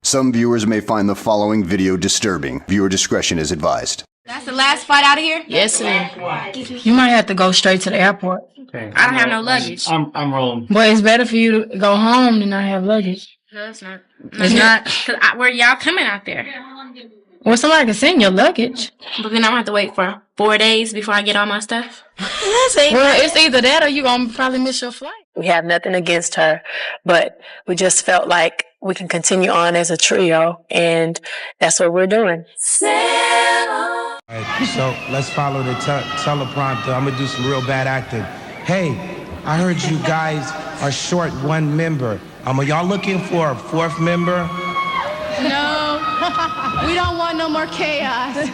Some viewers may find the following video disturbing. Viewer discretion is advised. That's the last flight out of here? Yes, sir. You might have to go straight to the airport. Okay. I don't have no luggage. I'm rolling. But it's better for you to go home than not have luggage. No, it's not. It's not. Cause where y'all coming out there? Well, somebody can send your luggage. But then I'm gonna have to wait for 4 days before I get all my stuff. Well, it's either that or you gonna probably miss your flight. We have nothing against her, but we just felt like we can continue on as a trio, and that's what we're doing. All right, so let's follow the teleprompter. I'm gonna do some real bad acting. Hey, I heard you guys are short one member. Are y'all looking for a fourth member? No, we don't want no more chaos.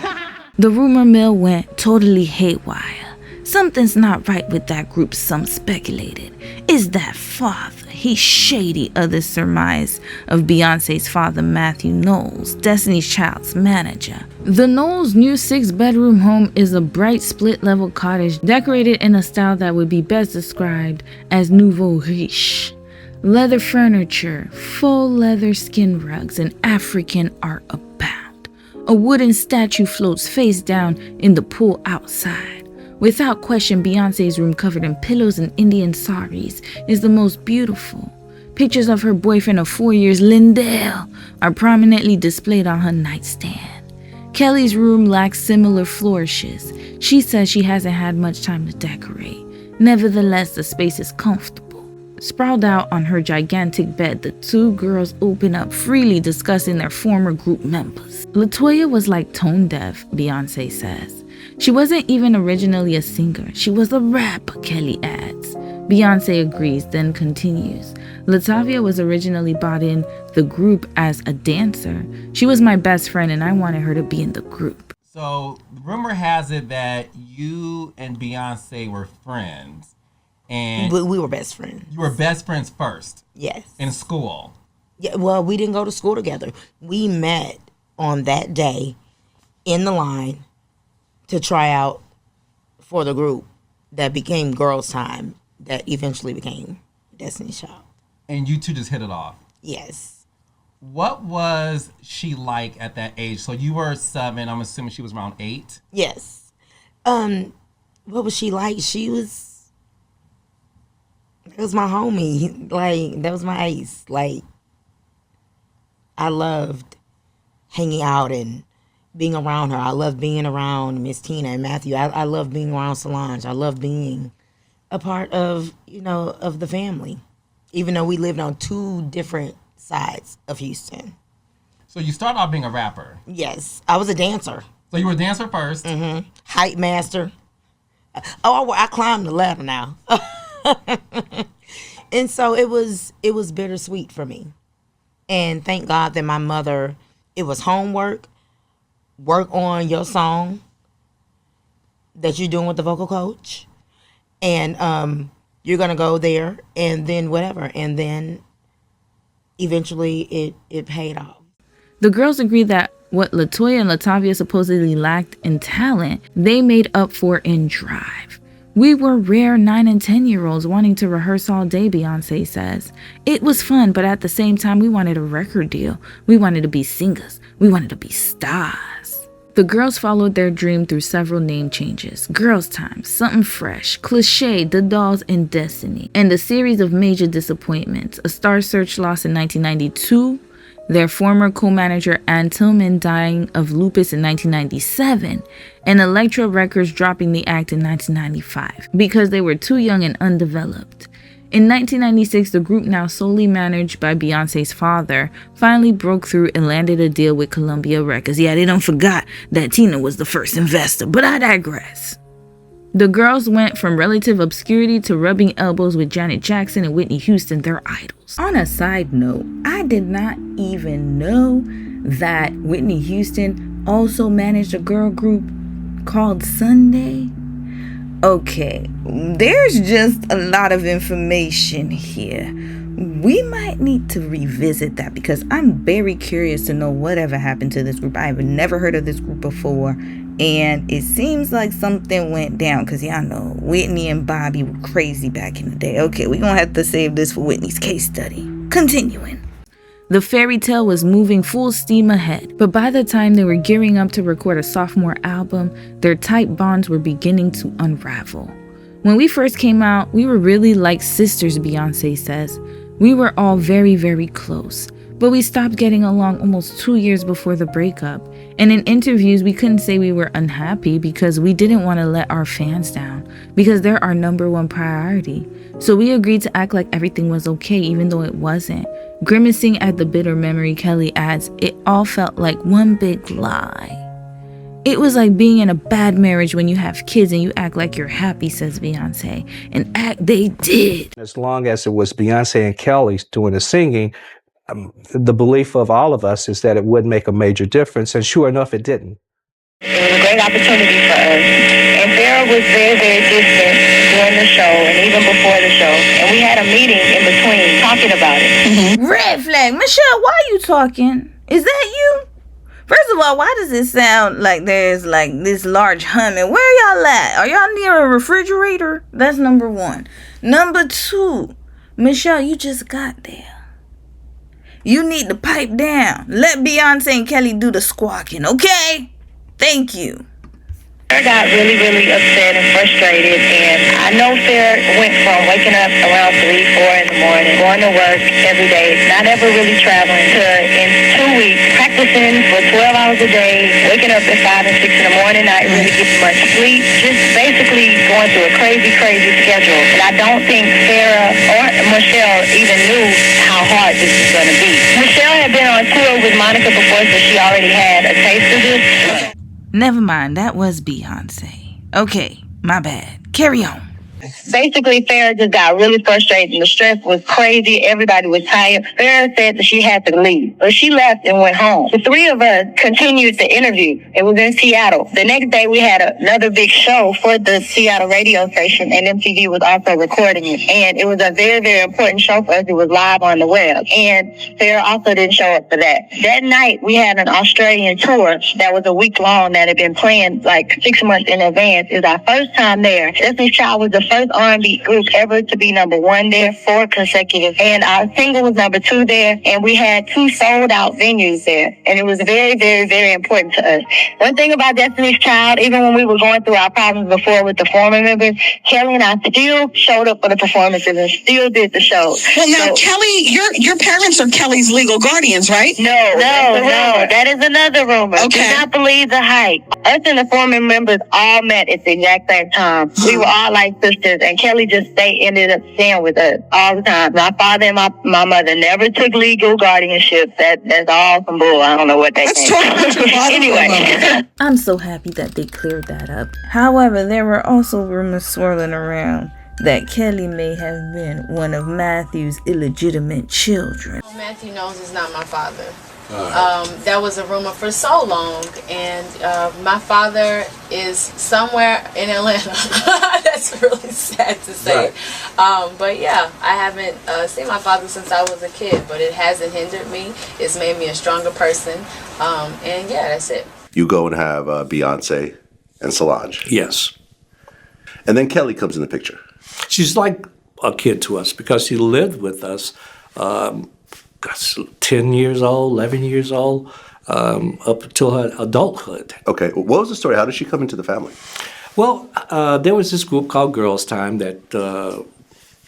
The rumor mill went totally haywire. Something's not right with that group, some speculated. Is that father? He's shady, others surmise, of Beyonce's father, Matthew Knowles, Destiny's Child's manager. The Knowles' new 6-bedroom home is a bright split-level cottage decorated in a style that would be best described as nouveau riche. Leather furniture, faux leather skin rugs, and African art abound. A wooden statue floats face down in the pool outside. Without question, Beyonce's room covered in pillows and Indian saris is the most beautiful. Pictures of her boyfriend of 4 years, Lindell, are prominently displayed on her nightstand. Kelly's room lacks similar flourishes. She says she hasn't had much time to decorate. Nevertheless, the space is comfortable. Sprawled out on her gigantic bed, the two girls open up freely, discussing their former group members. Latoya was like tone deaf, Beyonce says. She wasn't even originally a singer. She was a rapper, Kelly adds. Beyonce agrees, then continues. Latavia was originally brought in the group as a dancer. She was my best friend and I wanted her to be in the group. So, rumor has it that you and Beyonce were friends. And we were best friends. You were best friends first? Yes. In school? Yeah, well, we didn't go to school together. We met on that day in the line to try out for the group that became Girls Time, that eventually became Destiny's Child. And you two just hit it off? Yes. What was she like at that age? So you were 7, I'm assuming she was around 8? Yes. What was she like? That was my homie. Like, that was my ace. Like, I loved hanging out and being around her. I loved being around Miss Tina and Matthew. I loved being around Solange. I loved being a part of, of the family, even though we lived on 2 different sides of Houston. So you started off being a rapper? Yes. I was a dancer. So you were a dancer first? Mm-hmm. Hype master. Oh, I climbed the ladder now. And so it was bittersweet for me. And thank God that my mother, it was homework, work on your song that you're doing with the vocal coach, and you're gonna go there and then whatever, and then eventually it paid off. The girls agreed that what Latoya and Latavia supposedly lacked in talent, they made up for in drive. We were rare 9 and 10-year-olds wanting to rehearse all day, Beyonce says. It was fun, but at the same time, we wanted a record deal. We wanted to be singers. We wanted to be stars. The girls followed their dream through several name changes. Girls Time, Something Fresh, Cliché, The Dolls, and Destiny. And a series of major disappointments. A Star Search loss in 1992, their former co-manager Ann Tillman dying of lupus in 1997, and Elektra Records dropping the act in 1995 because they were too young and undeveloped. In 1996, the group, now solely managed by Beyonce's father, finally broke through and landed a deal with Columbia Records. Yeah, they don't forgot that Tina was the first investor, but I digress. The girls went from relative obscurity to rubbing elbows with Janet Jackson and Whitney Houston, their idols. On a side note, I did not even know that Whitney Houston also managed a girl group called Sunday. Okay, there's just a lot of information here. We might need to revisit that because I'm very curious to know whatever happened to this group. I have never heard of this group before. And it seems like something went down because y'all know Whitney and Bobby were crazy back in the day. Okay, we're going to have to save this for Whitney's case study. Continuing. The fairy tale was moving full steam ahead, but by the time they were gearing up to record a sophomore album, their tight bonds were beginning to unravel. When we first came out, we were really like sisters, Beyoncé says. We were all very, very close, but we stopped getting along almost 2 years before the breakup. And in interviews, we couldn't say we were unhappy because we didn't want to let our fans down, because they're our number one priority. So we agreed to act like everything was okay, even though it wasn't. Grimacing at the bitter memory, Kelly adds, it all felt like one big lie. It was like being in a bad marriage when you have kids and you act like you're happy, says Beyoncé. And act they did. As long as it was Beyoncé and Kelly doing the singing, the belief of all of us is that it would make a major difference. And sure enough, it didn't. It was a great opportunity for us. And Farah was very, very distant during the show and even before the show. And we had a meeting in between talking about it. Red flag. Michelle, why are you talking? Is that you? First of all, why does it sound like there's like this large humming? Where y'all at? Are y'all near a refrigerator? That's number one. Number two, Michelle, you just got there. You need to pipe down. Let Beyoncé and Kelly do the squawking, okay? Thank you. Farah got really, really upset and frustrated, and I know Farah went from waking up around 3, 4 in the morning, going to work every day, not ever really traveling, to in 2 weeks, practicing for 12 hours a day, waking up at 5 and 6 in the morning, not really getting much sleep, just basically going through a crazy, crazy schedule. And I don't think Farah or Michelle even knew how hard this was going to be. Michelle had been on tour with Monica before, so she already had a taste of this. Never mind, that was Beyoncé. Okay, my bad. Carry on. Basically, Farah just got really frustrated and the stress was crazy. Everybody was tired. Farah said that she had to leave, but she left and went home. The three of us continued the interview. It was in Seattle. The next day, we had another big show for the Seattle radio station, and MTV was also recording it. And it was a very, very important show for us. It was live on the web. And Farah also didn't show up for that. That night, we had an Australian tour that was a week long that had been planned like 6 months in advance. It was our first time there. Destiny's Child was the first R&B group ever to be number 1 there, 4 consecutive. And our single was number 2 there, and we had 2 sold out venues there. And it was very, very, very important to us. One thing about Destiny's Child, even when we were going through our problems before with the former members, Kelly and I still showed up for the performances and still did the show. Well, now, Kelly, your parents are Kelly's legal guardians, right? No, that is another rumor. Okay. Do not believe the hype. Us and the former members all met at the exact same time. We were all like sisters, and Kelly ended up staying with us all the time. My father and my mother never took legal guardianship. That's all some bull. I don't know what they think. Anyway. I'm so happy that they cleared that up. However, there were also rumors swirling around that Kelly may have been one of Matthew's illegitimate children. Matthew knows he's not my father. That was a rumor for so long, and my father is somewhere in Atlanta. That's really sad to say. Right. But yeah, I haven't seen my father since I was a kid, but it hasn't hindered me. It's made me a stronger person, and yeah, that's it. You go and have Beyonce and Solange. Yes. And then Kelly comes in the picture. She's like a kid to us because she lived with us 10 years old, 11 years old, up until her adulthood. Okay. What was the story? How did she come into the family? Well, there was this group called Girls Time that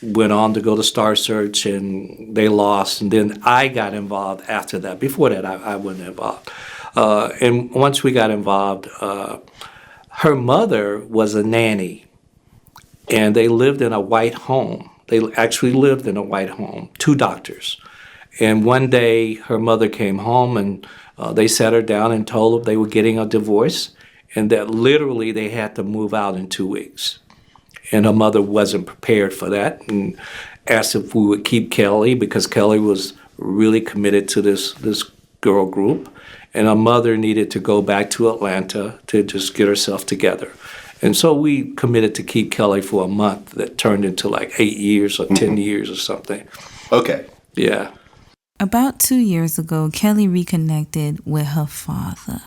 went on to go to Star Search, and they lost. And then I got involved after that. Before that, I wasn't involved. And once we got involved, her mother was a nanny, and they lived in a white home. They actually lived in a white home, 2 doctors. And one day, her mother came home, and they sat her down and told her they were getting a divorce, and that literally they had to move out in 2 weeks. And her mother wasn't prepared for that, and asked if we would keep Kelly, because Kelly was really committed to this girl group, and her mother needed to go back to Atlanta to just get herself together. And so we committed to keep Kelly for a month. That turned into like 8 years or 10 years or something. Okay. Yeah. About 2 years ago, Kelly reconnected with her father.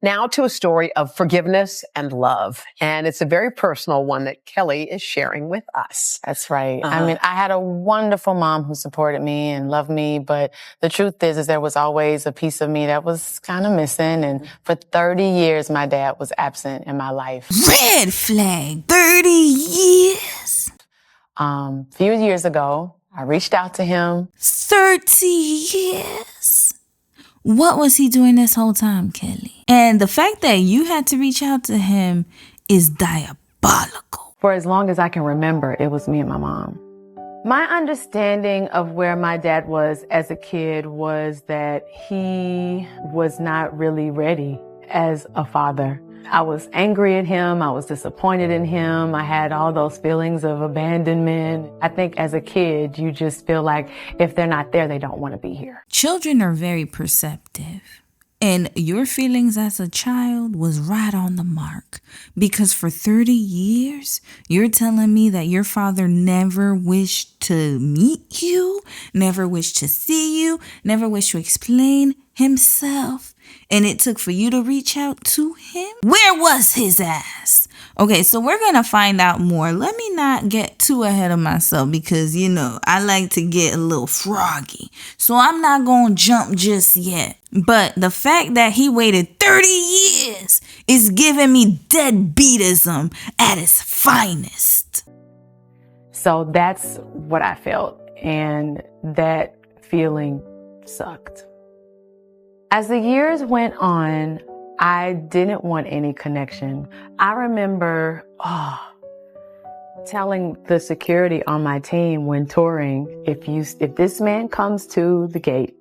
Now to a story of forgiveness and love. And it's a very personal one that Kelly is sharing with us. That's right. Uh-huh. I mean, I had a wonderful mom who supported me and loved me, but the truth is there was always a piece of me that was kind of missing. And for 30 years, my dad was absent in my life. Red flag, 30 years. Few years ago, I reached out to him. 30 years. What was he doing this whole time, Kelly? And the fact that you had to reach out to him is diabolical. For as long as I can remember, it was me and my mom. My understanding of where my dad was as a kid was that he was not really ready as a father. I was angry at him. I was disappointed in him. I had all those feelings of abandonment. I think as a kid, you just feel like if they're not there, they don't want to be here. Children are very perceptive. And your feelings as a child was right on the mark. Because for 30 years, you're telling me that your father never wished to meet you, never wished to see you, never wished to explain himself. And it took for you to reach out to him? Where was his ass? Okay, so we're going to find out more. Let me not get too ahead of myself because, I like to get a little froggy. So I'm not going to jump just yet. But the fact that he waited 30 years is giving me deadbeatism at its finest. So that's what I felt. And that feeling sucked. As the years went on, I didn't want any connection. I remember telling the security on my team when touring, if this man comes to the gate,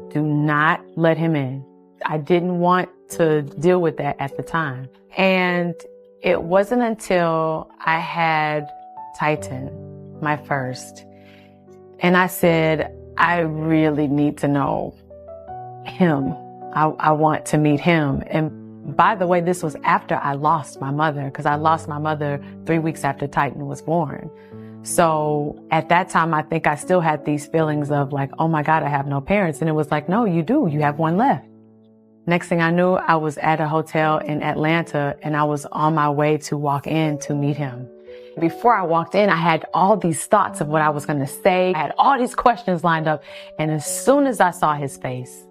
do not let him in. I didn't want to deal with that at the time. And it wasn't until I had Titan, my first, and I said, I really need to know him. I want to meet him. And by the way, this was after I lost my mother, because I lost my mother 3 weeks after Titan was born. So at that time, I think I still had these feelings of like, oh my God, I have no parents. And it was like, no, you do. You have one left. Next thing I knew, I was at a hotel in Atlanta and I was on my way to walk in to meet him. Before I walked in, I had all these thoughts of what I was going to say. I had all these questions lined up. And as soon as I saw his face,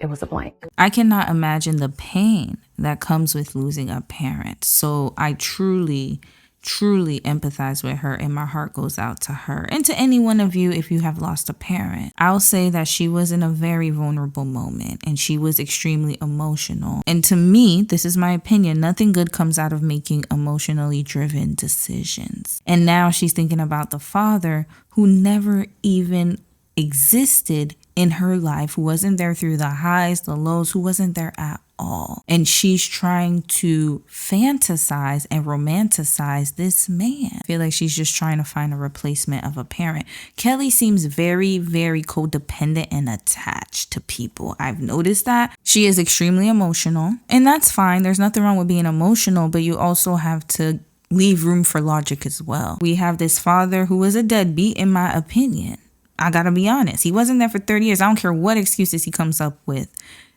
it was a blank. I cannot imagine the pain that comes with losing a parent. So I truly empathize with her, and my heart goes out to her and to any one of you if you have lost a parent. I'll say that she was in a very vulnerable moment and she was extremely emotional. And to me, this is my opinion, nothing good comes out of making emotionally driven decisions. And now she's thinking about the father who never even existed in her life, who wasn't there through the highs, the lows, who wasn't there at all. And she's trying to fantasize and romanticize this man. I feel like she's just trying to find a replacement of a parent. Kelly seems very, very codependent and attached to people. I've noticed that. She is extremely emotional, and that's fine. There's nothing wrong with being emotional, but you also have to leave room for logic as well. We have this father who was a deadbeat, in my opinion. I gotta be honest. He wasn't there for 30 years. I don't care what excuses he comes up with.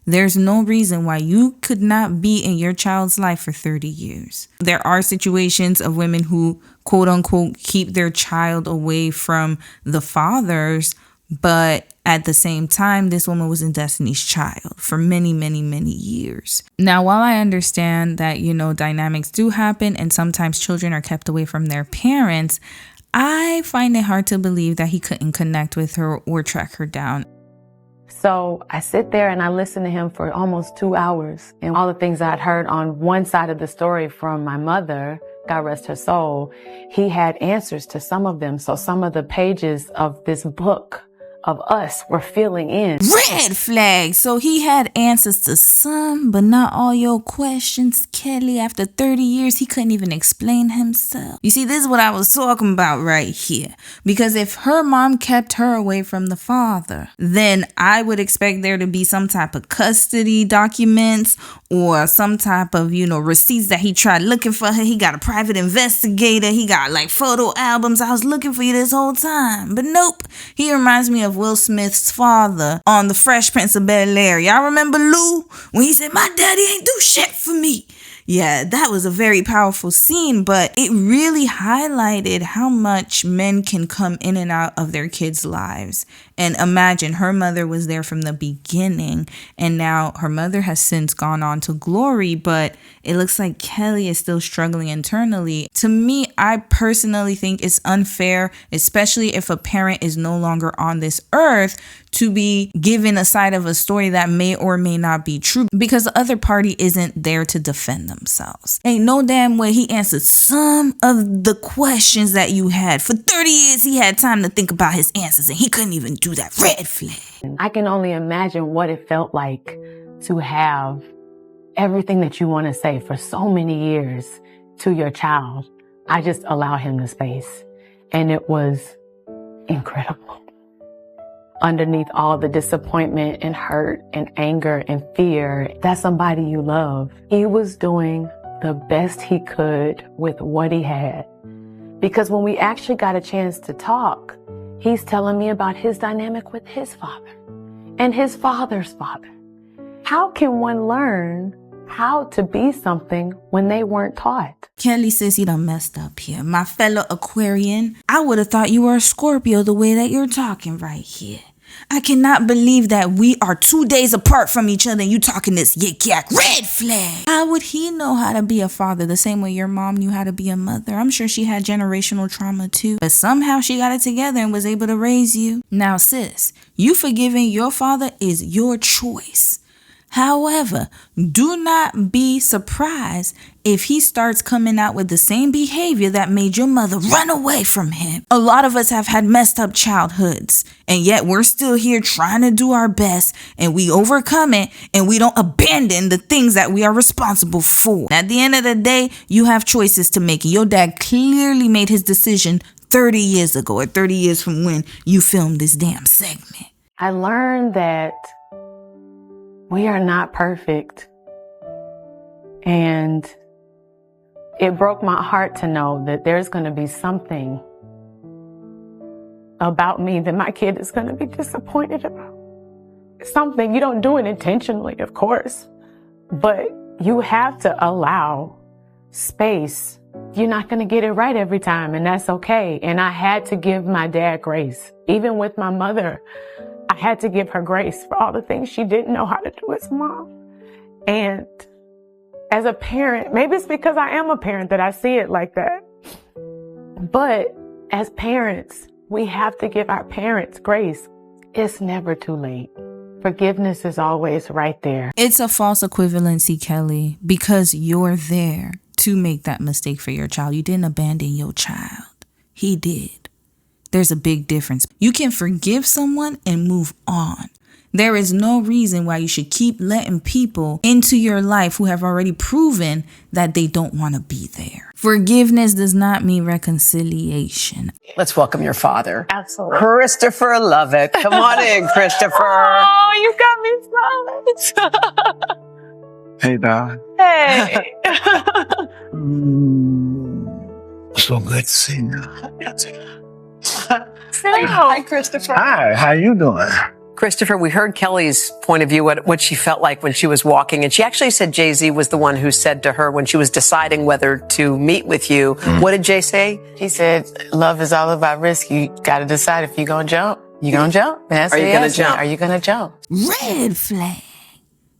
There's no reason why you could not be in your child's life for 30 years. There are situations of women who, quote unquote, keep their child away from the fathers. But at the same time, this woman was in Destiny's Child for many, many, many years. Now, while I understand that, dynamics do happen and sometimes children are kept away from their parents, I find it hard to believe that he couldn't connect with her or track her down. So I sit there and I listen to him for almost 2 hours. And all the things I'd heard on one side of the story from my mother, God rest her soul, he had answers to some of them. So some of the pages of this book of us were filling in. Red flag. So he had answers to some, but not all your questions, Kelly. After 30 years, he couldn't even explain himself. You see, this is what I was talking about right here. Because if her mom kept her away from the father, then I would expect there to be some type of custody documents or some type of, receipts that he tried looking for her. He got a private investigator. He got photo albums. I was looking for you this whole time. But nope. He reminds me of of Will Smith's father on The Fresh Prince of Bel-Air. Y'all remember Lou? When he said, my daddy ain't do shit for me. Yeah, that was a very powerful scene, but it really highlighted how much men can come in and out of their kids' lives. And imagine her mother was there from the beginning, and now her mother has since gone on to glory, but it looks like Kelly is still struggling internally. To me, I personally think it's unfair, especially if a parent is no longer on this earth, to be given a side of a story that may or may not be true because the other party isn't there to defend themselves. Ain't no damn way he answered some of the questions that you had. For 30 years, he had time to think about his answers and he couldn't even do that. Red flag. I can only imagine what it felt like to have everything that you want to say for so many years to your child. I just allow him the space. And it was incredible. Underneath all the disappointment and hurt and anger and fear, that's somebody you love. He was doing the best he could with what he had. Because when we actually got a chance to talk, he's telling me about his dynamic with his father and his father's father. How can one learn how to be something when they weren't taught? Kelly says he done messed up here. My fellow Aquarian, I would have thought you were a Scorpio the way that you're talking right here. I cannot believe that we are 2 days apart from each other and you talking this yik-yak. Red flag. How would he know how to be a father the same way your mom knew how to be a mother? I'm sure she had generational trauma too, but somehow she got it together and was able to raise you. Now sis, you forgiving your father is your choice. However, do not be surprised if he starts coming out with the same behavior that made your mother run away from him. A lot of us have had messed up childhoods, and yet we're still here trying to do our best, and we overcome it, and we don't abandon the things that we are responsible for. At the end of the day, you have choices to make. Your dad clearly made his decision 30 years ago, or 30 years from when you filmed this damn segment. I learned that we are not perfect. And it broke my heart to know that there's going to be something about me that my kid is going to be disappointed about. Something, you don't do it intentionally, of course, but you have to allow space. You're not going to get it right every time, and that's okay. And I had to give my dad grace. Even with my mother, I had to give her grace for all the things she didn't know how to do as mom. And as a parent, maybe it's because I am a parent that I see it like that. But as parents, we have to give our parents grace. It's never too late. Forgiveness is always right there. It's a false equivalency, Kelly, because you're there to make that mistake for your child. You didn't abandon your child. He did. There's a big difference. You can forgive someone and move on. There is no reason why you should keep letting people into your life who have already proven that they don't want to be there. Forgiveness does not mean reconciliation. Let's welcome your father. Absolutely. Christopher Lovett. Come on in, Christopher. Oh, you got me smiling. Hey, Dad. Hey. So good to see you. Hi, Christopher. Hi, how you doing? Christopher, we heard Kelly's point of view, what she felt like when she was walking. And she actually said Jay-Z was the one who said to her when she was deciding whether to meet with you. What did Jay say? He said, love is all about risk. You got to decide if you're going to jump. You going to jump? Are you going to jump? Are you going to jump? Red flag.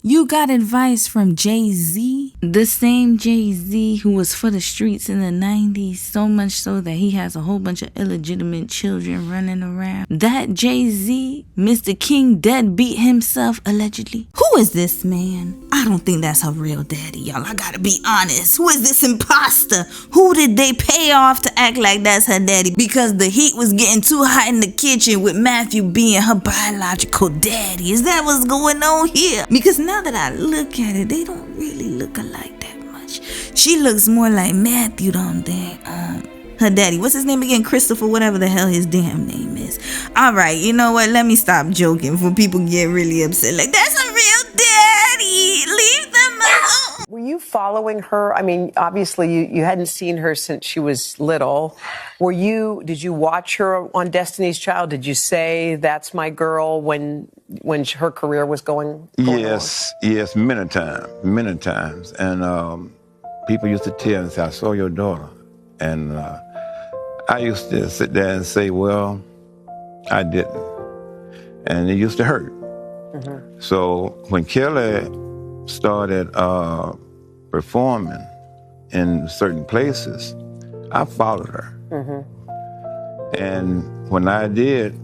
You got advice from Jay-Z? The same Jay-Z who was for the streets in the 90s, so much so that he has a whole bunch of illegitimate children running around. That Jay-Z, Mr. King deadbeat himself, allegedly. Who is this man? I don't think that's her real daddy, y'all. I gotta be honest. Who is this imposter? Who did they pay off to act like that's her daddy? Because the heat was getting too hot in the kitchen with Matthew being her biological daddy. Is that what's going on here? Because now that I look at it, they don't really look alike that much. She looks more like Matthew than her daddy. What's his name again? Christopher, whatever the hell his damn name is. All right, you know what? Let me stop joking before people get really upset. Like, that's a real daddy. Leave them alone. Were you you following her? I mean, obviously you hadn't seen her since she was little. Did you watch her on Destiny's Child? Did you say, that's my girl, when her career was going Yes, many times. And people used to tell me, say, I saw your daughter. And I used to sit there and say, well, I didn't. And it used to hurt. Mm-hmm. So when Kelly started performing in certain places, I followed her. Mm-hmm. And when I did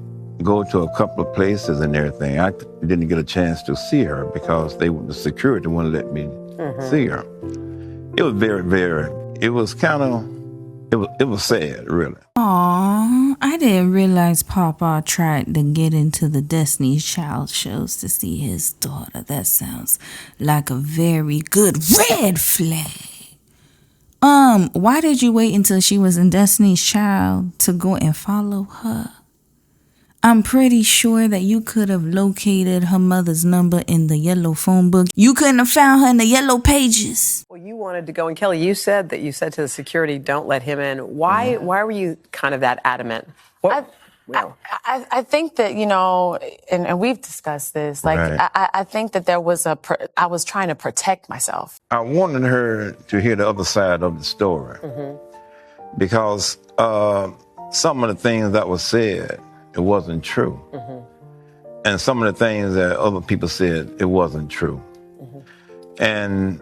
go to a couple of places and everything, I didn't get a chance to see her because the security wouldn't let me see her. It was it was sad, really. Aww, I didn't realize Papa tried to get into the Destiny's Child shows to see his daughter. That sounds like a very good red flag. Why did you wait until she was in Destiny's Child to go and follow her? I'm pretty sure that you could have located her mother's number in the yellow phone book. You couldn't have found her in the yellow pages. Well, you wanted to go, and Kelly, you said to the security, don't let him in. Why were you kind of that adamant? I think that, and we've discussed this, Right. I think that I was trying to protect myself. I wanted her to hear the other side of the story because some of the things that was said, it wasn't true. Mm-hmm. And some of the things that other people said, it wasn't true. Mm-hmm. And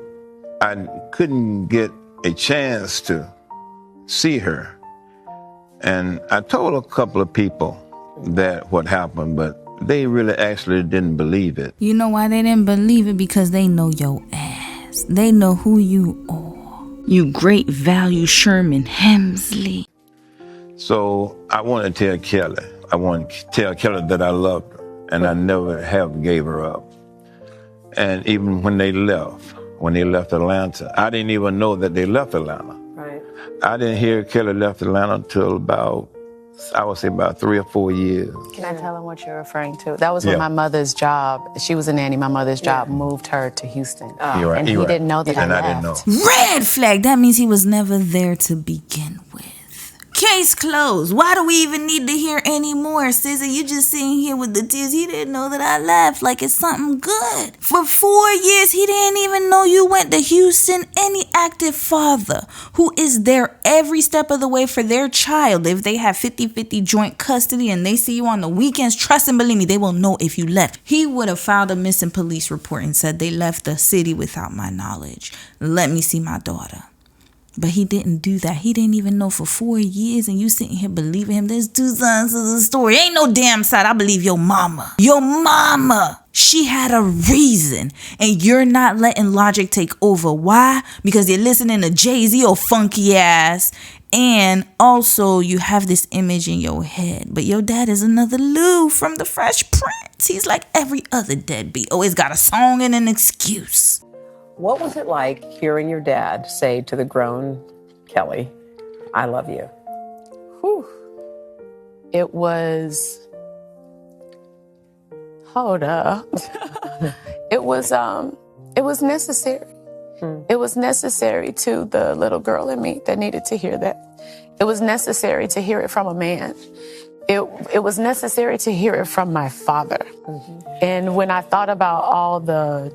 I couldn't get a chance to see her. And I told a couple of people that what happened, but they really actually didn't believe it. You know why they didn't believe it? Because they know your ass. They know who you are. You great value Sherman Hemsley. So I want to tell Kelly. I want to tell Kelly that I loved her, and I never have gave her up. And even when they left Atlanta, I didn't even know that they left Atlanta. Right. I didn't hear Kelly left Atlanta until about 3 or 4 years. Can I tell him what you're referring to? That was when my mother's job, she was a nanny, my mother's job moved her to Houston. You're right, and he didn't know that and I didn't know. Red flag. That means he was never there to begin with. Case closed. Why do we even need to hear any more, SZA? You just sitting here with the tears. He didn't know that I left. Like it's something good. For 4 years, he didn't even know you went to Houston. Any active father who is there every step of the way for their child, if they have 50-50 joint custody and they see you on the weekends, trust and believe me, they will know if you left. He would have filed a missing police report and said they left the city without my knowledge. Let me see my daughter. But he didn't do that. He didn't even know for 4 years, and you sitting here believing him. There's two sides to the story. Ain't no damn side. I believe your mama. Your mama. She had a reason, and you're not letting logic take over. Why? Because you're listening to Jay-Z or funky ass, and also you have this image in your head. But your dad is another Lou from the Fresh Prince. He's like every other deadbeat. Always got a song and an excuse. What was it like hearing your dad say to the grown Kelly, I love you? Whew. It was, hold up. It was necessary. It was necessary to the little girl in me that needed to hear that. It was necessary to hear it from a man. It was necessary to hear it from my father. And when I thought about all the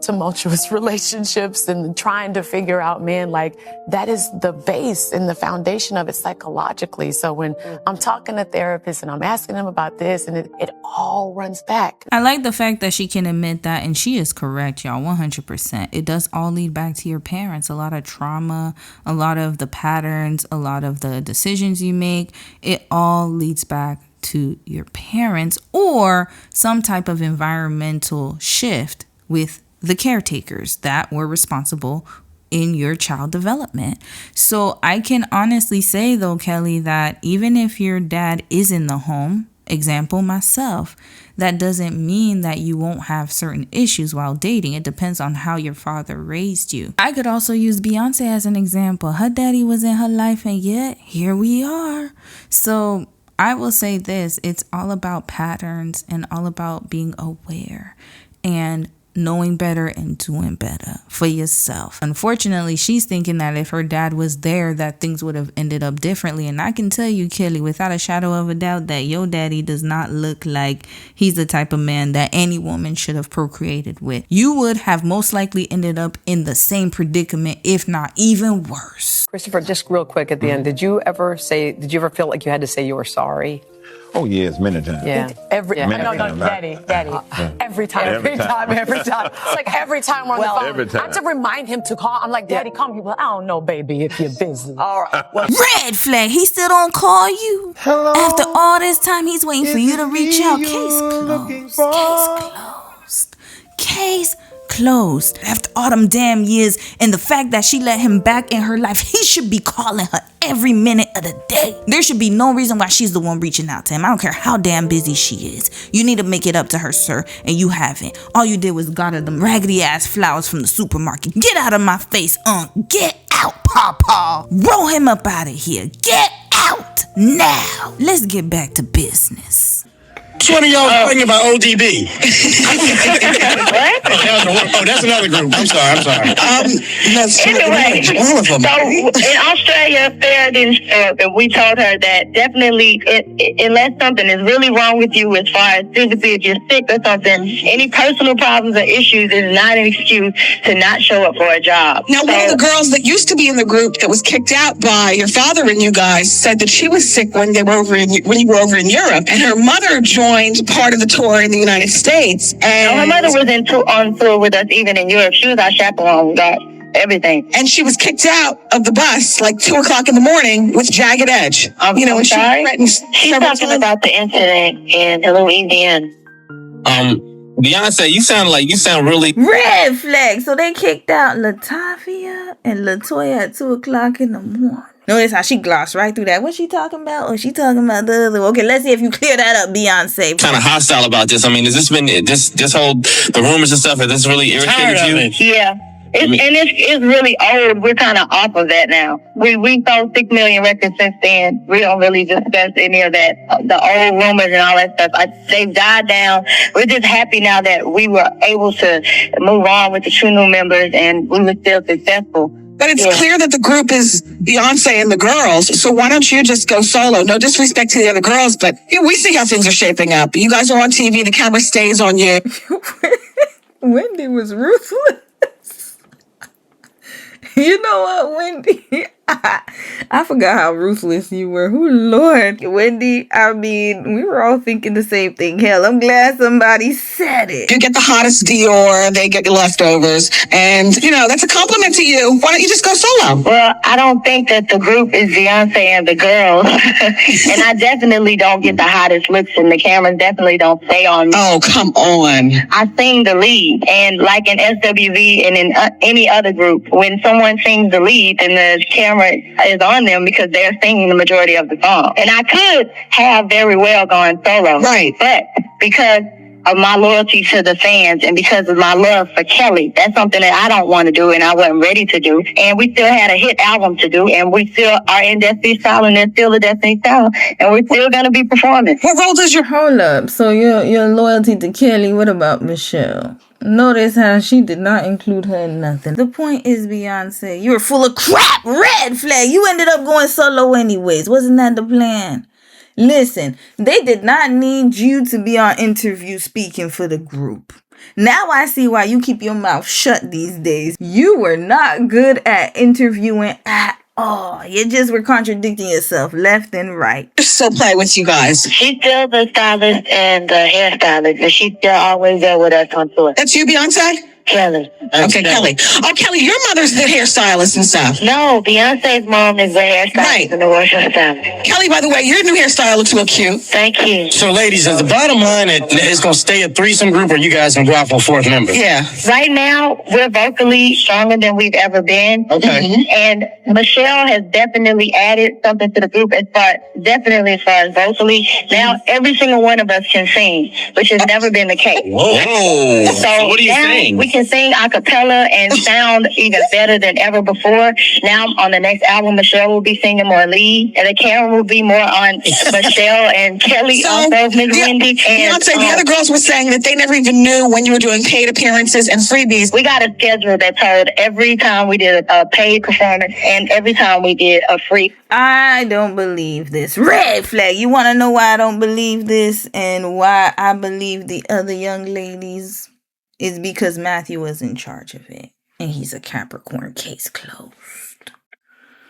tumultuous relationships and trying to figure out men, like that is the base and the foundation of it psychologically. So when I'm talking to therapists and I'm asking them about this, and it all runs back. I like the fact that she can admit that, and she is correct, y'all, 100%. It does all lead back to your parents. A lot of trauma, a lot of the patterns, a lot of the decisions you make, it all leads back to your parents or some type of environmental shift with the caretakers that were responsible in your child development. So I can honestly say though, Kelly, that even if your dad is in the home, example myself, that doesn't mean that you won't have certain issues while dating. It depends on how your father raised you. I could also use Beyoncé as an example. Her daddy was in her life and yet here we are. So I will say this, it's all about patterns and all about being aware. And knowing better and doing better for yourself. Unfortunately, she's thinking that if her dad was there, that things would have ended up differently. And I can tell you, Kelly, without a shadow of a doubt, that your daddy does not look like he's the type of man that any woman should have procreated with. You would have most likely ended up in the same predicament, if not even worse. Christopher, just real quick at the end, did you ever feel like you had to say you were sorry? Oh, yes, many times. Yeah. Daddy. Every time. It's like every time we're on the phone. Every time. I have to remind him to call. I'm like, Daddy, call me. He's like, I don't know, baby, if you're busy. All right. Well, red flag. He still don't call you. Hello? After all this time, he's waiting for you to reach out. Case closed. Case closed. After all them damn years and the fact that she let him back in her life, he should be calling her every minute of the day. There should be no reason why she's the one reaching out to him. I don't care how damn busy she is. You need to make it up to her, sir, and you haven't. All you did was got her them raggedy ass flowers from the supermarket. Get out of my face, Get out, Pawpaw. Roll him up out of here. Get out now. Let's get back to business. Which one of y'all talking about ODB? What? Oh, that's another group. I'm sorry. Anyway, all of them. So in Australia, Farah didn't, we told her that definitely, unless something is really wrong with you as far as physically, if you're sick or something, any personal problems or issues is not an excuse to not show up for a job. Now, one of the girls that used to be in the group that was kicked out by your father and you guys said that she was sick when you were over in Europe, and her mother joined part of the tour in the United States. And her mother was on tour with us even in Europe. She was our chaperone. We got everything. And she was kicked out of the bus like 2:00 in the morning with jagged edge. I'm sorry? She's talking about the incident in Louisiana. Beyonce, you sound really red flag. So they kicked out Latavia and Latoya at 2:00 in the morning. Notice how she glossed right through that. What's she talking about? Or she talking about the other? Okay, let's see if you clear that up, Beyonce. kind of hostile about this. I mean, has this been this whole the rumors and stuff? Has this really irritated you? Yeah. It's really old. We're kind of off of that now. We sold 6 million records since then. We don't really discuss any of that. The old rumors and all that stuff. They've died down. We're just happy now that we were able to move on with the true new members and we were still successful. But it's clear that the group is Beyonce and the girls, so why don't you just go solo? No disrespect to the other girls, but we see how things are shaping up. You guys are on TV, the camera stays on you. Wendy was ruthless. You know what, Wendy? I forgot how ruthless you were. Oh, Lord. Wendy, I mean, we were all thinking the same thing. Hell, I'm glad somebody said it. You get the hottest Dior, they get the leftovers. And, that's a compliment to you. Why don't you just go solo? Well, I don't think that the group is Beyonce and the girls. And I definitely don't get the hottest looks, and the cameras definitely don't stay on me. Oh, come on. I sing the lead. And like in SWV and in any other group, when someone sings the lead, then the camera is on them because they're singing the majority of the song. And I could have very well gone solo. Right. But because of my loyalty to the fans and because of my love for Kelly, that's something that I don't want to do and I wasn't ready to do. And we still had a hit album to do, and we still are in Destiny's Child, and they're still the Destiny's Child, and we're still going to be performing. What role does your... Hold up. So your loyalty to Kelly, what about Michelle? Notice how she did not include her in nothing. The point is, Beyonce, you were full of crap. Red flag. You ended up going solo anyways. Wasn't that the plan? Listen, they did not need you to be on interview speaking for the group. Now I see why you keep your mouth shut these days. You were not good at interviewing at all. You just were contradicting yourself left and right. Still play with you guys. She's still the stylist and the hairstylist, and she's still always there with us on tour. That's you, Beyonce? Kelly. Okay, Kelly. Oh, Kelly, your mother's the hairstylist and stuff. No, Beyonce's mom is the hairstylist and the worship stylist. Kelly, by the way, your new hairstyle looks real cute. Thank you. So, ladies, is the bottom line it's going to stay a threesome group, or you guys can go out for a fourth member? Yeah. Right now, we're vocally stronger than we've ever been. Okay. And Michelle has definitely added something to the group as far as vocally. Now, every single one of us can sing, which has never been the case. Whoa. So what are you saying? We can can sing a cappella and sound even better than ever before. Now on the next album, Michelle will be singing more lead, and the camera will be more on Michelle and Kelly, also Miss Wendy. And Beyonce, the other girls were saying that they never even knew when you were doing paid appearances and freebies. we got a schedule that told every time we did a paid performance and every time we did a free. I don't believe this. Red flag. You want to know why I don't believe this and why I believe the other young ladies? Is because Matthew was in charge of it. And he's a Capricorn. Case closed.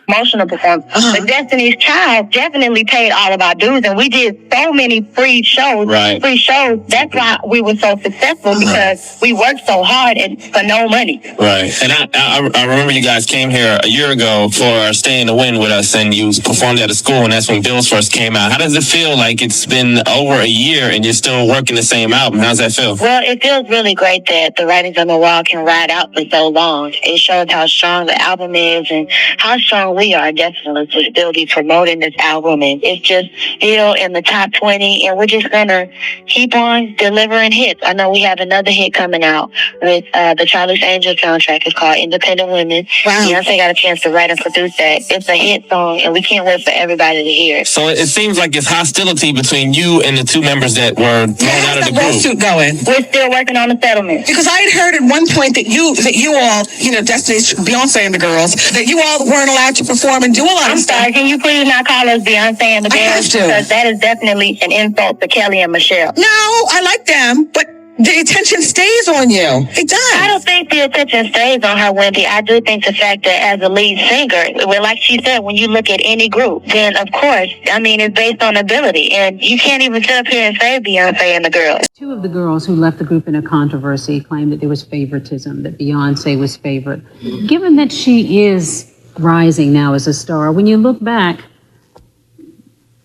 Emotional performance. But Destiny's Child definitely paid all of our dues, and we did so many free shows. Right. Free shows. That's why we were so successful, because we worked so hard and for no money. Right. And I remember you guys came here a year ago for Stay in the Wind with us, and you performed at a school, and that's when Bills first came out. How does it feel like it's been over a year and you're still working the same album? How's that feel? Well, it feels really great that the writings on the wall can ride out for so long. It shows how strong the album is and how strong we are, definitely, to still be promoting this album. And it's just still in the top 20, and we're just gonna keep on delivering hits. I know we have another hit coming out with the Charlie's Angels soundtrack. It's called Independent Women. Wow. Beyonce got a chance to write and produce that. It's a hit song, and we can't wait for everybody to hear it. So it seems like it's hostility between you and the two members that were thrown out of the group. Lawsuit going? We're still working on the settlement. Because I had heard at one point that you all, Destiny's, Beyonce and the girls, that you all weren't allowed to perform and do a lot I'm of stuff. sorry, can you please not call us Beyonce and the I have girls? to. Because that is definitely an insult to Kelly and Michelle. No, I like them, but the attention stays on you. It does. I don't think the attention stays on her, Wendy. I do think the fact that as a lead singer, well, like she said, when you look at any group, then of course, I mean, it's based on ability. And you can't even sit up here and say Beyonce and the girls. Two of the girls who left the group in a controversy claimed that there was favoritism, that Beyonce was favored. Given that she is rising now as a star, when you look back,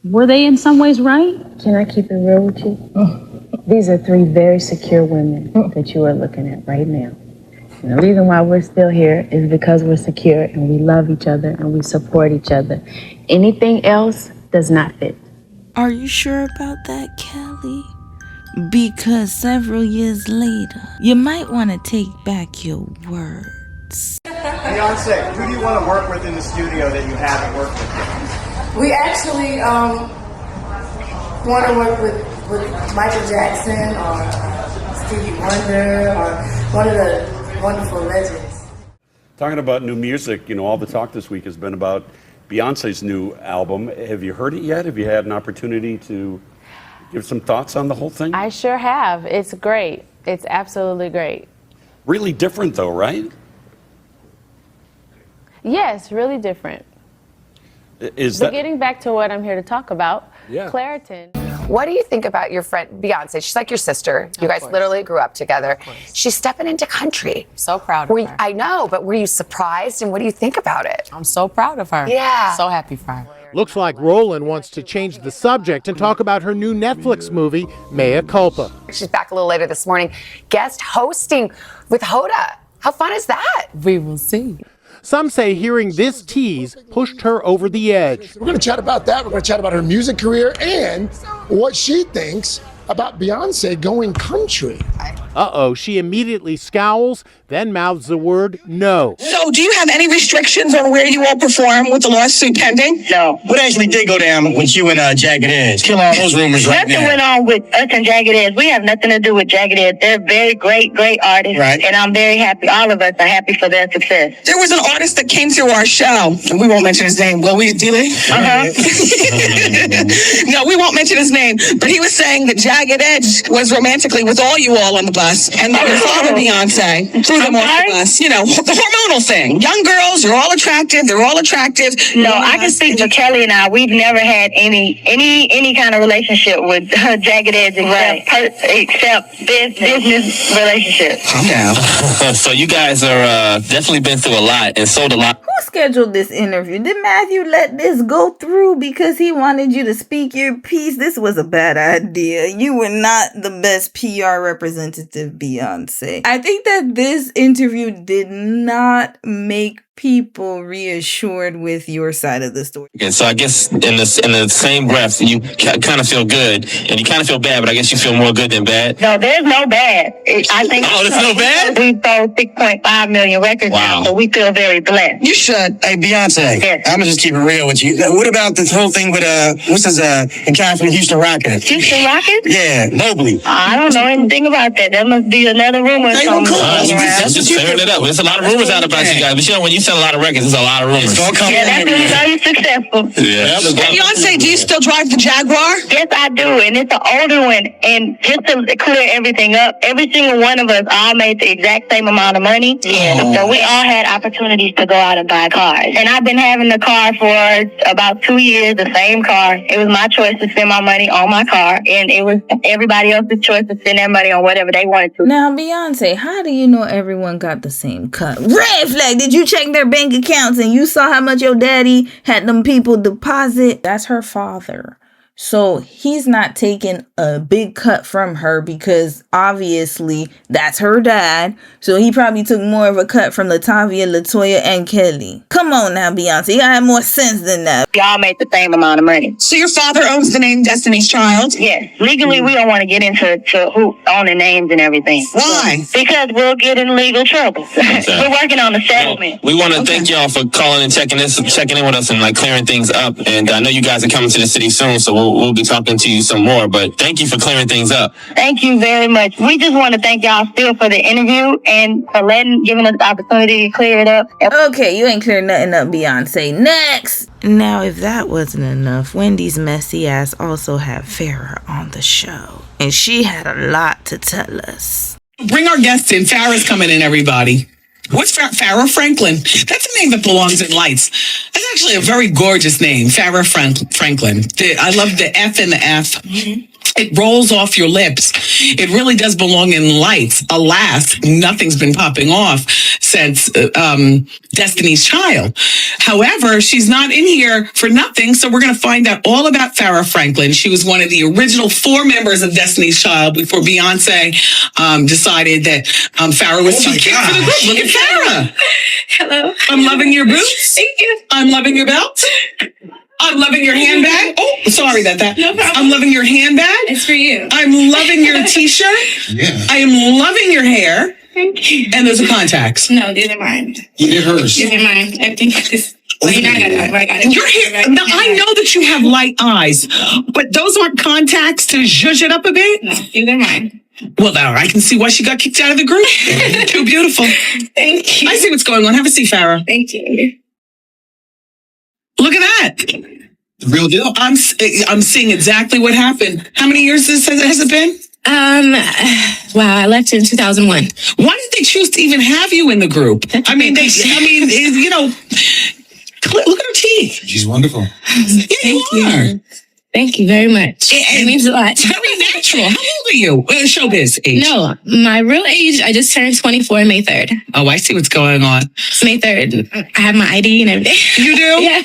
were they in some ways right? Can I keep it real with you? These are three very secure women that you are looking at right now. And the reason why we're still here is because we're secure and we love each other and we support each other. Anything else does not fit. Are you sure about that, Kelly? Because several years later, you might want to take back your words. Beyonce, who do you want to work with in the studio that you haven't worked with yet? We actually want to work with Michael Jackson or Stevie Wonder or one of the wonderful legends. Talking about new music, all the talk this week has been about Beyonce's new album. Have you heard it yet? Have you had an opportunity to give some thoughts on the whole thing? I sure have. It's great. It's absolutely great. Really different though, right? Yes, really different. But getting back to what I'm here to talk about, Claritin. What do you think about your friend Beyonce? She's like your sister. You guys literally grew up together. She's stepping into country. So proud of her. I know, but were you surprised, and what do you think about it? I'm so proud of her. Yeah. So happy for her. Looks like Roland wants to change the subject and talk about her new Netflix movie, Mea Culpa. She's back a little later this morning, guest hosting with Hoda. How fun is that? We will see. Some say hearing this tease pushed her over the edge. We're going to chat about that. We're going to chat about her music career and what she thinks about Beyonce going country. Uh-oh, she immediately scowls, then mouths the word no. So do you have any restrictions on where you all perform with the lawsuit pending? No. What actually did go down with you and Jagged Edge? Kill all those rumors right Nothing now. went on with us and Jagged Edge. We have nothing to do with Jagged Edge. They're very great artists. Right. And I'm very happy. All of us are happy for their success. There was an artist that came through our show, and we won't mention his name. Will we, Dile? No, we won't mention his name. But he was saying that Jagged Edge was romantically with all you all on the bus, and that your father, Beyonce, threw them off the bus. The hormonal thing. Young girls are all attractive. They're all attractive. No, I can speak for Kelly and I. We've never had any kind of relationship with Jagged Edge except business relationship. Calm down. So you guys are definitely been through a lot and sold a lot. Who scheduled this interview? Did Matthew let this go through because he wanted you to speak your piece? This was a bad idea. You were not the best PR representative, Beyonce. I think that this interview did not make people reassured with your side of the story? Okay, so I guess in the same breath, you kind of feel good and you kind of feel bad, but I guess you feel more good than bad. No, there's no bad. I think. Oh, there's no bad? We sold 6.5 million records now, so we feel very blessed. You should. Hey, Beyonce. Yes. I'm gonna just keep it real with you. What about this whole thing with what's his the guy from the Houston Rockets? Houston Rockets? Yeah, Mobley. I don't know anything about that. That must be another rumor. That's just clearing it up. There's a lot of rumors out about you guys, but you know when you sell a lot of records, there's a lot of rumors. Yeah, that's when you know you're successful. Yeah. Beyonce, do you still drive the Jaguar? Yes, I do, and it's an older one. And just to clear everything up, every single one of us all made the exact same amount of money. Yeah. So we all had opportunities to go out and buy cars. And I've been having the car for about 2 years, the same car. It was my choice to spend my money on my car, and it was everybody else's choice to spend their money on whatever they wanted to. Now, Beyonce, how do you know everyone got the same cut? Red flag, did you check their bank accounts and you saw how much your daddy had them people deposit? That's her father. So he's not taking a big cut from her because obviously that's her dad. So he probably took more of a cut from Latavia, Latoya, and Kelly. Come on now, Beyonce. You gotta have more sense than that. Y'all made the same amount of money. So your father owns the name Destiny's Child? Yes. Legally, we don't want to get into who owning names and everything. Why? Because we'll get in legal trouble. We're working on the settlement. We want to thank y'all for calling and checking in with us and like clearing things up. And I know you guys are coming to the city soon, so we'll be talking to you some more. But thank you for clearing things up. Thank you very much. We just want to thank y'all still for the interview and for giving us the opportunity to clear it up. Okay, you ain't cleared nothing up, Beyonce. Next! Now, if that wasn't enough, Wendy's messy ass also had Farah on the show. And she had a lot to tell us. Bring our guests in. Farah's coming in, everybody. What's Farah Franklin? That's a name that belongs in lights. That's actually a very gorgeous name, Farah Franklin. I love the F and the F. Mm-hmm. It rolls off your lips. It really does belong in lights. Alas, nothing's been popping off since Destiny's Child. However, she's not in here for nothing, so we're going to find out all about Farah Franklin. She was one of the original 4 members of Destiny's Child before Beyonce decided that Farah was too cute for the group. Look at Farah. Hello. I'm loving your boots. Thank you. I'm loving your belt. I'm loving your handbag. Oh, sorry about that. No problem. I'm loving your handbag. It's for you. I'm loving your t-shirt. Yeah. I am loving your hair. Thank you. And those are contacts. No, these are mine. You did hers. These are mine. I think this. Well, you're not gonna know. I got it. Your hair. Now, I know that you have light eyes, but those aren't contacts to zhuzh it up a bit? No, these are mine. Well, now I can see why she got kicked out of the group. Too beautiful. Thank you. I see what's going on. Have a seat, Farah. Thank you. Look at that. The real deal. I'm seeing exactly what happened. How many years has it been? Wow, I left in 2001. Why did they choose to even have you in the group? You know, look at her teeth. She's wonderful. Yeah, you are. Thank you very much. It means a lot. Very natural. How old are you? Showbiz age. No, my real age, I just turned 24 May 3rd. Oh, I see what's going on. It's May 3rd. I have my ID and everything. You do? Yeah.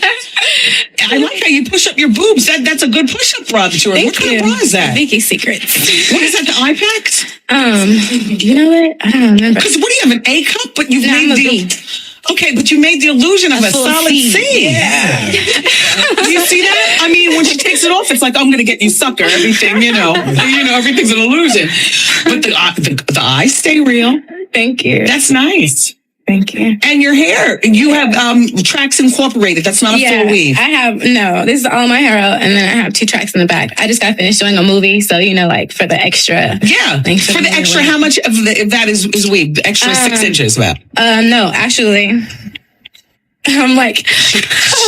I like how you push up your boobs. That's a good push-up bra that you're wearing. What kind of bra is that? Vicky Secrets. What is that, the IPAC? You know what? I don't remember. Because what do you have, an A cup? But you've made the... Okay, but you made the illusion of a solid C. Yeah. Do you see that? I mean, when she takes it off, it's like, I'm going to get you, sucker. Everything, everything's an illusion. But the eyes stay real. Thank you. That's nice. Thank you. And your hair, you have tracks incorporated. That's not a full weave. I have, this is all my hair out, and then I have 2 tracks in the back. I just got finished doing a movie, so, like, for the extra. Yeah. For the extra, how much of that is weave? The extra 6 inches, about? No, actually, I'm like.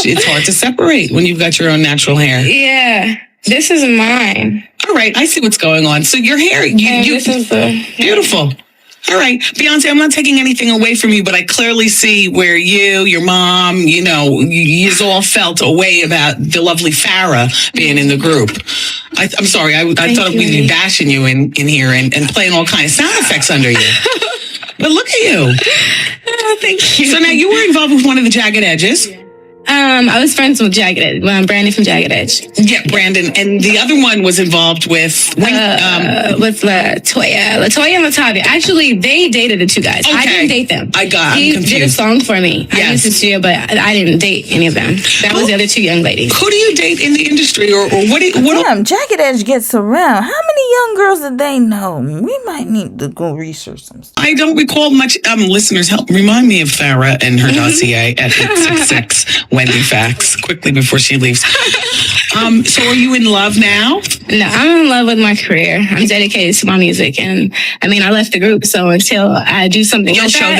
It's hard to separate when you've got your own natural hair. Yeah. This is mine. All right. I see what's going on. So your hair, this is beautiful. All right, Beyonce, I'm not taking anything away from you, but I clearly see where your mom, you all felt a way about the lovely Farah being in the group. I'm sorry, I thought we'd be bashing you in here and playing all kinds of sound effects under you. But look at you. Oh, thank you. So now you were involved with one of the Jagged Edges. I was friends with Jagged Edge. Brandon from Jagged Edge. Yeah, Brandon. And the other one was involved with Latoya and Latavia. Actually, they dated the two guys. Okay. I didn't date them. I'm He confused. did a song for me. I used to studio, but I didn't date any of them. That was the other two young ladies. Who do you date in the industry, or what? Damn, Jagged Edge gets around. How many young girls did they know? We might need to go research some stuff. I don't recall much. Listeners, help remind me of Farah and her dossier at 866 Wendy Facts quickly before she leaves. So are you in love now? No, I'm in love with my career. I'm dedicated to my music, and I mean, I left the group, so until I do something, You'll show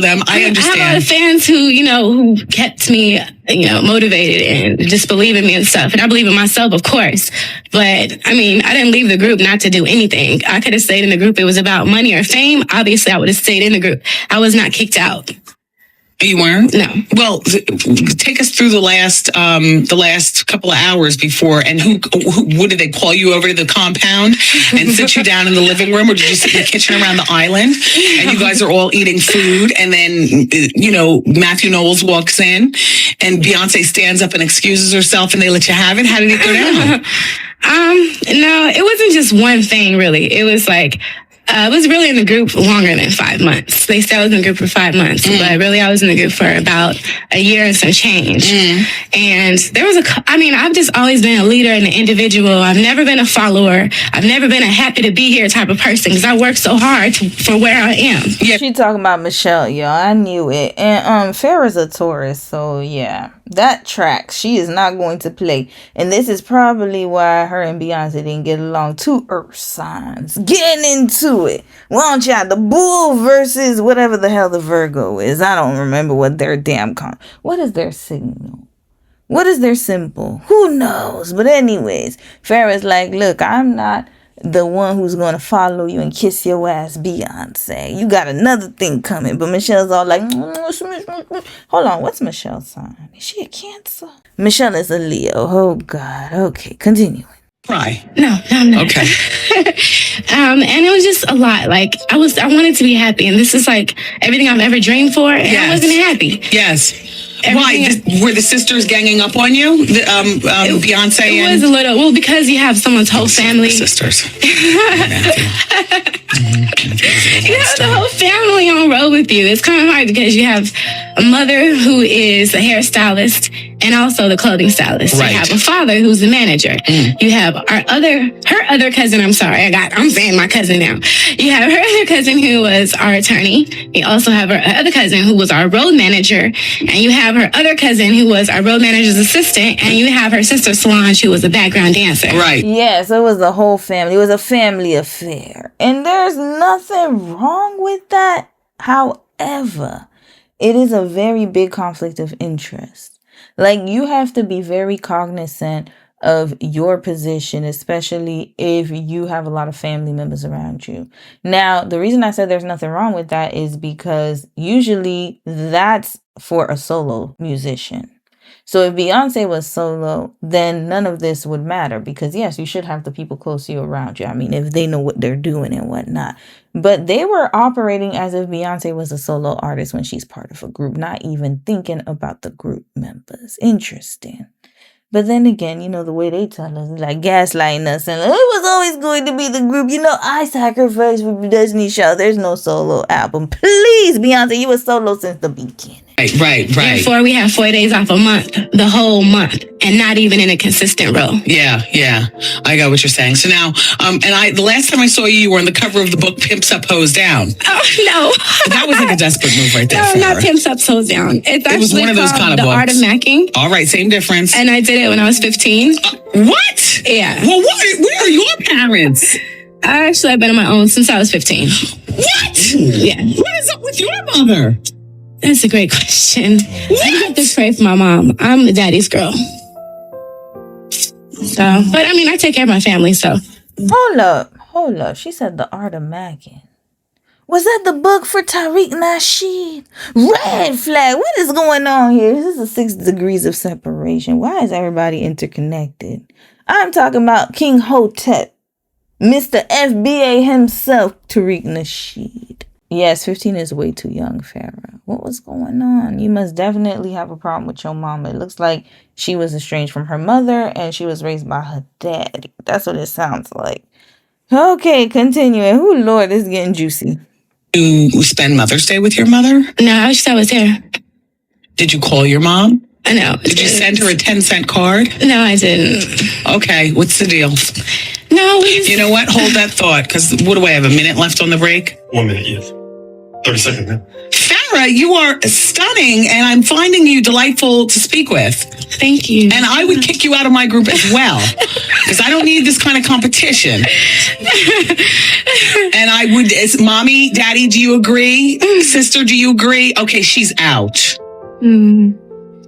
them. I understand. I have a lot of fans who kept me, motivated and just believe in me and stuff. And I believe in myself, of course. But I mean, I didn't leave the group not to do anything. I could have stayed in the group. It was about money or fame. Obviously, I would have stayed in the group. I was not kicked out. You weren't? No. Well, take us through the last couple of hours before, and who what did they call you over to the compound and sit you down in the living room, or did you sit in the kitchen around the island and you guys are all eating food, and then Matthew Knowles walks in and Beyonce stands up and excuses herself and they let you have it? How did it go down? No, it wasn't just one thing really. It was like I was really in the group longer than 5 months. They said I was in the group for 5 months, but really I was in the group for about a year and some change. And there was I've just always been a leader and an individual. I've never been a follower. I've never been a happy to be here type of person because I work so hard for where I am. Yeah. She talking about Michelle, y'all. I knew it. And Farrah's a Taurus, so yeah. That tracks. She is not going to play. And this is probably why her and Beyonce didn't get along. 2 earth signs. Getting into it. Why don't y'all? The bull versus whatever the hell the Virgo is. I don't remember what their what is their signal? What is their symbol? Who knows? But anyways, Farrah's like, look, I'm not the one who's going to follow you and kiss your ass, Beyonce. You got another thing coming. But Michelle's all like, hold on, what's Michelle's sign? Is she a Cancer? Michelle is a Leo. Oh, God. Okay, continuing. Cry. No, I'm not. Okay. And it was just a lot. Like, I wanted to be happy. And this is like everything I've ever dreamed for. And I wasn't happy. Yes. Why? Were the sisters ganging up on you? Beyonce It was a little, because you have someone's whole family. Sisters. You have the whole family on road with you. It's kind of hard because you have a mother who is a hairstylist and also the clothing stylist. Right. You have a father who's the manager. You have her other cousin. I'm sorry, I'm saying my cousin now. You have her other cousin who was our attorney. You also have her other cousin who was our road manager, and you have her other cousin who was our road manager's assistant, and you have her sister Solange who was a background dancer. Right. Yes, it was the whole family. It was a family affair. And there's nothing wrong with that. However, it is a very big conflict of interest. Like, you have to be very cognizant of your position, especially if you have a lot of family members around you. Now, the reason I said there's nothing wrong with that is because usually that's for a solo musician. So if Beyonce was solo, then none of this would matter because, yes, you should have the people close to you around you. I mean, if they know what they're doing and whatnot. But they were operating as if Beyonce was a solo artist when she's part of a group, not even thinking about the group members. Interesting. But then again, the way they tell us, like gaslighting us, and it was always going to be the group. I sacrificed for Destiny's Child. There's no solo album. Please, Beyonce, you were solo since the beginning. Right. Therefore, we have 4 days off a month, the whole month, and not even in a consistent row. Yeah. I got what you're saying. So now, the last time I saw you, you were on the cover of the book Pimps Up, Hoes Down. Oh, no. That was like a desperate move right there. No, not Pimps Up, Hoes Down. It was one of those kind of The books. Art of Macking. All right, same difference. And I did it when I was 15. What? Yeah. Well, where are your parents? I've been on my own since I was 15. What? Yeah. What is up with your mother? That's a great question. I have to pray for my mom. I'm the daddy's girl. So, but I take care of my family, so. Hold up. She said The Art of Macking. Was that the book for Tariq Nasheed? Red flag. What is going on here? This is 6 degrees of separation. Why is everybody interconnected? I'm talking about King Hotep, Mr. FBA himself, Tariq Nasheed. Yes, 15 is way too young, Farah. what was going on? You must definitely have a problem with your mama. It looks like she was estranged from her mother and she was raised by her daddy. That's what it sounds like. Okay, continuing. Oh, Lord, this is getting juicy. You spend Mother's Day with your mother? No, I wish I was there. Did you call your mom? No. Did you send her a 10-cent card? No, I didn't. Okay, what's the deal? No. You know what? Hold that thought, because what do I have, a minute left on the break? 1 minute, yes. 30 seconds, man. Farah, you are stunning, and I'm finding you delightful to speak with. Thank you. And I would kick you out of my group as well, because I don't need this kind of competition. And I would, as mommy, daddy, do you agree? Sister, do you agree? Okay, she's out.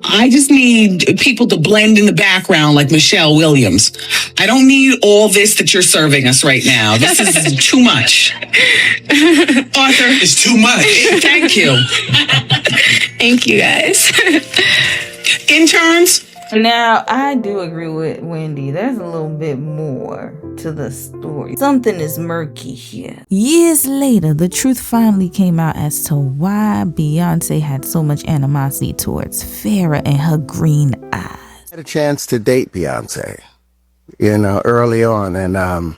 I just need people to blend in the background like Michelle Williams. I don't need all this that you're serving us right now. This is too much. Arthur. It's too much. Thank you. Thank you, guys. Interns. Now, I do agree with Wendy. There's a little bit more to the story. Something is murky here. Years later, the truth finally came out as to why Beyonce had so much animosity towards Farah and her green eyes. I had a chance to date Beyonce, early on, and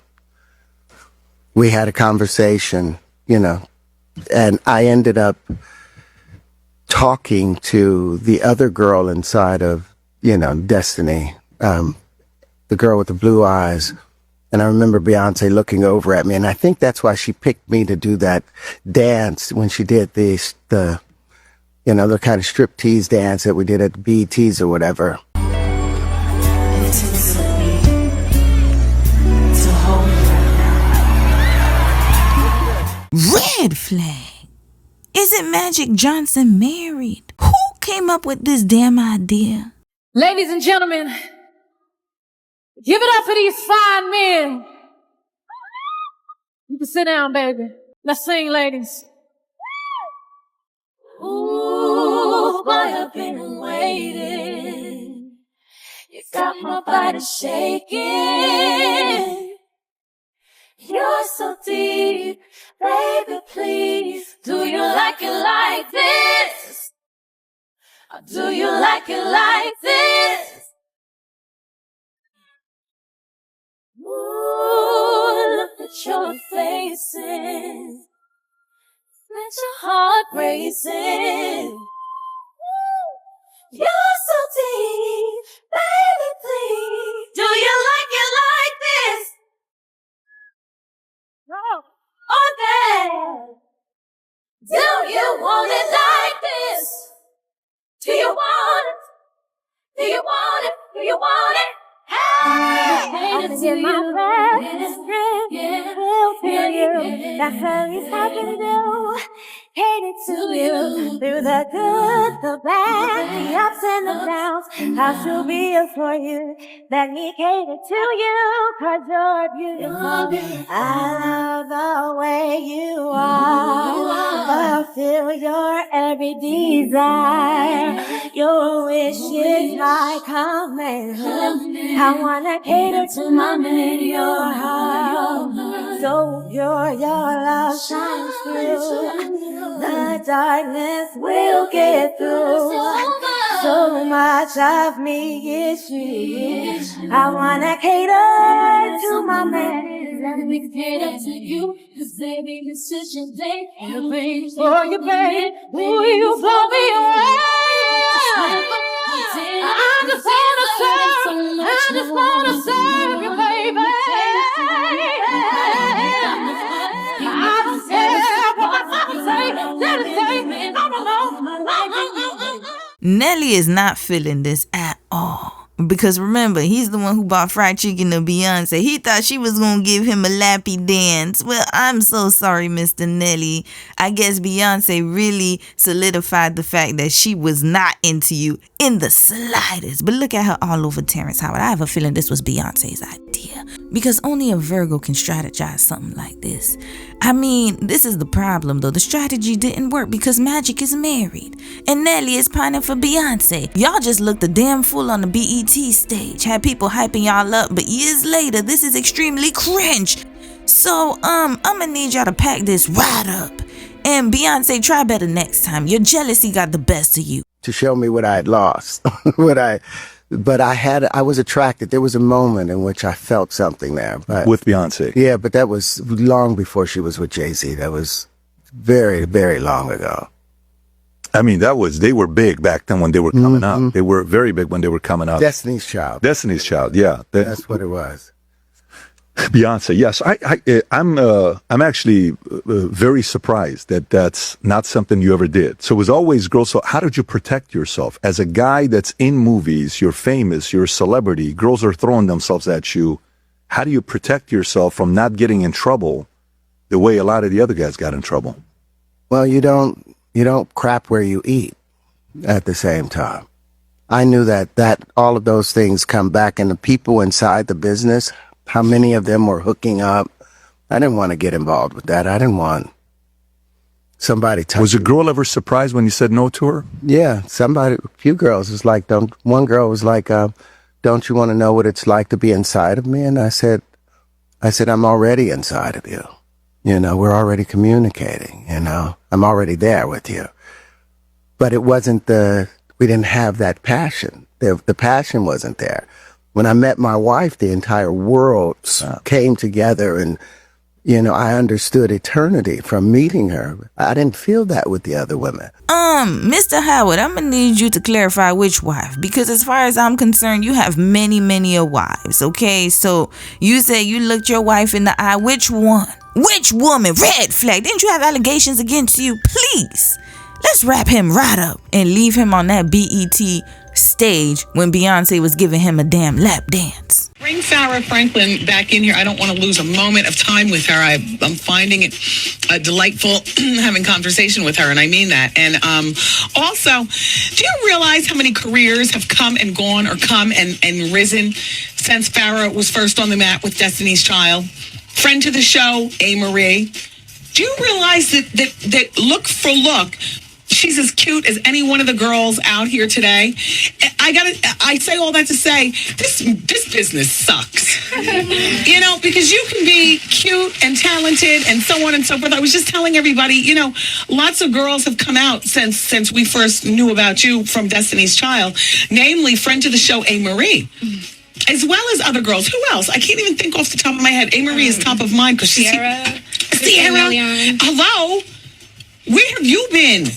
we had a conversation, and I ended up talking to the other girl inside of Destiny, the girl with the blue eyes. And I remember Beyonce looking over at me, and I think that's why she picked me to do that dance when she did the kind of striptease dance that we did at BETs or whatever. Red flag. Isn't Magic Johnson married? Who came up with this damn idea? Ladies and gentlemen, give it up for these fine men. You can sit down, baby. Let's sing, ladies. Ooh, boy, I've been waiting. You got my body shaking. You're so deep, baby, please. Do you like it like this? Or do you like it like this? Ooh, look at your faces. Let your heart racing. You're so deep, baby, please. Do you like it like this? No. Or that? Do you want it like this? Do you want it? Do you want it? Do you want it? Hey! I'm gonna get my best friend will tell you that's the least I can do. Hate it to you through the good, the bad, the ups and the downs. How she'll be here for you. Let me cater to you, 'cause you're beautiful. I love the way you are. Fulfill your every desire. Your wishes I command. I wanna cater to my man, your heart. So your love shines through. The darkness will get through. So much of me is you. I wanna cater to my man. Let me cater to you, 'cause baby, this is your day. For you, baby, will you blow me away? I just wanna serve you, baby. I don't care what my father say. Let it say, no. Nelly is not feeling this at all. Because remember, he's the one who bought fried chicken to Beyonce. He thought she was going to give him a lappy dance. Well, I'm so sorry, Mr. Nelly. I guess Beyonce really solidified the fact that she was not into you in the slightest. But look at her all over Terrence Howard. I have a feeling this was Beyonce's idea. Because only a Virgo can strategize something like this. I mean, this is the problem though. The strategy didn't work because Magic is married. And Nelly is pining for Beyonce. Y'all just looked a damn fool on the BET stage. Had people hyping y'all up. But years later, this is extremely cringe. So, I'ma need y'all to pack this right up And Beyonce, try better next time. Your jealousy got the best of you. To show me what I had lost. But I was attracted. There was a moment in which I felt something there. But, with Beyonce? Yeah, but that was long before she was with Jay-Z. That was very, very long ago. I mean, they were big back then when they were coming up. They were very big when they were coming up. Destiny's Child. Destiny's Child, yeah. That's what it was. Beyonce, yes. I'm actually very surprised that that's not something you ever did. So it was always girls. So how did you protect yourself? As a guy that's in movies, you're famous, you're a celebrity, girls are throwing themselves at you. How do you protect yourself from not getting in trouble the way a lot of the other guys got in trouble? Well, you don't crap where you eat at the same time. I knew that all of those things come back, and the people inside the business, how many of them were hooking up. I didn't want to get involved with that. I didn't want somebody touching. Was a girl ever surprised when you said no to her? Yeah, a few girls was like, one girl was like, don't you want to know what it's like to be inside of me? And I said, I'm already inside of you. You know, we're already communicating, you know, I'm already there with you. But it wasn't we didn't have that passion. The passion wasn't there. When I met my wife, the entire world came together, and, you know, I understood eternity from meeting her. I didn't feel that with the other women. Mr. Howard, I'm gonna need you to clarify which wife, because as far as I'm concerned, you have many, many wives, okay? So you say you looked your wife in the eye. Which one? Which woman? Red flag. Didn't you have allegations against you? Please, let's wrap him right up and leave him on that BET stage when Beyonce was giving him a damn lap dance. Bring Farah Franklin back in here. I don't want to lose a moment of time with her. I'm finding it delightful having conversation with her, and I mean that. And also, do you realize how many careers have come and gone, or come and risen since Farah was first on the mat with Destiny's Child? Friend to the show, A. Marie. Do you realize that look for look, she's as cute as any one of the girls out here today? I say all that to say, this business sucks. You know, because you can be cute and talented and so on and so forth. I was just telling everybody, you know, lots of girls have come out since we first knew about you from Destiny's Child, namely friend to the show, A. Marie. As well as other girls. Who else? I can't even think off the top of my head. A. Marie is top of mind because she's Sierra. Hello. Where have you been?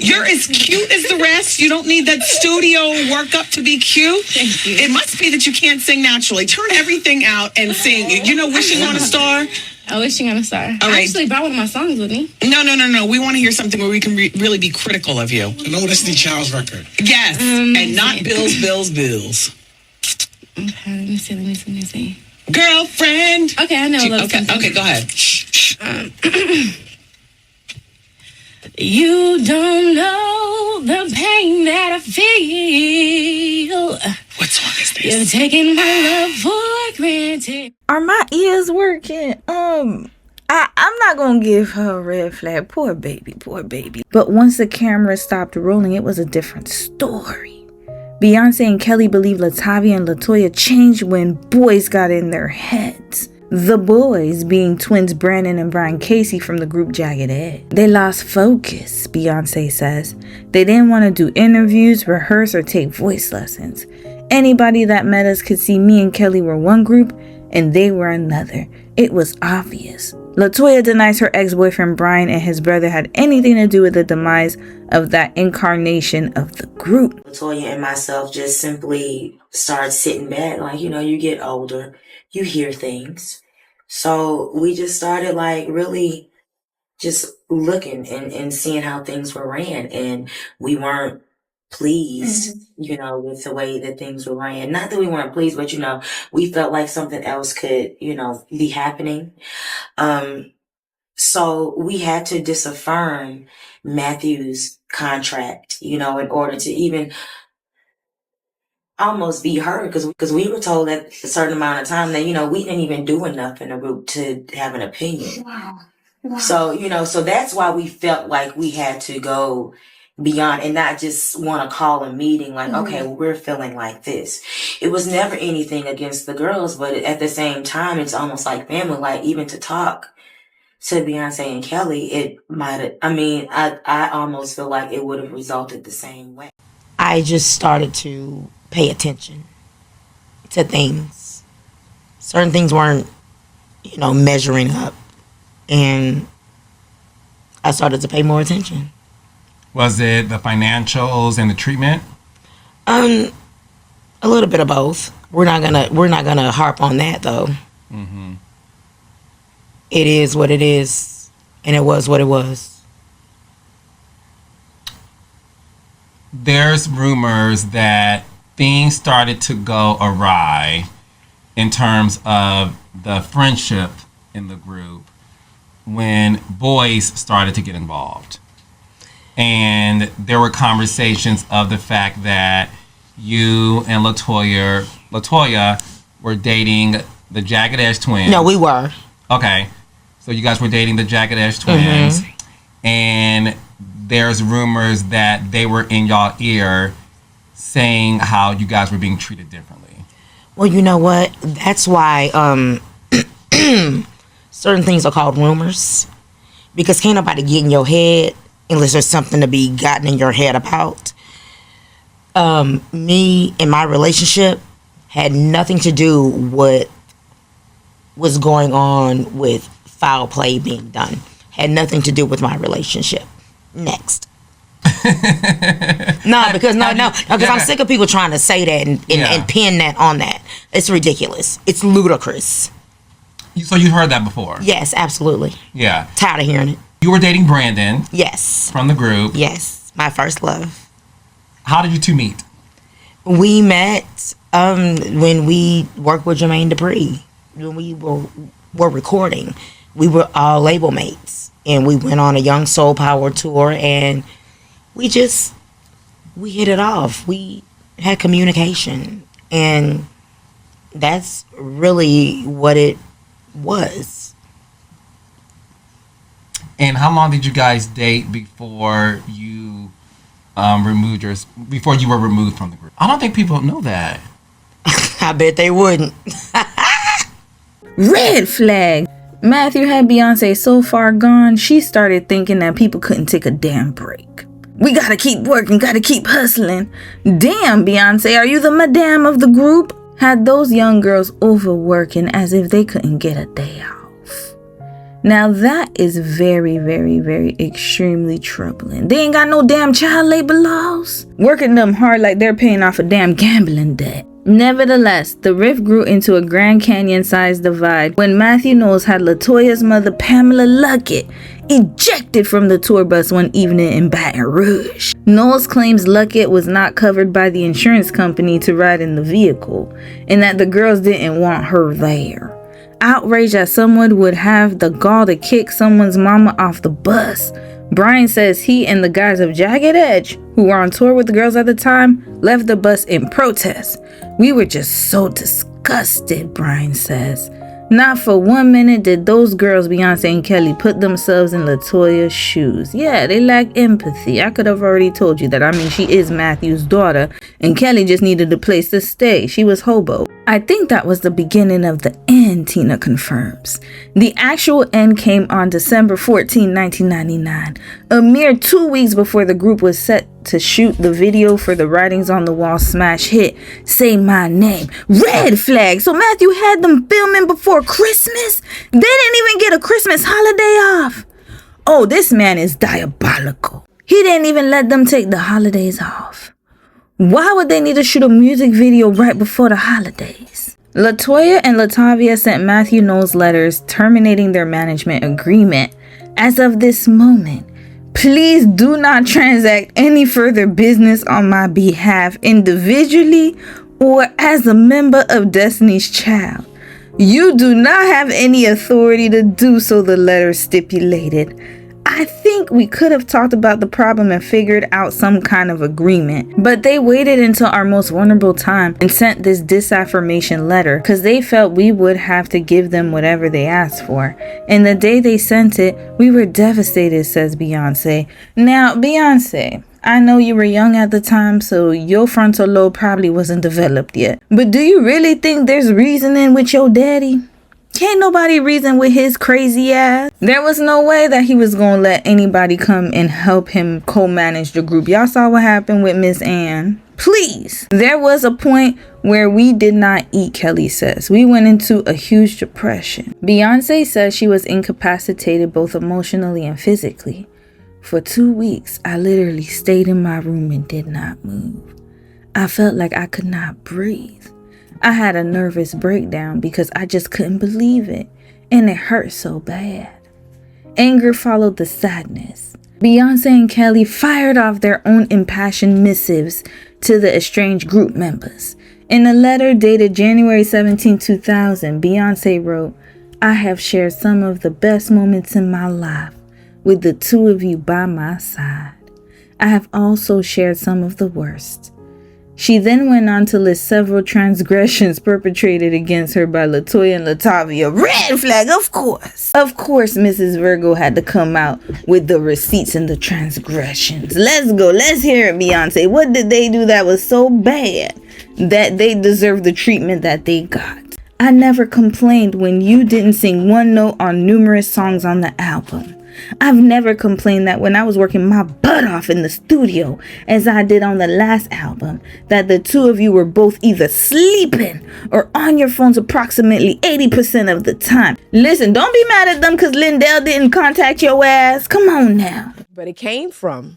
You're as cute as the rest. You don't need that studio workup to be cute. Thank you. It must be that you can't sing naturally. Turn everything out and sing. You know, Wishing on a Star? Oh, Wishing on a Star. All right. I actually brought one of my songs with me. No. We want to hear something where we can really be critical of you. An old Destiny Child's record. Yes. And not Bills. Okay, let me see. Girlfriend. Okay, I know a little something. Okay, go ahead. You don't know the pain that I feel. What song is this? You're taking my love for granted. Are my ears working? I'm not gonna give her a red flag. Poor baby. But once the camera stopped rolling, it was a different story. Beyonce and Kelly believe Latavia and Latoya changed when boys got in their heads. The boys being twins Brandon and Brian Casey from the group Jagged Edge. They lost focus, Beyonce says. They didn't want to do interviews, rehearse, or take voice lessons. Anybody that met us could see me and Kelly were one group and they were another. It was obvious. Latoya denies her ex-boyfriend Brian and his brother had anything to do with the demise of that incarnation of the group. Latoya and myself just simply started sitting back. Like, you know, you get older, you hear things. So we just started like really just looking and seeing how things were ran. And we weren't pleased, you know, with the way that things were ran. Not that we weren't pleased, but, you know, we felt like something else could, you know, be happening. So we had to disaffirm Matthew's contract, you know, in order to even almost be heard, because we were told at a certain amount of time that, you know, we didn't even do enough in the group to have an opinion. Wow. So, you know, so that's why we felt like we had to go beyond and not just want to call a meeting like, okay, well, we're feeling like this. It was never anything against the girls, but at the same time, it's almost like family, like even to talk to Beyonce and Kelly, it might have, I almost feel like it would have resulted the same way. I just started to pay attention to things. Certain things weren't, measuring up. And I started to pay more attention. Was it the financials and the treatment? A little bit of both. We're not gonna harp on that though. Mm-hmm. It is what it is, and it was what it was. There's rumors that things started to go awry in terms of the friendship in the group when boys started to get involved. And there were conversations of the fact that you and Latoya were dating the Jagged Edge twins. No, we were. Okay. So you guys were dating the Jagged Edge twins. Mm-hmm. And there's rumors that they were in y'all ear saying how you guys were being treated differently. Well, you know what? That's why certain things are called rumors. Because can't nobody get in your head unless there's something to be gotten in your head about. Me and my relationship had nothing to do with what's going on with foul play being done. Had nothing to do with my relationship. Next. Because I'm sick of people trying to say that and pin that on that. It's ridiculous. It's ludicrous. So you heard that before? Yes, absolutely. Yeah. Tired of hearing it. You were dating Brandon. Yes. From the group. Yes, my first love. How did you two meet? We met when we worked with Jermaine Dupri. When we were recording, we were all label mates, and we went on a Young Soul Power tour, and we hit it off. We had communication, and that's really what it was. And how long did you guys date before you before you were removed from the group? I don't think people know that. I bet they wouldn't. Red flag. Matthew had Beyonce so far gone, she started thinking that people couldn't take a damn break. We gotta keep working, gotta keep hustling. Damn, Beyonce, are you the madame of the group? Had those young girls overworking as if they couldn't get a day off. Now that is very, very, very extremely troubling. They ain't got no damn child labor laws. Working them hard like they're paying off a damn gambling debt. Nevertheless, the rift grew into a Grand Canyon-sized divide when Matthew Knowles had Latoya's mother, Pamela Luckett, ejected from the tour bus one evening in Baton Rouge. Knowles claims Luckett was not covered by the insurance company to ride in the vehicle, and that the girls didn't want her there. Outraged that someone would have the gall to kick someone's mama off the bus, Brian says he and the guys of Jagged Edge, who were on tour with the girls at the time, left the bus in protest. We were just so disgusted, Brian says. Not for 1 minute did those girls, Beyonce and Kelly, put themselves in Latoya's shoes. Yeah, they lack empathy. I could have already told you that. I mean, she is Matthew's daughter, and Kelly just needed a place to stay. She was hobo. I think that was the beginning of the end, Tina confirms. The actual end came on December 14, 1999, a mere 2 weeks before the group was set to shoot the video for the Writings on the Wall smash hit, Say My Name. Red flag! So Matthew had them filming before Christmas? They didn't even get a Christmas holiday off. Oh, this man is diabolical. He didn't even let them take the holidays off. Why would they need to shoot a music video right before the holidays? Latoya and Latavia sent Matthew Knowles letters terminating their management agreement. As of this moment, please do not transact any further business on my behalf individually or as a member of Destiny's Child. You do not have any authority to do so, the letter stipulated. I think we could have talked about the problem and figured out some kind of agreement, but they waited until our most vulnerable time and sent this disaffirmation letter because they felt we would have to give them whatever they asked for. And the day they sent it, we were devastated, says Beyonce. Now, Beyonce, I know you were young at the time, so your frontal lobe probably wasn't developed yet. But do you really think there's reasoning with your daddy? Can't nobody reason with his crazy ass. There was no way that he was gonna let anybody come and help him co-manage the group. Y'all saw what happened with Miss Ann. Please. There was a point where we did not eat, Kelly says. We went into a huge depression. Beyonce says she was incapacitated both emotionally and physically. For 2 weeks, I literally stayed in my room and did not move. I felt like I could not breathe. I had a nervous breakdown because I just couldn't believe it, and it hurt so bad. Anger followed the sadness. Beyonce and Kelly fired off their own impassioned missives to the estranged group members. In a letter dated January 17, 2000, Beyonce wrote, "I have shared some of the best moments in my life with the two of you by my side. I have also shared some of the worst." She then went on to list several transgressions perpetrated against her by Latoya and Latavia. Red flag, of course. Of course, Mrs. Virgo had to come out with the receipts and the transgressions. Let's go. Let's hear it, Beyonce. What did they do that was so bad that they deserve the treatment that they got? "I never complained when you didn't sing one note on numerous songs on the album. I've never complained that when I was working my butt off in the studio, as I did on the last album, that the two of you were both either sleeping or on your phones approximately 80% of the time. Listen, don't be mad at them because Lindell didn't contact your ass. Come on now." But it came from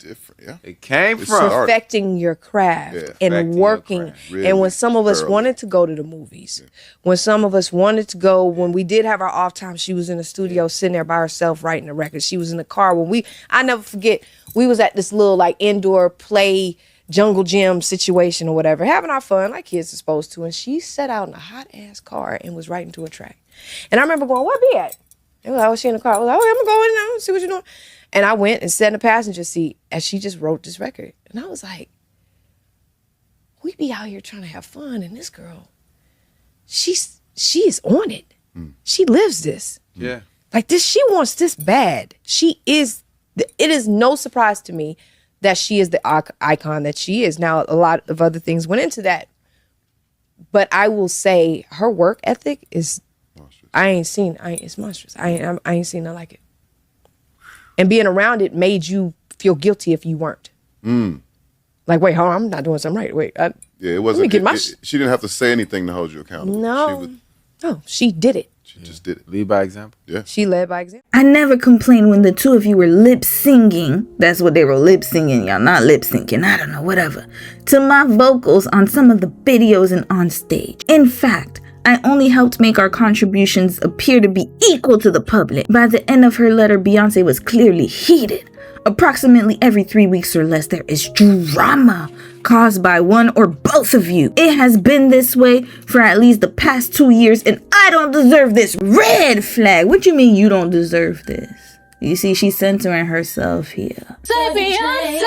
It came from perfecting your craft and working. And when some of us wanted to go to the movies, when some of us wanted to go, when we did have our off time, she was in the studio sitting there by herself writing the record. She was in the car when I never forget, we was at this little like indoor play jungle gym situation or whatever, having our fun like kids are supposed to. And she sat out in a hot ass car and was writing to a track. And I remember going, "Where be at?" And I was in the car. I was like, "Oh, I'm gonna go in now and see what you're doing." And I went and sat in the passenger seat as she just wrote this record. And I was like, we be out here trying to have fun, and this girl, she is on it. She lives this. Yeah. Like this, she wants this bad. It is no surprise to me that she is the icon that she is. Now, a lot of other things went into that. But I will say her work ethic is, it's monstrous. I ain't seen nothing like it. And being around it made you feel guilty if you weren't. Like, wait, hold on, I'm not doing something right. Wait, it wasn't. She didn't have to say anything to hold you accountable. No, she did it. She just did it. Lead by example. Yeah. She led by example. "I never complained when the two of you were lip singing." That's what they were, lip singing, y'all, not lip syncing. I don't know, whatever. "To my vocals on some of the videos and on stage. In fact, I only helped make our contributions appear to be equal to the public." By the end of her letter, Beyonce was clearly heated. "Approximately every 3 weeks or less, there is drama caused by one or both of you. It has been this way for at least the past 2 years, and I don't deserve this." Red flag. What you mean you don't deserve this? You see, she's centering herself here. Say Beyonce,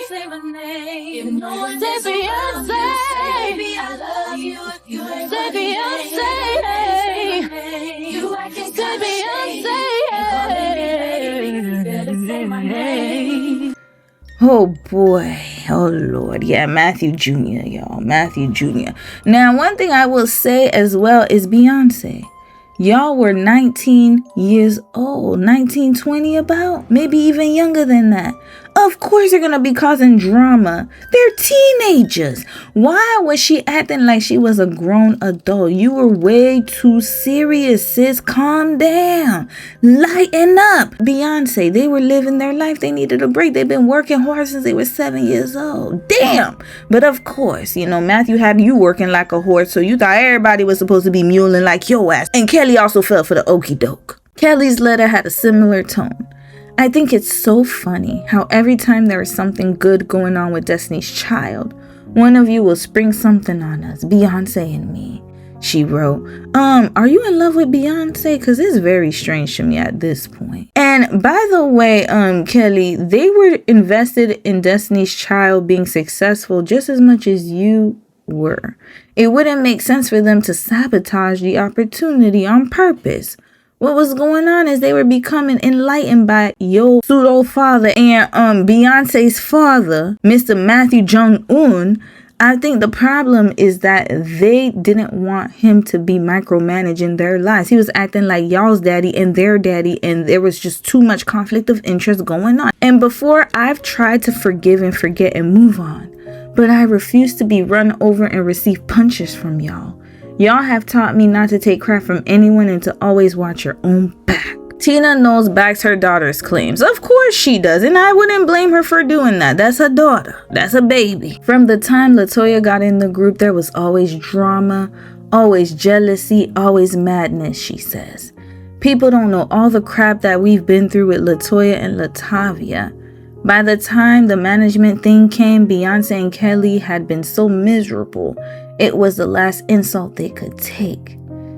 say my name. Say Beyonce, baby, I love you. Say Beyonce, say Beyonce, say my name. Oh boy, oh Lord, yeah, Matthew Jr., y'all, Matthew Jr. Now, one thing I will say as well is Beyonce. Y'all were 19 years old, 19, 20 about, maybe even younger than that. Of course they're gonna be causing drama. They're teenagers. Why was she acting like she was a grown adult? You were way too serious, sis. Calm down. Lighten up. Beyonce, they were living their life. They needed a break. They've been working hard since they were 7 years old. Damn. But of course, Matthew had you working like a horse, so you thought everybody was supposed to be muling like your ass. And Kelly also fell for the okie doke. Kelly's letter had a similar tone. "I think it's so funny how every time there is something good going on with Destiny's Child, one of you will spring something on us, Beyonce and me." She wrote, "Are you in love with Beyonce? Because it's very strange to me at this point." And by the way, Kelly, they were invested in Destiny's Child being successful just as much as you were. It wouldn't make sense for them to sabotage the opportunity on purpose. What was going on is they were becoming enlightened by your pseudo father and Beyonce's father, Mr. Matthew Jung-un. I think the problem is that they didn't want him to be micromanaging their lives. He was acting like y'all's daddy and their daddy, and there was just too much conflict of interest going on. And before, I've tried to forgive and forget and move on, but I refuse to be run over and receive punches from y'all. Y'all have taught me not to take crap from anyone and to always watch your own back. Tina Knowles backs her daughter's claims. Of course she does, and I wouldn't blame her for doing that. That's her daughter. That's a baby. From the time Latoya got in the group, there was always drama, always jealousy, always madness, she says. People don't know all the crap that we've been through with Latoya and Latavia. By the time the management thing came, Beyoncé and Kelly had been so miserable. It was the last insult they could take.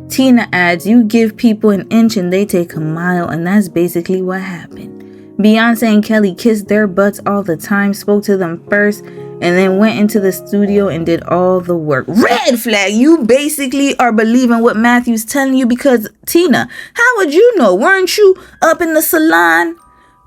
Tina adds, you give people an inch and they take a mile, and that's basically what happened. Beyoncé and Kelly kissed their butts all the time, spoke to them first, and then went into the studio and did all the work. Red flag! You basically are believing what Matthew's telling you because, Tina, how would you know? Weren't you up in the salon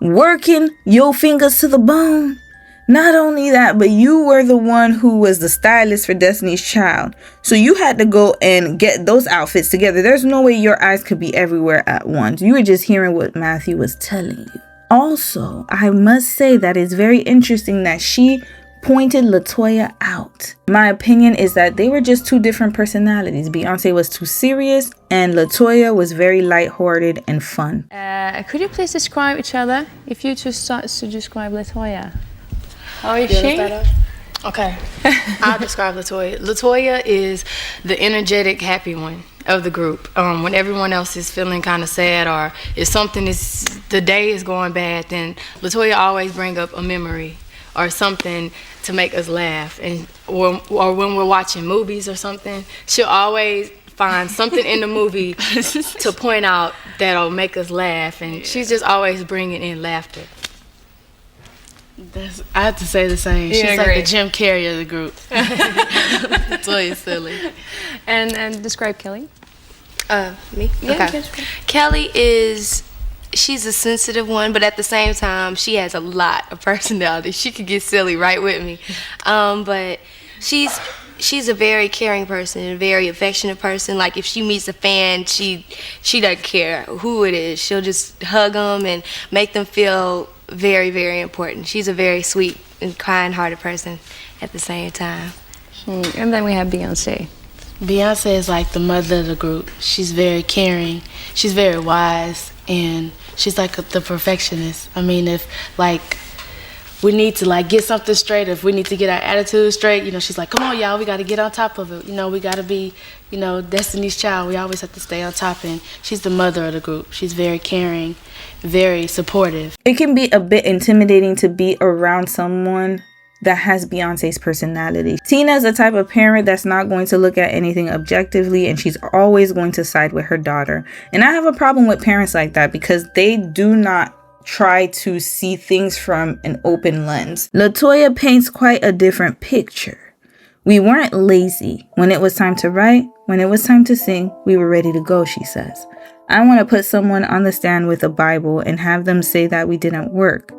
working your fingers to the bone? Not only that, but you were the one who was the stylist for Destiny's Child. So you had to go and get those outfits together. There's no way your eyes could be everywhere at once. You were just hearing what Matthew was telling you. Also, I must say that it's very interesting that she pointed Latoya out. My opinion is that they were just two different personalities. Beyoncé was too serious and Latoya was very lighthearted and fun. Could you please describe each other? If you just start to describe Latoya. How is she? Okay, I'll describe Latoya. Latoya is the energetic, happy one of the group. When everyone else is feeling kind of sad or if the day is going bad, then Latoya always bring up a memory or something to make us laugh. And or when we're watching movies or something, she'll always find something in the movie to point out that'll make us laugh. And she's just always bringing in laughter. I have to say the same. She's like the Jim Carrey of the group. Latoya's silly. And describe Kelly. Me? Yeah, okay. Kelly she's a sensitive one, but at the same time, she has a lot of personality. She could get silly right with me. But she's a very caring person, a very affectionate person. Like if she meets a fan, she doesn't care who it is. She'll just hug them and make them feel very, very important. She's a very sweet and kind-hearted person at the same time. And then we have Beyoncé. Beyoncé is like the mother of the group. She's very caring. She's very wise, and she's like the perfectionist. I mean, if like we need to like get something straight, if we need to get our attitude straight, she's like, come on, y'all, we got to get on top of it. We got to be, Destiny's Child. We always have to stay on top, and she's the mother of the group. She's very caring, very supportive. It can be a bit intimidating to be around someone that has Beyonce's personality. Tina's the type of parent that's not going to look at anything objectively, and she's always going to side with her daughter. And I have a problem with parents like that because they do not try to see things from an open lens. Latoya paints quite a different picture. We weren't lazy. When it was time to write, when it was time to sing, we were ready to go, she says. I want to put someone on the stand with a Bible and have them say that we didn't work.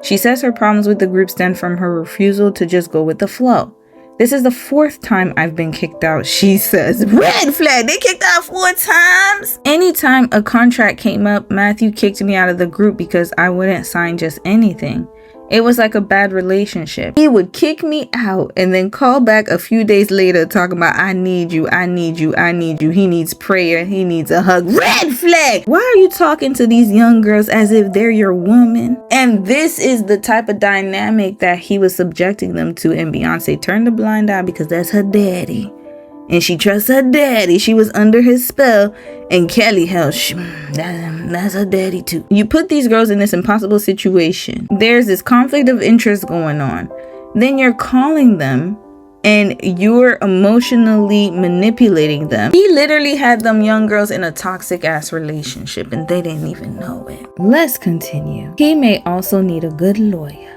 She says her problems with the group stem from her refusal to just go with the flow. This is the 4th time I've been kicked out, she says. Red flag, they kicked out 4 times. Anytime a contract came up, Matthew kicked me out of the group because I wouldn't sign just anything. It was like a bad relationship. He would kick me out and then call back a few days later talking about, I need you, I need you, I need you. He needs prayer, he needs a hug. Red flag! Why are you talking to these young girls as if they're your woman? And this is the type of dynamic that he was subjecting them to, and Beyoncé turned a blind eye because that's her daddy. And she trusts her daddy. She was under his spell. And Kelly, hell, that's her daddy too. You put these girls in this impossible situation. There's this conflict of interest going on. Then you're calling them and you're emotionally manipulating them. He literally had them young girls in a toxic ass relationship and they didn't even know it. Let's continue. He may also need a good lawyer.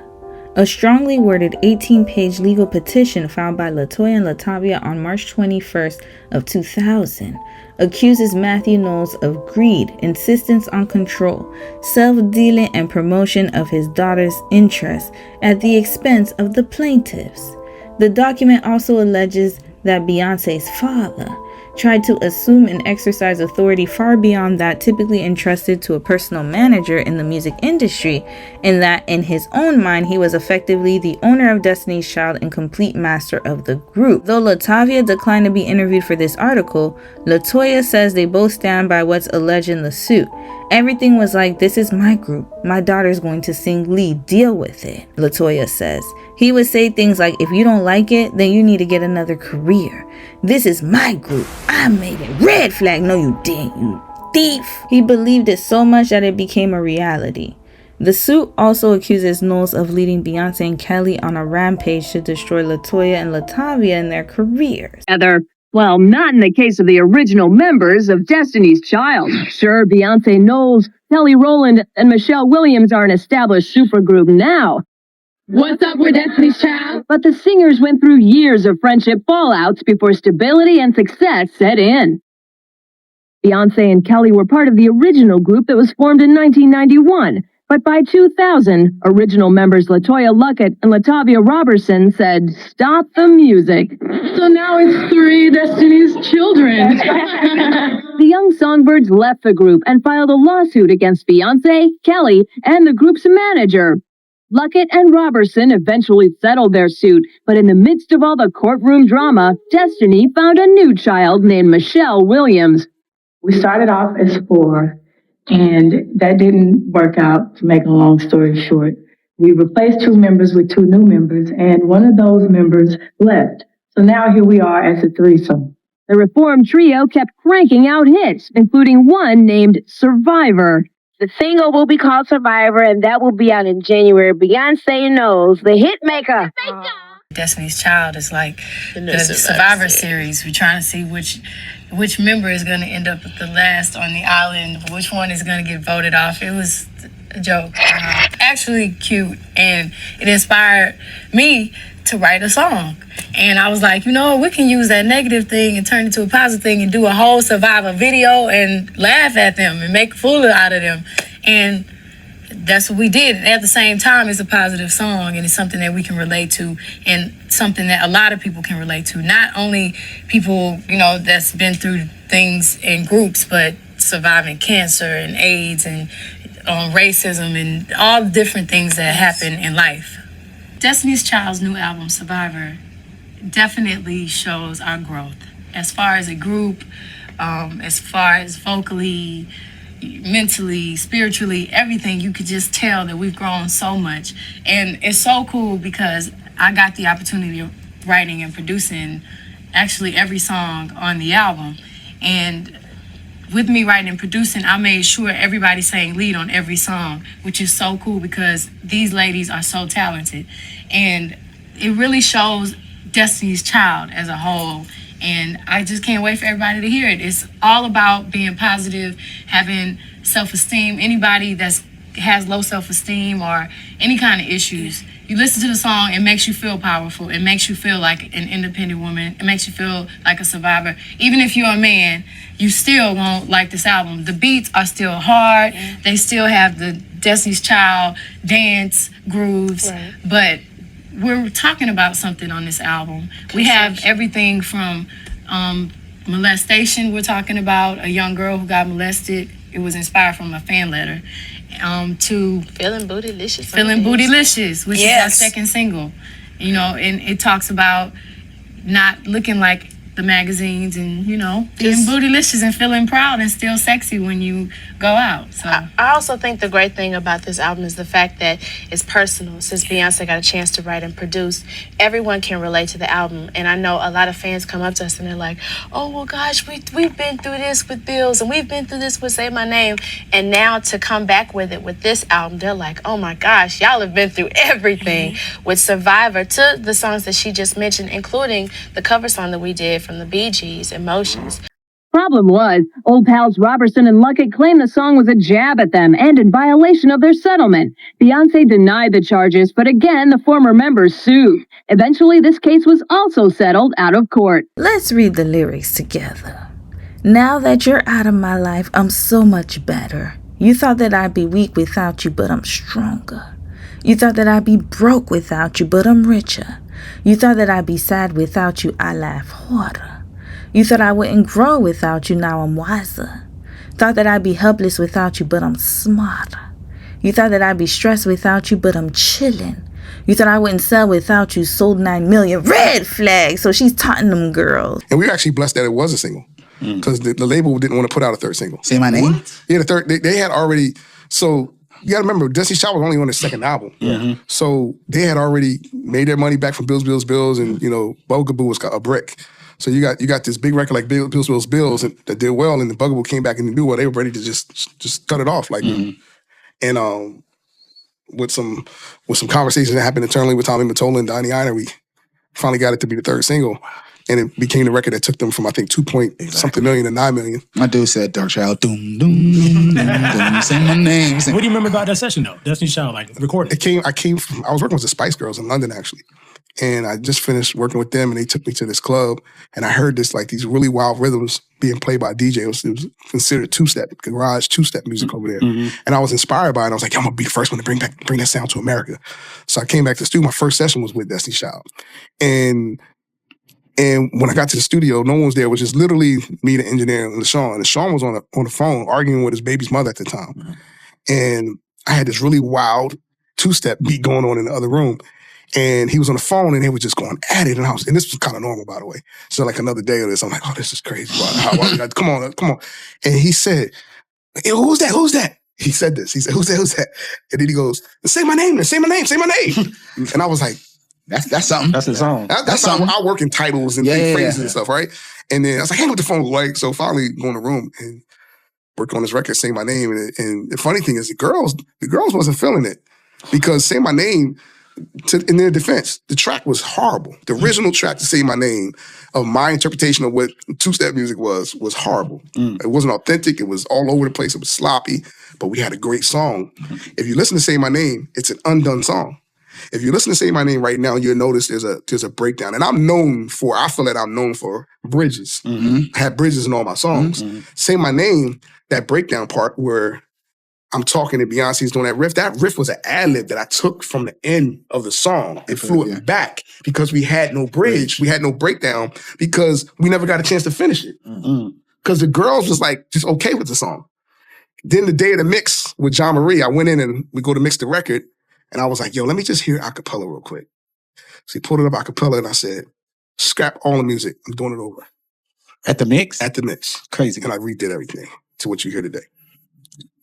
A strongly worded 18-page legal petition filed by Latoya and Latavia on March 21st of 2000 accuses Matthew Knowles of greed, insistence on control, self-dealing, and promotion of his daughter's interests at the expense of the plaintiffs. The document also alleges that Beyonce's father tried to assume and exercise authority far beyond that typically entrusted to a personal manager in the music industry, and that in his own mind he was effectively the owner of Destiny's Child and complete master of the group. Though Latavia declined to be interviewed for this article, Latoya says they both stand by what's alleged in the suit. Everything was like, this is my group, my daughter's going to sing lead, deal with it, Latoya says. He would say things like, if you don't like it, then you need to get another career. This is my group, I made it. Red flag, no you didn't, you thief. He believed it so much that it became a reality. The suit also accuses Knowles of leading Beyonce and Kelly on a rampage to destroy Latoya and Latavia in their careers. Well, not in the case of the original members of Destiny's Child. Sure, Beyoncé Knowles, Kelly Rowland, and Michelle Williams are an established supergroup now. What's up with Destiny's Child? But the singers went through years of friendship fallouts before stability and success set in. Beyoncé and Kelly were part of the original group that was formed in 1991. But by 2000, original members Latoya Luckett and Latavia Robertson said, stop the music. So now it's 3 Destiny's children. The young songbirds left the group and filed a lawsuit against Beyoncé, Kelly, and the group's manager. Luckett and Robertson eventually settled their suit, but in the midst of all the courtroom drama, Destiny found a new child named Michelle Williams. We started off as 4. And that didn't work out, to make a long story short. We replaced 2 members with 2 new members, and one of those members left. So now here we are as a threesome. The reformed trio kept cranking out hits, including one named Survivor. The single will be called Survivor, and that will be out in January. Beyonce knows, the hit maker. Destiny's Child is like the Survivor series. We're trying to see which member is going to end up the last on the island, which one is going to get voted off. It was a joke. Actually cute, and it inspired me to write a song. And I was like, we can use that negative thing and turn it to a positive thing and do a whole Survivor video and laugh at them and make a fool out of them. And that's what we did. And at the same time, it's a positive song, and it's something that we can relate to, and something that a lot of people can relate to. Not only people, that's been through things in groups, but surviving cancer and AIDS and racism and all the different things that happen in life. Destiny's Child's new album, Survivor, definitely shows our growth. As far as a group, as far as vocally, mentally, spiritually, everything, you could just tell that we've grown so much. And it's so cool because I got the opportunity of writing and producing actually every song on the album. And with me writing and producing, I made sure everybody sang lead on every song, which is so cool because these ladies are so talented. And it really shows Destiny's Child as a whole. And I just can't wait for everybody to hear it. It's all about being positive, having self-esteem. Anybody that has low self-esteem or any kind of issues, you listen to the song, it makes you feel powerful. It makes you feel like an independent woman. It makes you feel like a survivor. Even if you're a man, you still won't like this album. The beats are still hard. Yeah. They still have the Destiny's Child dance grooves. Right. But we're talking about something on this album. We have everything from molestation. We're talking about a young girl who got molested. It was inspired from a fan letter. To Feeling Bootylicious. Feeling Bootylicious, which is our second single. And it talks about not looking like the magazines and, being bootylicious and feeling proud and still sexy when you go out. So I also think the great thing about this album is the fact that it's personal. Since Beyonce got a chance to write and produce, everyone can relate to the album. And I know a lot of fans come up to us and they're like, oh, well, gosh, we've been through this with Bills and we've been through this with Say My Name. And now to come back with it with this album, they're like, oh, my gosh, y'all have been through everything. With Survivor, to the songs that she just mentioned, including the cover song that we did from the Bee Gees, Emotions. Problem was, old pals Robertson and Luckett claimed the song was a jab at them and in violation of their settlement. Beyonce denied the charges, but again, the former members sued. Eventually, this case was also settled out of court. Let's read the lyrics together. Now that you're out of my life, I'm so much better. You thought that I'd be weak without you, but I'm stronger. You thought that I'd be broke without you, but I'm richer. You thought that I'd be sad without you, I laugh harder. You thought I wouldn't grow without you, now I'm wiser. Thought that I'd be helpless without you, but I'm smarter. You thought that I'd be stressed without you, but I'm chilling. You thought I wouldn't sell without you, sold 9 million. Red flag. So she's taunting them girls. And we were actually blessed that it was a single because the label didn't want to put out a third single. Say My Name? Yeah, the third, they had already, so you got to remember, Destiny's Child was only on their second album. Mm-hmm. So they had already made their money back from Bills, and, Bugaboo was a brick. So you got this big record like Bills, and that did well, and the Bugaboo came back and did well. They were ready to just cut it off. And with some conversations that happened internally with Tommy Mottola and Donnie Iyer, we finally got it to be the third single. And it became the record that took them from, I think, 2-point-something million to 9 million. My dude said, Dark Child, doom, doom, doom, doom, say my name. What do you remember about that session, though? Destiny's Child, recording? I was working with the Spice Girls in London, actually. And I just finished working with them, and they took me to this club, and I heard these really wild rhythms being played by a DJ. It was considered garage two-step music over there. Mm-hmm. And I was inspired by it. I was like, I'm gonna be the first one to bring that sound to America. So I came back to the studio. My first session was with Destiny's Child. And when I got to the studio, no one was there. It was just literally me, the engineer, and LaShawn. And LaShawn was on the phone arguing with his baby's mother at the time. Mm-hmm. And I had this really wild two-step beat going on in the other room. And he was on the phone, and they were just going at it. And this was kind of normal, by the way. So like another day of this, I'm like, oh, this is crazy. Come on. And he said, hey, who's that? He said this. He said, who's that? And then he goes, say my name. And I was like, that's something. That's his song. That's something. I work in titles and phrases and stuff, right? And then I was like, hang with the phone. Like, so finally go in the room and work on this record, Say My Name. And the funny thing is the girls wasn't feeling it because Say My Name, in their defense, the track was horrible. The original track to Say My Name of my interpretation of what two-step music was horrible. It wasn't authentic. It was all over the place. It was sloppy, but we had a great song. If you listen to Say My Name, it's an undone song. If you listen to Say My Name right now, you'll notice there's a breakdown. And I feel that I'm known for bridges. Mm-hmm. I have bridges in all my songs. Mm-hmm. Say My Name, that breakdown part where I'm talking to Beyonce's doing that riff was an ad-lib that I took from the end of the song and flew it back because we had no bridge, we had no breakdown because we never got a chance to finish it. Because the girls was like just okay with the song. Then the day of the mix with John Marie, I went in and we go to mix the record and I was like, yo, let me just hear acapella real quick. So he pulled it up acapella and I said, scrap all the music, I'm doing it over. At the mix? At the mix. Crazy. And I redid everything to what you hear today.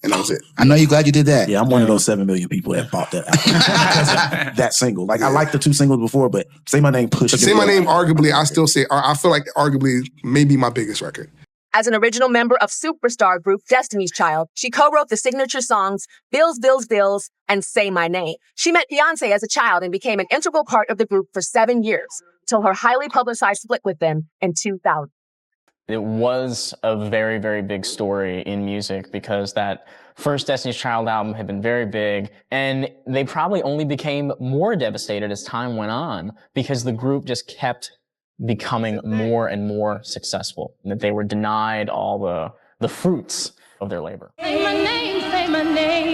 And that was it. I know you're glad you did that. Yeah, I'm one of those 7 million people that bought that album because of that single. I liked the 2 singles before, but Say My Name pushed it. Say My Name, arguably, I feel like arguably maybe my biggest record. As an original member of superstar group Destiny's Child, she co-wrote the signature songs Bills, Bills, Bills, and Say My Name. She met Beyoncé as a child and became an integral part of the group for 7 years, till her highly publicized split with them in 2000. It was a very, very big story in music because that first Destiny's Child album had been very big, and they probably only became more devastated as time went on because the group just kept becoming more and more successful, and that they were denied all the fruits of their labor. Say my name,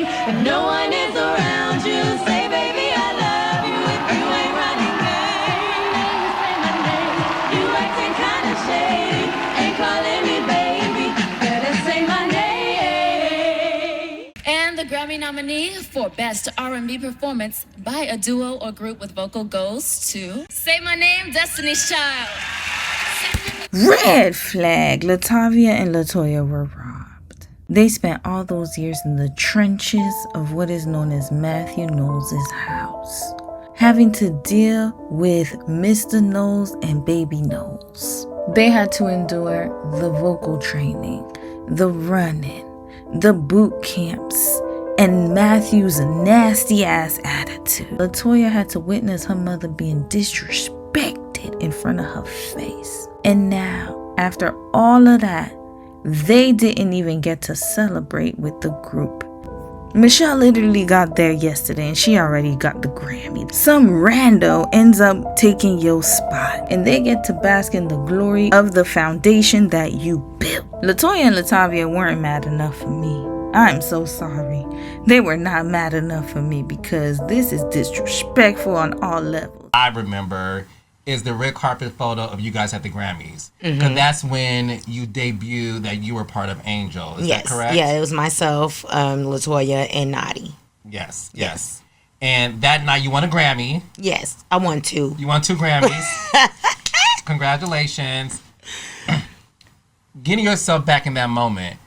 and no one is around you. Say, baby, I love you if you ain't running game. Say my name, you acting kind of shady, ain't calling me baby, better say my name. And the Grammy nominee for Best R&B Performance by a duo or group with vocal goes to Say My Name, Destiny's Child. Red flag. Latavia and Latoya were robbed. They spent all those years in the trenches of what is known as Matthew Knowles' house, having to deal with Mr. Knowles and Baby Knowles. They had to endure the vocal training, the running, the boot camps, and Matthew's nasty ass attitude. Latoya had to witness her mother being disrespected in front of her face. And now, after all of that, they didn't even get to celebrate with the group. Michelle literally got there yesterday and she already got the Grammy. Some rando ends up taking your spot and they get to bask in the glory of the foundation that you built. Latoya and Latavia weren't mad enough for me. I'm so sorry. They were not mad enough for me because this is disrespectful on all levels. I remember is the red carpet photo of you guys at the Grammys. Because Mhm. that's when you debuted that you were part of Angel. Is Yes. that correct? Yeah, it was myself, Latoya, and Nadi. Yes. And that night you won a Grammy. Yes, I won 2. You won 2 Grammys. Congratulations. Getting yourself back in that moment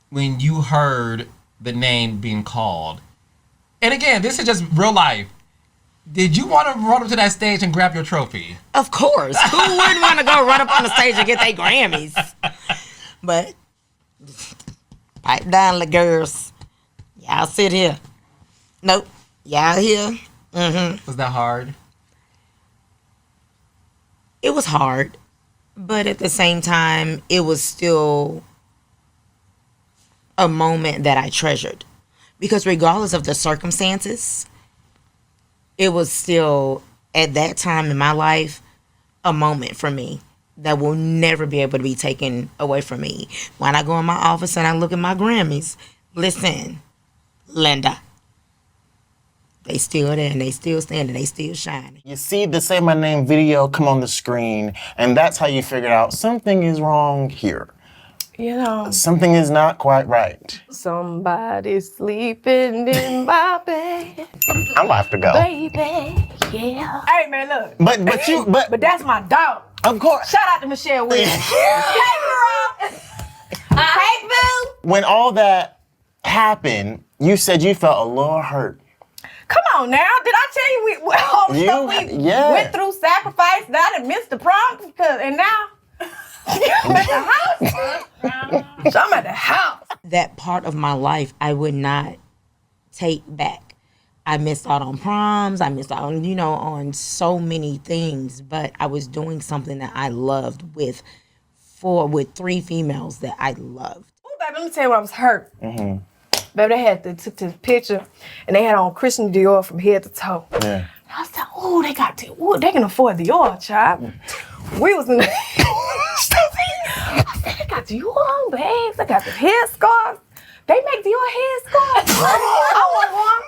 when you heard the name being called. And again, this is just real life. Did you want to run up to that stage and grab your trophy? Of course. Who wouldn't want to go run up on the stage and get their Grammys? But pipe down, the girls. Y'all sit here. Nope. Y'all here. Mm-hmm. Was that hard? It was hard. But at the same time, it was still a moment that I treasured. Because regardless of the circumstances, it was still, at that time in my life, a moment for me that will never be able to be taken away from me. When I go in my office and I look at my Grammys, listen, Linda, they still there and they still standing, they still shining. You see the Say My Name video come on the screen, and that's how you figured out something is wrong here. You know, Something is not quite right. somebody's sleeping in my bed. I'm gonna have to go. Baby, yeah. Hey man, look. But that's my dog. Of course. Shout out to Michelle Williams. Hey girl. Hey boo. When all that happened, you said you felt a little hurt. Come on now. Did I tell you all the stuff we went through, sacrifice, that and missed the prom? And now I'm at the house. So I'm at the house. That part of my life I would not take back. I missed out on proms. I missed out on, on so many things. But I was doing something that I loved with 3 females that I loved. Oh, baby, let me tell you when I was hurt. Mm-hmm. Baby, they took this picture and they had on Christian Dior from head to toe. Yeah. I said, oh, they can afford Dior, child. We was in the I said, they got Dior on, babes. They got the headscarves. They make Dior headscarves. I want one.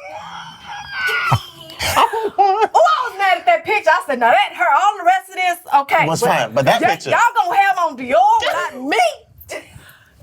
Oh, I was mad at that picture. I said, now that hurt. All the rest of this, okay. What's fine, but that picture. Y'all gonna have on Dior without me.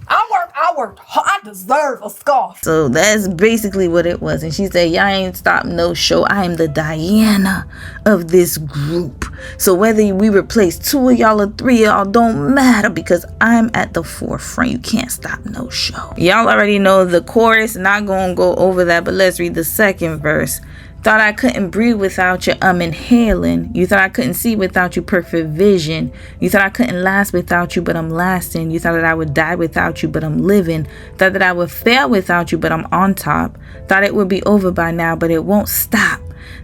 I worked hard. I deserve a scarf. So that's basically what it was. And she said, y'all ain't stopped no show. I am the Diana of this group. So whether we replace 2 of y'all or 3 of y'all don't matter because I'm at the forefront. You can't stop no show. Y'all already know the chorus. Not gonna go over that, but let's read the second verse. Thought I couldn't breathe without you, I'm inhaling. You thought I couldn't see without you, perfect vision. You thought I couldn't last without you, but I'm lasting. You thought that I would die without you, but I'm living. Thought that I would fail without you, but I'm on top. Thought it would be over by now, but it won't stop.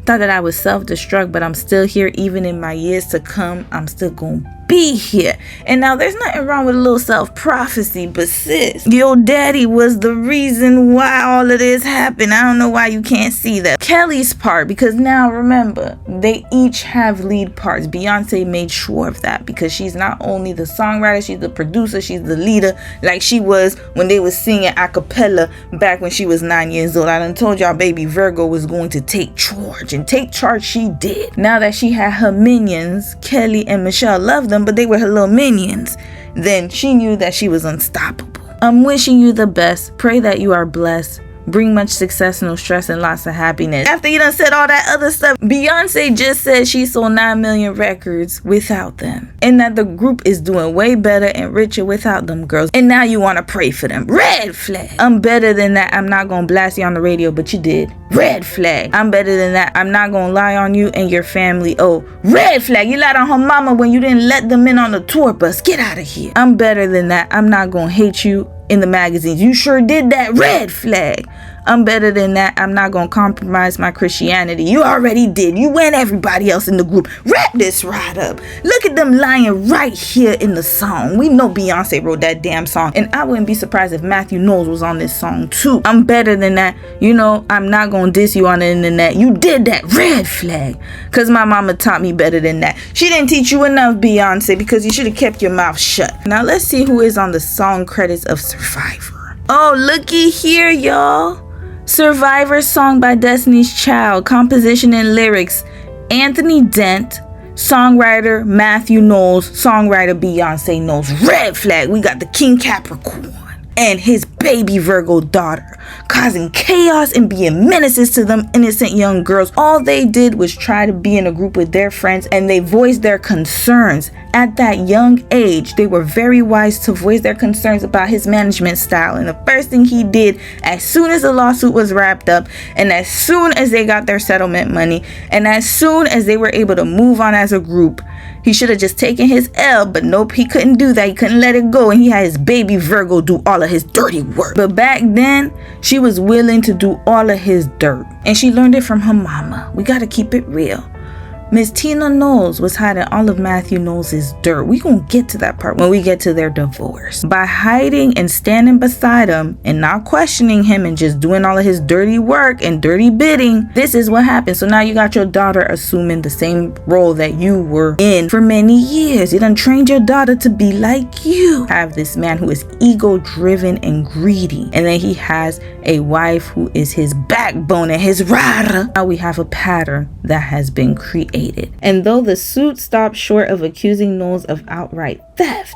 Thought that I would self-destruct, but I'm still here. Even in my years to come, I'm still gonna be here. And now there's nothing wrong with a little self-prophecy, but sis, your daddy was the reason why all of this happened. I don't know why you can't see that. Kelly's part, because now remember, they each have lead parts. Beyonce made sure of that because she's not only the songwriter, she's the producer, she's the leader, like she was when they was singing a cappella back when she was 9 years old. I done told y'all baby Virgo was going to take charge, and take charge she did. Now that she had her minions, Kelly and Michelle loved them, but they were her little minions, then she knew that she was unstoppable. I'm wishing you the best. Pray that you are blessed. Bring much success, no stress, and lots of happiness. After you done said all that other stuff, Beyonce just said she sold 9 million records without them. And that the group is doing way better and richer without them girls. And now you want to pray for them. Red flag. I'm better than that. I'm not going to blast you on the radio, but you did. Red flag. I'm better than that. I'm not going to lie on you and your family. Oh, red flag. You lied on her mama when you didn't let them in on the tour bus. Get out of here. I'm better than that. I'm not going to hate you in the magazines. You sure did that. Red flag. I'm better than that. I'm not going to compromise my Christianity. You already did. You and everybody else in the group. Wrap this right up. Look at them lying right here in the song. We know Beyonce wrote that damn song. And I wouldn't be surprised if Matthew Knowles was on this song too. I'm better than that. You know, I'm not going to diss you on the internet. You did that. Red flag. Because my mama taught me better than that. She didn't teach you enough, Beyonce, because you should have kept your mouth shut. Now let's see who is on the song credits of Survivor. Oh, looky here, y'all. Survivor song by Destiny's Child, composition and lyrics, Anthony Dent, songwriter Matthew Knowles, songwriter Beyonce Knowles. Red flag. We got the King Capricorn and his baby Virgo daughter, causing chaos and being menaces to them innocent young girls. All they did was try to be in a group with their friends, and they voiced their concerns. At that young age, they were very wise to voice their concerns about his management style. And the first thing he did, as soon as the lawsuit was wrapped up, and as soon as they got their settlement money, and as soon as they were able to move on as a group, he should have just taken his L, but nope, he couldn't do that. He couldn't let it go, and he had his baby Virgo do all of his dirty work. But back then, she was willing to do all of his dirt, and she learned it from her mama. We gotta keep it real. Miss Tina Knowles was hiding all of Matthew Knowles' dirt. We gonna get to that part when we get to their divorce. By hiding and standing beside him and not questioning him and just doing all of his dirty work and dirty bidding, this is what happened. So now you got your daughter assuming the same role that you were in for many years. You done trained your daughter to be like you. Have this man who is ego-driven and greedy, and then he has a wife who is his backbone and his rara. Now we have a pattern that has been created. And though the suit stopped short of accusing Knowles of outright theft,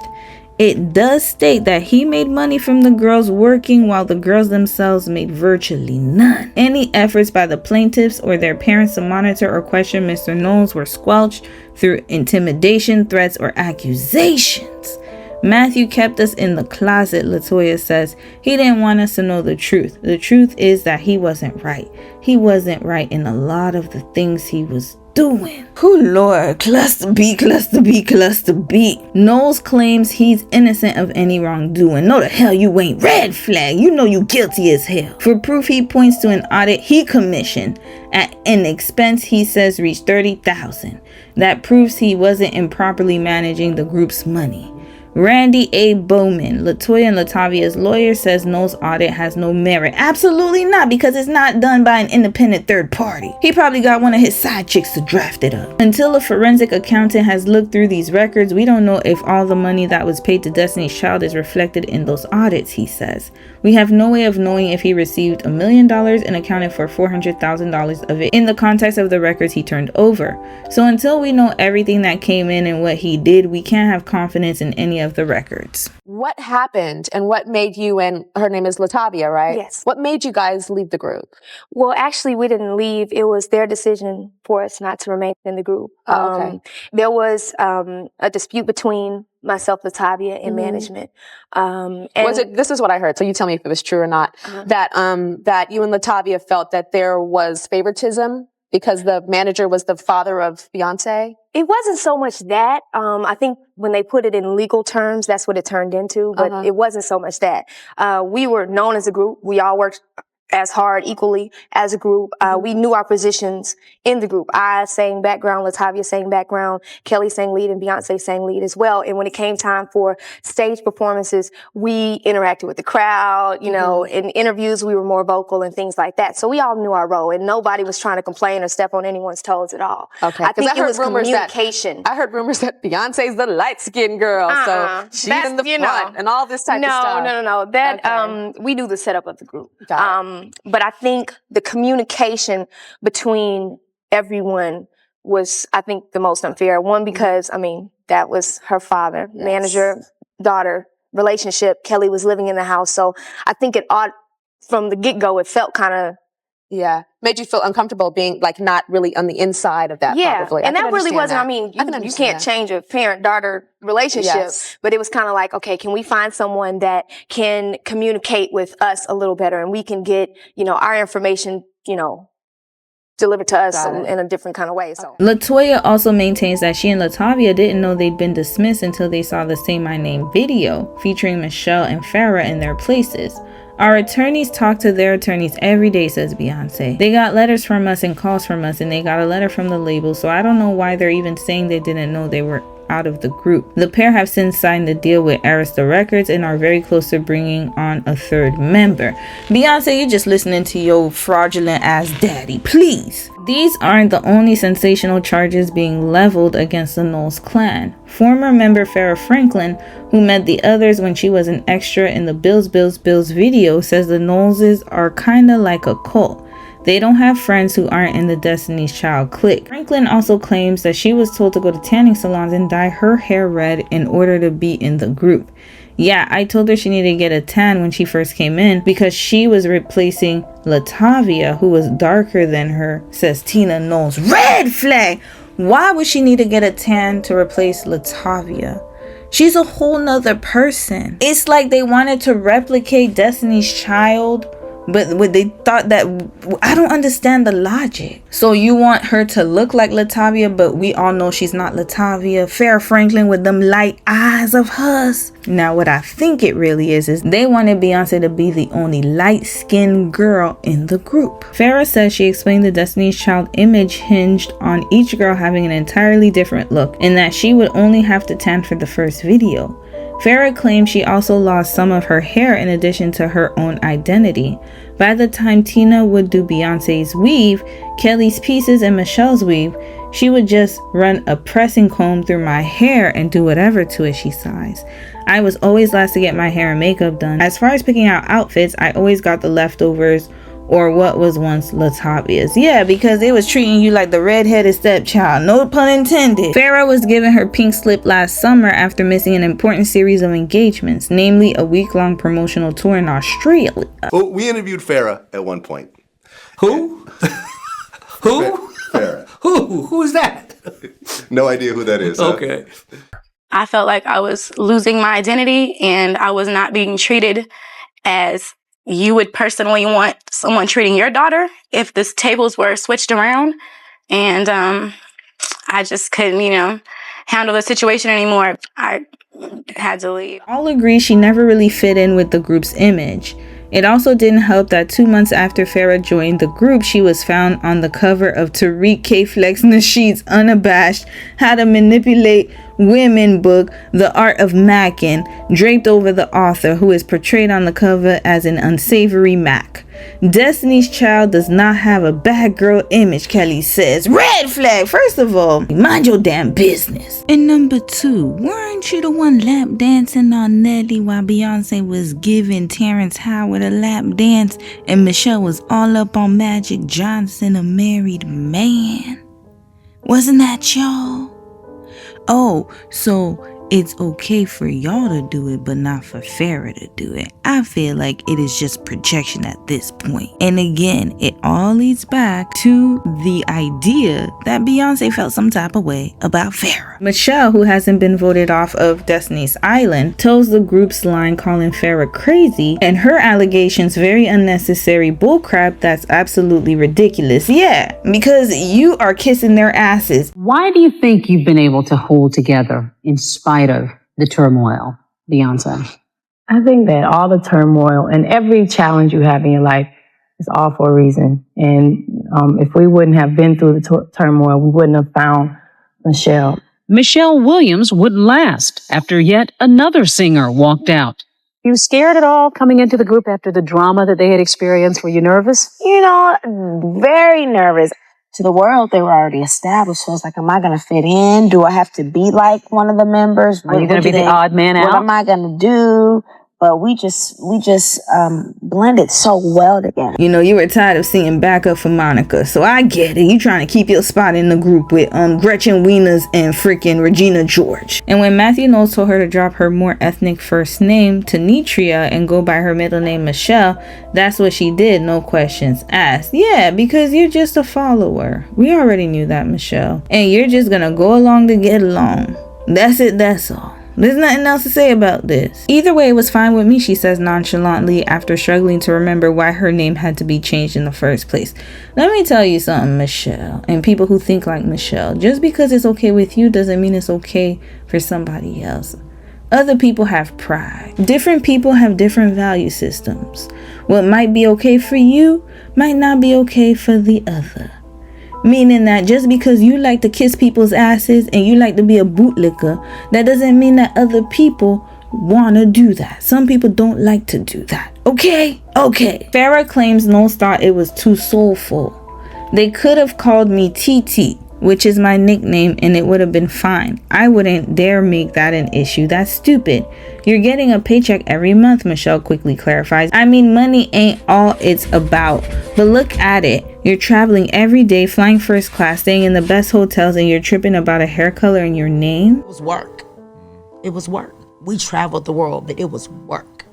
it does state that he made money from the girls working while the girls themselves made virtually none. Any efforts by the plaintiffs or their parents to monitor or question Mr. Knowles were squelched through intimidation, threats, or accusations. Matthew kept us in the closet, Latoya says. He didn't want us to know the truth. The truth is that he wasn't right. He wasn't right in a lot of the things he was doing. Oh Lord, cluster B, cluster B, cluster B. Knowles claims he's innocent of any wrongdoing. No the hell you ain't. Red flag. You know you guilty as hell. For proof, he points to an audit he commissioned at an expense he says reached $30,000. That proves he wasn't improperly managing the group's money. Randy A. Bowman, Latoya and Latavia's lawyer, says Knowles' audit has no merit. Absolutely not, because it's not done by an independent third party. He probably got one of his side chicks to draft it up. Until a forensic accountant has looked through these records, we don't know if all the money that was paid to Destiny's Child is reflected in those audits, he says. We have no way of knowing if he received $1 million and accounted for $400,000 of it in the context of the records he turned over. So until we know everything that came in and what he did, we can't have confidence in any of the records. What happened and what made you, and her name is Latavia, right? Yes. What made you guys leave the group? Well, actually, we didn't leave. It was their decision for us not to remain in the group. Okay. There was a dispute between myself, Latavia, and management. And was it? This is what I heard. So you tell me if it was true or not. That you and Latavia felt that there was favoritism because the manager was the father of Beyonce. It wasn't so much that. I think when they put it in legal terms, that's what it turned into. But it wasn't so much that. We were known as a group. We all worked as hard equally as a group. We knew our positions in the group. I sang background, Latavia sang background, Kelly sang lead, and Beyonce sang lead as well. And when it came time for stage performances, we interacted with the crowd, you know, in interviews we were more vocal and things like that. So we all knew our role, and nobody was trying to complain or step on anyone's toes at all. Okay. I think I heard it was communication. I heard rumors that Beyonce's the light-skinned girl, so she's in the front and all this type of stuff. No. That, we knew the setup of the group. But I think the communication between everyone was, I think, the most unfair. One, because, I mean, that was her father, manager, daughter relationship. Kelly was living in the house. So I think it ought, from the get-go, it felt kind of, made you feel uncomfortable being like not really on the inside of that. Probably. And that really wasn't, I mean, you can't change a parent-daughter relationship, but it was kind of like, okay, can we find someone that can communicate with us a little better and we can get, you know, our information, you know, delivered to us in a different kind of way. So Latoya also maintains that she and Latavia didn't know they'd been dismissed until they saw the Say My Name video featuring Michelle and Farah in their places. Our attorneys talk to their attorneys every day, says Beyonce. They got letters from us and calls from us, and they got a letter from the label, so I don't know why they're even saying they didn't know they were out of the group. The pair have since signed a deal with Arista Records and are very close to bringing on a third member. Beyonce, you're just listening to your fraudulent ass daddy, please. These aren't the only sensational charges being leveled against the Knowles clan. Former member Farah Franklin, who met the others when she was an extra in the Bills video, says the Knowleses are kinda like a cult. They don't have friends who aren't in the Destiny's Child clique. Franklin also claims that she was told to go to tanning salons and dye her hair red in order to be in the group. Yeah, I told her she needed to get a tan when she first came in because she was replacing Latavia, who was darker than her, says Tina Knowles. Red flag! Why would she need to get a tan to replace Latavia? She's a whole nother person. It's like they wanted to replicate Destiny's Child, but they thought that, I don't understand the logic. So you want her to look like Latavia, but we all know she's not Latavia. Farah Franklin with them light eyes of hers. Now what I think it really is they wanted Beyonce to be the only light-skinned girl in the group. Farah says she explained the Destiny's Child image hinged on each girl having an entirely different look, and that she would only have to tan for the first video. Farah claims she also lost some of her hair in addition to her own identity. By the time Tina would do Beyonce's weave, Kelly's pieces, and Michelle's weave, she would just run a pressing comb through my hair and do whatever to it, she sighs. I was always last to get my hair and makeup done. As far as picking out outfits, I always got the leftovers or what was once Latavia's. Yeah, because they was treating you like the redheaded stepchild. No pun intended. Farah was given her pink slip last summer after missing an important series of engagements, namely a week-long promotional tour in Australia. Well, we interviewed Farah at one point. Who? Who? Farah. Who's that? No idea who that is. Okay. I felt like I was losing my identity and I was not being treated as you would personally want someone treating your daughter if the tables were switched around. And I just couldn't, handle the situation anymore. I had to leave. All agree she never really fit in with the group's image. It also didn't help that 2 months after Farah joined the group, she was found on the cover of Tariq K. Flex Nasheed's unabashed How to Manipulate Women book, The Art of Macking, draped over the author, who is portrayed on the cover as an unsavory Mac. Destiny's Child does not have a bad girl image, Kelly says. Red flag! First of all, mind your damn business. And number 2, weren't you the one lap dancing on Nelly while Beyonce was giving Terrence Howard a lap dance and Michelle was all up on Magic Johnson, a married man? Wasn't that y'all? Oh, so it's okay for y'all to do it, but not for Farah to do it. I feel like it is just projection at this point. And again, it all leads back to the idea that Beyonce felt some type of way about Farah. Michelle, who hasn't been voted off of Destiny's Island, tells the group's line calling Farah crazy and her allegations very unnecessary bullcrap that's absolutely ridiculous. Yeah, because you are kissing their asses. Why do you think you've been able to hold together in spite of the turmoil, Beyonce? I think that all the turmoil and every challenge you have in your life is all for a reason. And if we wouldn't have been through the turmoil, we wouldn't have found Michelle. Michelle Williams wouldn't last after yet another singer walked out. You scared at all coming into the group after the drama that they had experienced? Were you nervous? Very nervous. To the world, they were already established. So it's like, am I going to fit in? Do I have to be like one of the members? Are you going to be the odd man out? What am I going to do? But we just blended so well together. You were tired of singing backup for Monica, so I get it. You trying to keep your spot in the group with Gretchen Wieners and freaking Regina George. And when Matthew Knowles told her to drop her more ethnic first name to Nitria and go by her middle name Michelle, that's what she did, no questions asked. Yeah, because you're just a follower. We already knew that, Michelle. And you're just gonna go along to get along. That's it, that's all. There's nothing else to say about this. Either way, it was fine with me, she says nonchalantly after struggling to remember why her name had to be changed in the first place. Let me tell you something, Michelle, and people who think like Michelle. Just because it's okay with you doesn't mean it's okay for somebody else. Other people have pride. Different people have different value systems. What might be okay for you might not be okay for the other. Meaning that just because you like to kiss people's asses and you like to be a bootlicker, that doesn't mean that other people want to do that. Some people don't like to do that. Okay? Farah claims Knowles thought it was too soulful. They could have called me TT, which is my nickname, and it would have been fine. I wouldn't dare make that an issue. That's stupid. You're getting a paycheck every month, Michelle quickly clarifies. I mean, money ain't all it's about, but look at it. You're traveling every day, flying first class, staying in the best hotels, and you're tripping about a hair color in your name? It was work. It was work. We traveled the world, but it was work.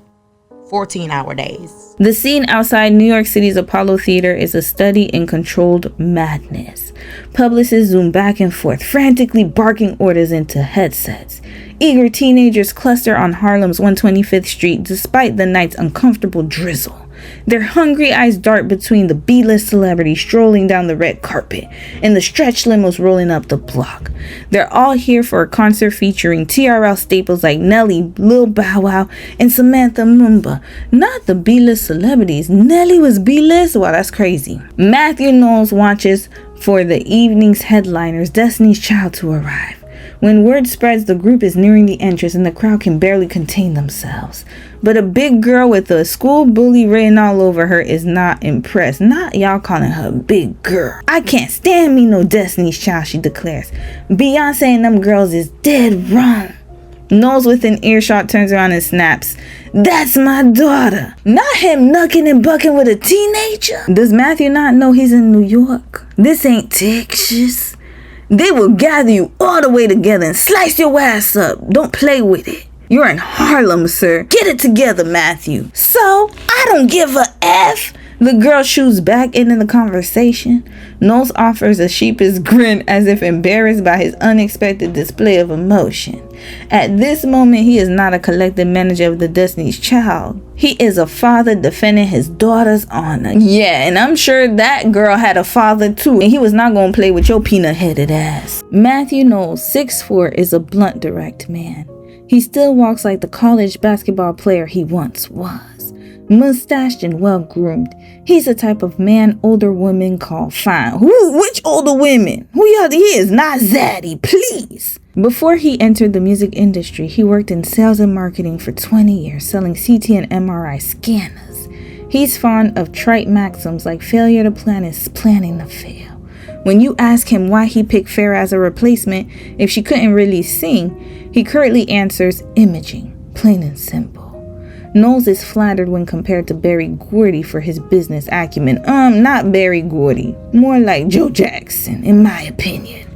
14-hour days. The scene outside New York City's Apollo Theater is a study in controlled madness. Publicists zoom back and forth, frantically barking orders into headsets. Eager teenagers cluster on Harlem's 125th Street despite the night's uncomfortable drizzle. Their hungry eyes dart between the B-list celebrities strolling down the red carpet and the stretch limos rolling up the block. They're all here for a concert featuring TRL staples like Nelly, Lil Bow Wow, and Samantha Mumba. Not the B-list celebrities. Nelly was B-list? Wow, that's crazy. Matthew Knowles watches for the evening's headliners, Destiny's Child, to arrive. When word spreads the group is nearing the entrance and the crowd can barely contain themselves. But a big girl with a school bully written all over her is not impressed. Not y'all calling her big girl. I can't stand me no Destiny's Child, she declares. Beyonce and them girls is dead wrong. Knowles within earshot turns around and snaps, "That's my daughter. Not him knucking and bucking with a teenager." Does Matthew not know he's in New York? This ain't Texas. They will gather you all the way together and slice your ass up. Don't play with it. You're in Harlem, sir. Get it together, Matthew. So, I don't give a F. The girl shoots back into the conversation. Knowles offers a sheepish grin as if embarrassed by his unexpected display of emotion. At this moment, he is not a collective manager of the Destiny's Child. He is a father defending his daughter's honor. Yeah, and I'm sure that girl had a father too, and he was not going to play with your peanut-headed ass. Matthew Knowles, 6'4", is a blunt, direct man. He still walks like the college basketball player he once was. Mustached and well-groomed. He's the type of man older women call fine. Which older women? Who y'all is? Not Zaddy, please. Before he entered the music industry, he worked in sales and marketing for 20 years, selling CT and MRI scanners. He's fond of trite maxims like failure to plan is planning to fail. When you ask him why he picked Farah as a replacement if she couldn't really sing, he curtly answers imaging, plain and simple. Knowles is flattered when compared to Berry Gordy for his business acumen. Not Berry Gordy. More like Joe Jackson, in my opinion.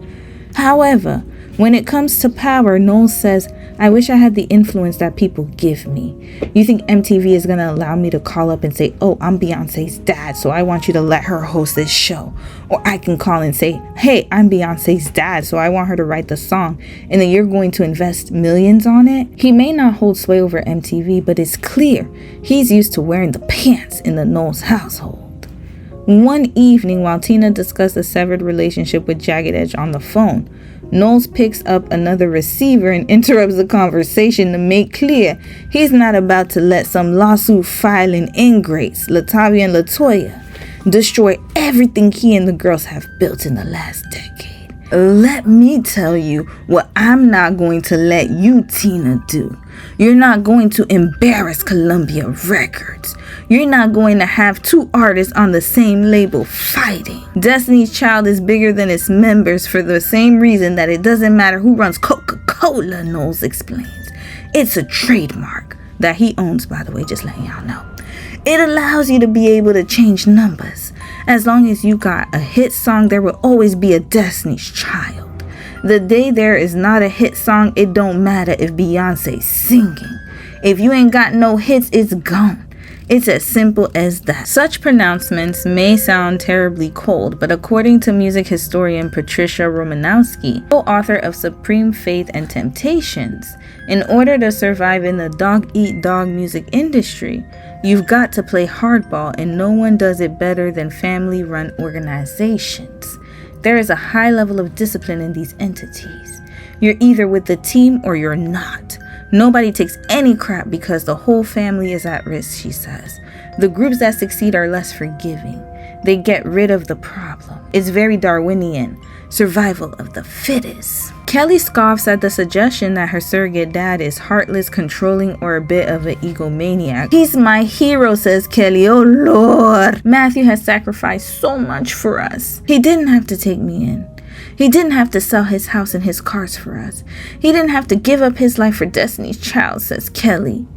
However, when it comes to power, Knowles says, I wish I had the influence that people give me. You think MTV is going to allow me to call up and say, oh, I'm Beyonce's dad, so I want you to let her host this show. Or I can call and say, hey, I'm Beyonce's dad, so I want her to write the song, and then you're going to invest millions on it? He may not hold sway over MTV, but it's clear he's used to wearing the pants in the Knowles household. One evening, while Tina discussed a severed relationship with Jagged Edge on the phone, Knowles picks up another receiver and interrupts the conversation to make clear he's not about to let some lawsuit filing ingrates, Latavia and Latoya, destroy everything he and the girls have built in the last decade. Let me tell you what I'm not going to let you, Tina, do. You're not going to embarrass Columbia Records. You're not going to have two artists on the same label fighting. Destiny's Child is bigger than its members for the same reason that it doesn't matter who runs Coca-Cola, Knowles explains. It's a trademark that he owns, by the way, just letting y'all know. It allows you to be able to change numbers. As long as you got a hit song, there will always be a Destiny's Child. The day there is not a hit song, it don't matter if Beyonce's singing. If you ain't got no hits, it's gone. It's as simple as that. Such pronouncements may sound terribly cold, but according to music historian Patricia Romanowski, co-author of Supreme Faith and Temptations, in order to survive in the dog-eat-dog music industry, you've got to play hardball, and no one does it better than family-run organizations. There is a high level of discipline in these entities. You're either with the team or you're not. Nobody takes any crap because the whole family is at risk, she says. The groups that succeed are less forgiving. They get rid of the problem. It's very Darwinian. Survival of the fittest. Kelly scoffs at the suggestion that her surrogate dad is heartless, controlling, or a bit of an egomaniac. He's my hero, says Kelly. Oh Lord. Matthew has sacrificed so much for us. He didn't have to take me in. He didn't have to sell his house and his cars for us. He didn't have to give up his life for Destiny's Child, says Kelly.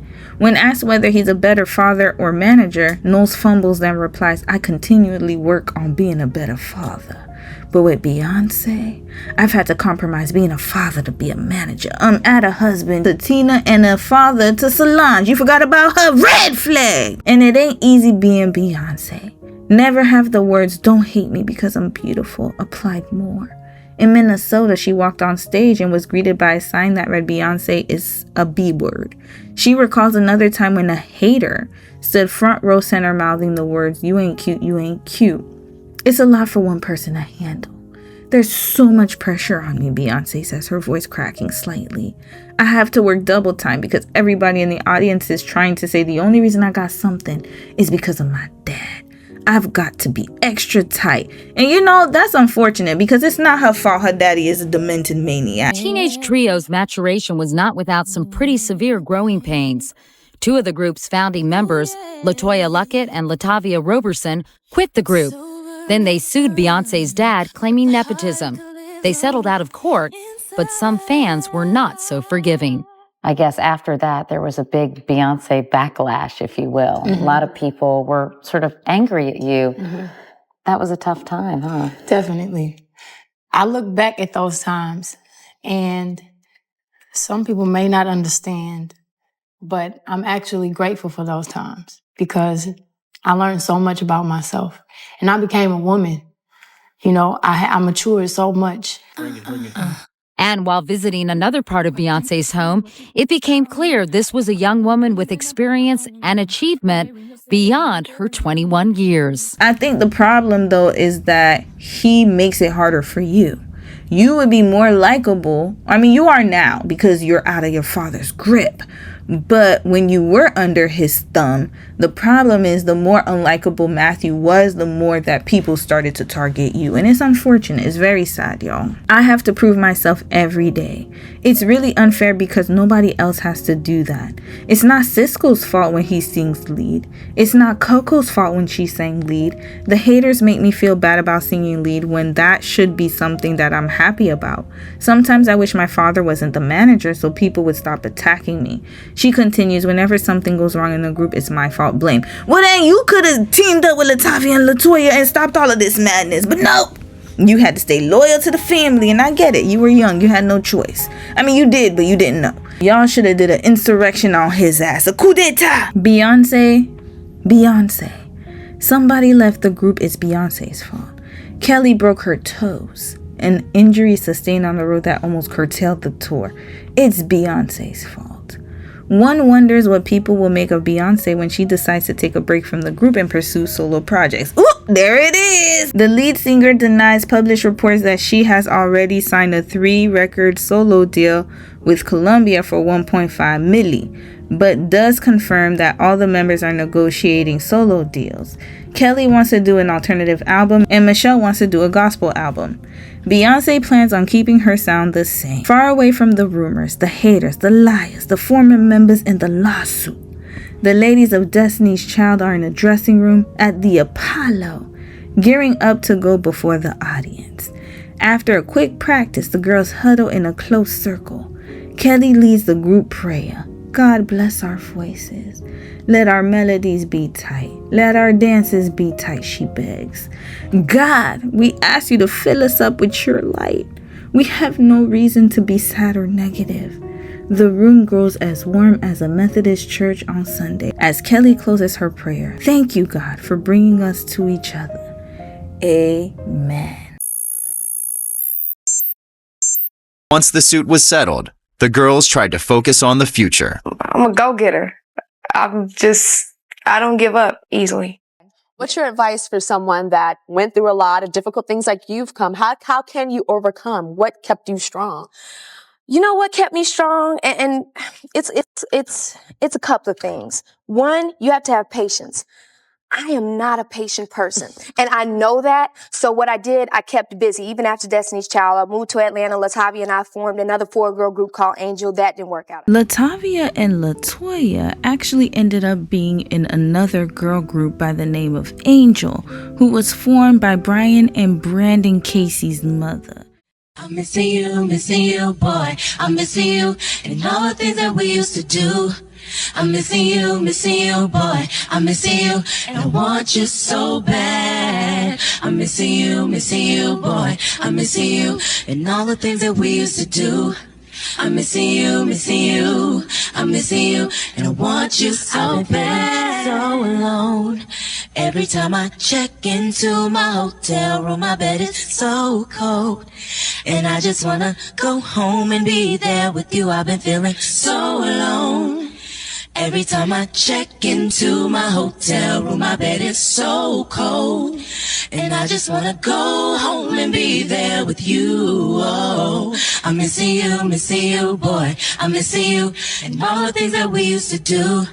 When asked whether he's a better father or manager, Knowles fumbles then replies, I continually work on being a better father. But with Beyonce, I've had to compromise being a father to be a manager. I'm at a husband to Tina and a father to Solange. You forgot about her. Red flag! And it ain't easy being Beyonce. Never have the words, don't hate me because I'm beautiful, applied more. In Minnesota, she walked on stage and was greeted by a sign that read Beyonce is a B word. She recalls another time when a hater stood front row center mouthing the words, you ain't cute, you ain't cute. It's a lot for one person to handle. There's so much pressure on me, Beyonce says, her voice cracking slightly. I have to work double time because everybody in the audience is trying to say the only reason I got something is because of my dad. I've got to be extra tight. And you know, that's unfortunate because it's not her fault her daddy is a demented maniac. Teenage Trio's maturation was not without some pretty severe growing pains. Two of the group's founding members, Latoya Luckett and Latavia Roberson, quit the group. Then they sued Beyonce's dad, claiming nepotism. They settled out of court, but some fans were not so forgiving. I guess after that, there was a big Beyonce backlash, if you will. A lot of people were sort of angry at you. That was a tough time, huh? Definitely. I look back at those times, and some people may not understand, but I'm actually grateful for those times because I learned so much about myself. And I became a woman. You know, I matured so much. And while visiting another part of Beyonce's home, it became clear this was a young woman with experience and achievement beyond her 21 years. I think the problem, though, is that he makes it harder for you. You would be more likable. I mean, you are now because you're out of your father's grip. But when you were under his thumb, the problem is the more unlikable Matthew was, the more that people started to target you. And it's unfortunate. It's very sad, y'all. I have to prove myself every day. It's really unfair because nobody else has to do that. It's not Sisqo's fault when he sings lead. It's not Coco's fault when she sang lead. The haters make me feel bad about singing lead when that should be something that I'm happy about. Sometimes I wish my father wasn't the manager so people would stop attacking me. She continues, whenever something goes wrong in the group, it's my fault. Blame. Well, then you could have teamed up with Latavia and Latoya and stopped all of this madness. But no, you had to stay loyal to the family. And I get it. You were young. You had no choice. I mean, you did, but you didn't know. Y'all should have did an insurrection on his ass. A coup d'etat. Beyonce. Somebody left the group. It's Beyonce's fault. Kelly broke her toes. An injury sustained on the road that almost curtailed the tour. It's Beyonce's fault. One wonders what people will make of Beyonce when she decides to take a break from the group and pursue solo projects. Ooh, there it is! The lead singer denies published reports that she has already signed a 3-record solo deal with Columbia for $1.5 million, but does confirm that all the members are negotiating solo deals. Kelly wants to do an alternative album, and Michelle wants to do a gospel album. Beyonce plans on keeping her sound the same, far away from the rumors, the haters, the liars, the former members, and the lawsuit. The ladies of Destiny's Child are in a dressing room at the Apollo, gearing up to go before the audience. After a quick practice, the girls huddle in a close circle. Kelly leads the group prayer. God bless our voices. Let our melodies be tight. Let our dances be tight, she begs. God, we ask you to fill us up with your light. We have no reason to be sad or negative. The room grows as warm as a Methodist church on Sunday as Kelly closes her prayer. Thank you, God, for bringing us to each other. Amen. Once the suit was settled, the girls tried to focus on the future. I'm a go-getter. I don't give up easily. What's your advice for someone that went through a lot of difficult things like you've come? How can you overcome? What kept you strong? You know what kept me strong? And it's a couple of things. One, you have to have patience. I am not a patient person, and I know that. So what I did, I kept busy. Even after Destiny's Child, I moved to Atlanta. Latavia and I formed another 4-girl group called Angel. That didn't work out. Latavia and Latoya actually ended up being in another girl group by the name of Angel, who was formed by Brian and Brandon Casey's mother. I'm missing you, boy. I'm missing you, and all the things that we used to do. I'm missing you, boy. I'm missing you, and I want you so bad. I'm missing you, boy. I'm missing you, and all the things that we used to do. I'm missing you, I'm missing you, and I want you so bad. So alone. Every time I check into my hotel room, my bed is so cold. And I just wanna go home and be there with you. I've been feeling so alone. Every time I check into my hotel room, my bed is so cold. And I just wanna go home and be there with you. Oh, I'm missing you, boy. I'm missing you, and all the things that we used to do.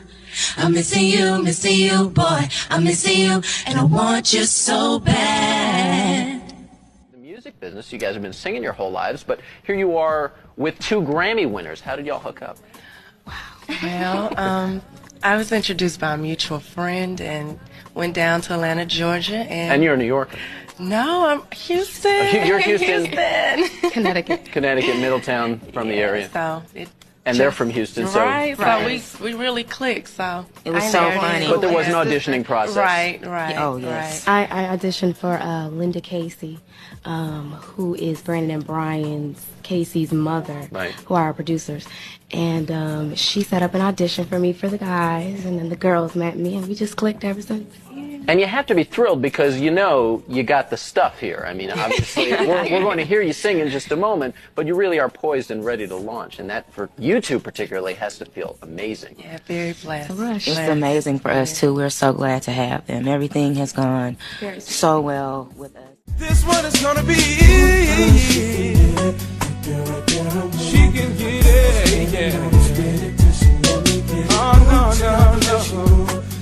I'm missing you, boy. I'm missing you, and I want you so bad. The music business, you guys have been singing your whole lives, but here you are with 2 Grammy winners. How did y'all hook up? Well, I was introduced by a mutual friend and went down to Atlanta, Georgia. And you're a New Yorker. No, I'm Houston. You're Houston. Connecticut. Connecticut, Middletown, from the area. So and they're from Houston, so right. So we really clicked. So it was so funny. But there was an auditioning process. Right. Oh yes. Right. I auditioned for Linda Casey, who is Brandon and Brian's Casey's mother, who are our producers. And she set up an audition for me for the guys, and then the girls met me, and we just clicked ever since. And you have to be thrilled because you know you got the stuff here. I mean, obviously, we're going to hear you sing in just a moment, but you really are poised and ready to launch. And that, for you two particularly, has to feel amazing. Yeah, very blessed. It's amazing for us, too. We're so glad to have them. Everything has gone so well with us. This one is gonna be easy. She can get it, yeah. Oh, no.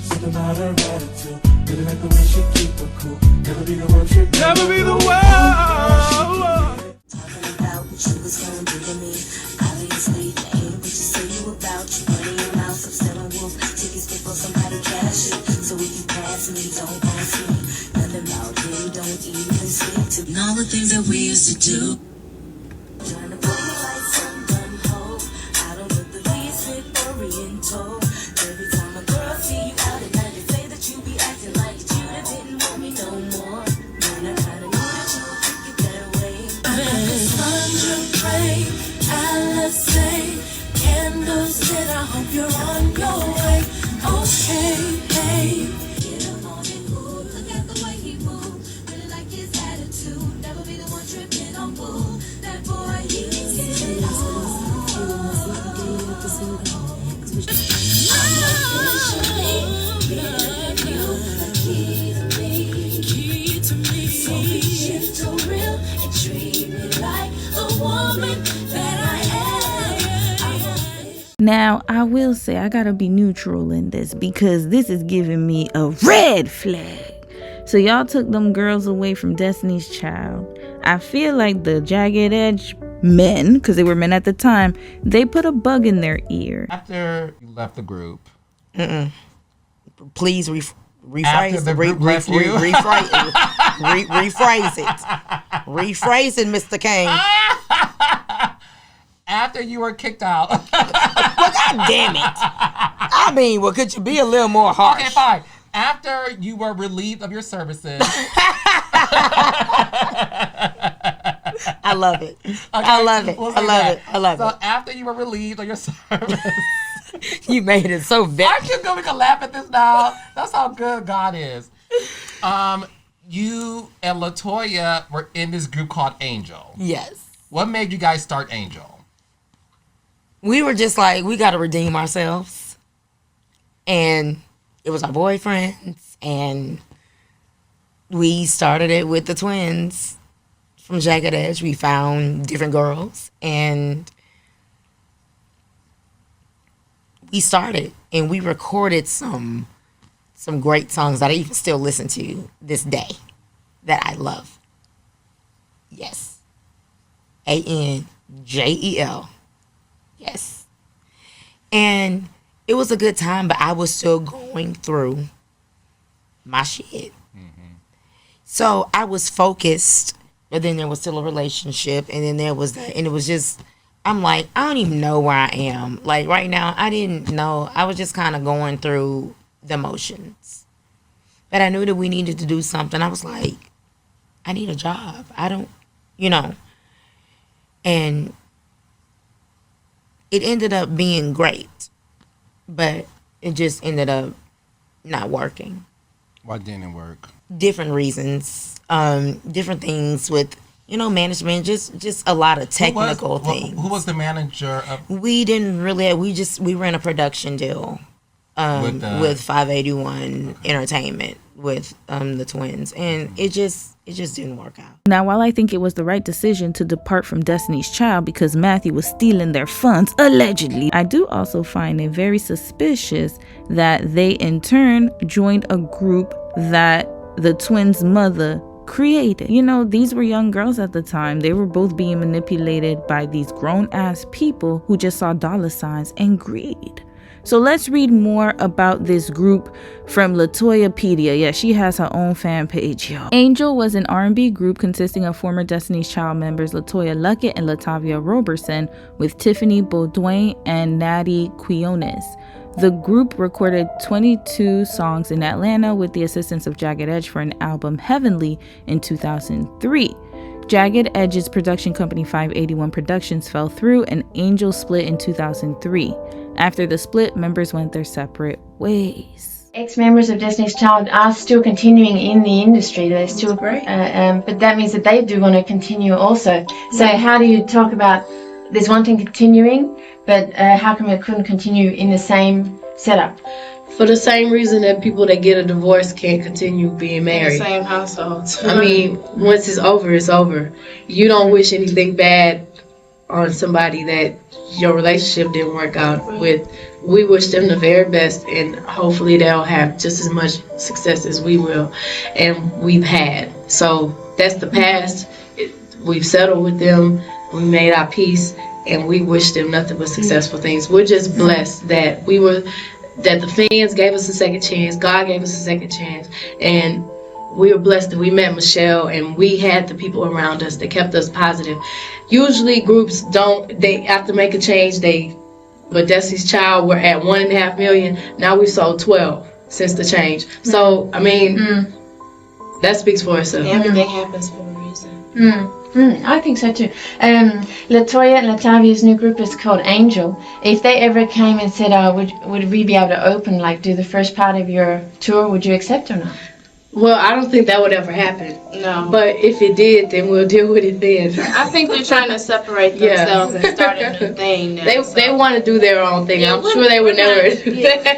Something about her attitude. Really like the way she keep it cool. Never be the one trick. Never be the one. Talking about what you was gonna do to me. Obviously, that ain't what you say you about. You running your mouth, I'm selling wolf tickets before somebody cash it. So if you pass me, don't pass me. Nothing about him, don't even speak to me. And all the things that we used to do. Trying to put me like some dumb hoe. I don't look the least bit oriental. Every time a girl see you out at night, they say that you be acting like you didn't want me no more. Man, I kinda knew that you would think it that way. Pray, I love say, candles lit, I hope you're on your way. Okay, hey. Get up on it, ooh, look at the way he move. Really like his attitude, never be the one tripping on boo. That boy, he's getting Now, I will say I gotta be neutral in this because this is giving me a red flag. So y'all took them girls away from Destiny's Child. I feel like the Jagged Edge men, because they were men at the time, they put a bug in their ear. After you left the group. Please rephrase it. Rephrase it, Mr. Kane. After you were kicked out. Well, God damn it. I mean, well, could you be a little more harsh? Okay, fine. After you were relieved of your services. I love it. Okay, I love it. I love it. So after you were relieved of your service. You made it so bad. Aren't you going to laugh at this now? That's how good God is. You and Latoya were in this group called Angel. Yes. What made you guys start Angel? We were just like, we got to redeem ourselves. And it was our boyfriends. And we started it with the twins from Jagged Edge. We found different girls. And we started. And we recorded some great songs that I even still listen to this day that I love. Yes. ANJEL. Yes. And it was a good time, but I was still going through my shit. So I was focused, but then there was still a relationship, and then there was that, and it was just I'm like, I don't even know where I am. Like right now, I didn't know. I was just kind of going through the motions. But I knew that we needed to do something. I was like, I need a job. I don't, you know. And it ended up being great. But it just ended up not working. Why didn't it work? Different reasons. Different things with, management, just a lot of technical things. Who was the manager of? We didn't really. We were in a production deal with 581 Entertainment with the twins, and it just didn't work out. Now, while I think it was the right decision to depart from Destiny's Child because Matthew was stealing their funds, allegedly, I do also find it very suspicious that they in turn joined a group that the twins' mother created. These were young girls at the time. They were both being manipulated by these grown-ass people who just saw dollar signs and greed. So let's read more about this group from Latoyapedia. Yeah, she has her own fan page, yo. Angel was an R&B group consisting of former Destiny's Child members Latoya Luckett and Latavia Roberson, with Tiffany Baudouin and Natty Quiones. The group recorded 22 songs in Atlanta with the assistance of Jagged Edge for an album Heavenly in 2003. Jagged Edge's production company 581 Productions fell through and Angel split in 2003. After the split, members went their separate ways. Ex-members of Destiny's Child are still continuing in the industry. They're still great. But that means that they do want to continue also. So how do you talk about, there's one thing continuing, but how come it couldn't continue in the same setup? For the same reason that people that get a divorce can't continue being married. In the same household. I mean, once it's over, it's over. You don't wish anything bad on somebody that your relationship didn't work out with. We wish them the very best, and hopefully they'll have just as much success as we will and we've had. So that's the past. We've settled with them. We made our peace, and we wish them nothing but successful things. We're just blessed that the fans gave us a second chance. God gave us a second chance, and we were blessed that we met Michelle, and we had the people around us that kept us positive. Usually groups they have to make a change. But Destiny's Child, we're at 1.5 million. Now we've sold 12 since the change. So, I mean, that speaks for itself. Everything happens for a reason. I think so too. Latoya and Latavia's new group is called Angel. If they ever came and said, would we be able to open, do the first part of your tour, would you accept or not? Well, I don't think that would ever happen. No. But if it did, then we'll deal with it then. I think they're trying to separate themselves and start a new thing now. They want to do their own thing. I'm sure they would never do that. I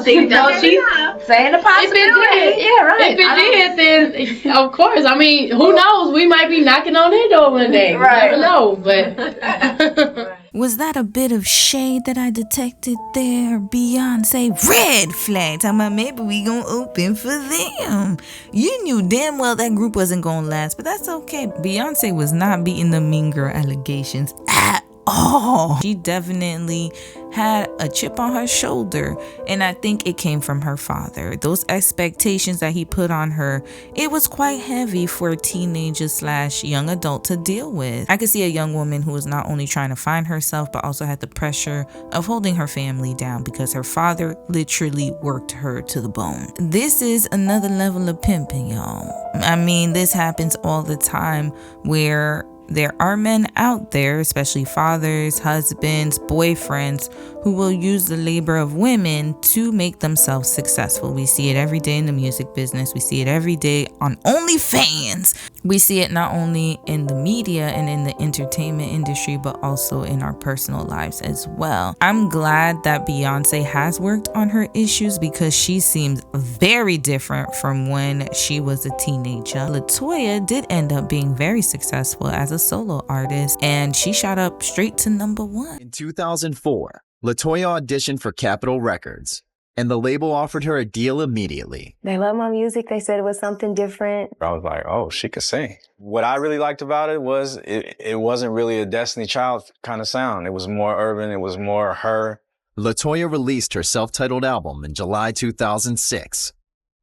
think she's saying the possibility. Yeah, right. If it did, then of course. I mean, who knows? We might be knocking on their door one day. Right. I don't know, but. Was that a bit of shade that I detected there? Beyonce, red flag. Talking about maybe we gonna open for them. You knew damn well that group wasn't gonna last, but that's okay. Beyonce was not beating the Mean Girl allegations at all. She definitely had a chip on her shoulder, and I think it came from her father. Those expectations that he put on her, it was quite heavy for a teenager / young adult to deal with. I could see a young woman who was not only trying to find herself but also had the pressure of holding her family down because her father literally worked her to the bone. This is another level of pimping, y'all. I mean, this happens all the time where there are men out there, especially fathers, husbands, boyfriends, who will use the labor of women to make themselves successful. We see it every day in the music business. We see it every day on OnlyFans. We see it not only in the media and in the entertainment industry, but also in our personal lives as well. I'm glad that Beyonce has worked on her issues because she seems very different from when she was a teenager. Latoya did end up being very successful as a solo artist, and she shot up straight to #1. In 2004, Latoya auditioned for Capitol Records, and the label offered her a deal immediately. They love my music. They said it was something different. I was like, oh, she could sing. What I really liked about it was it wasn't really a Destiny Child kind of sound. It was more urban. It was more her. Latoya released her self-titled album in July 2006.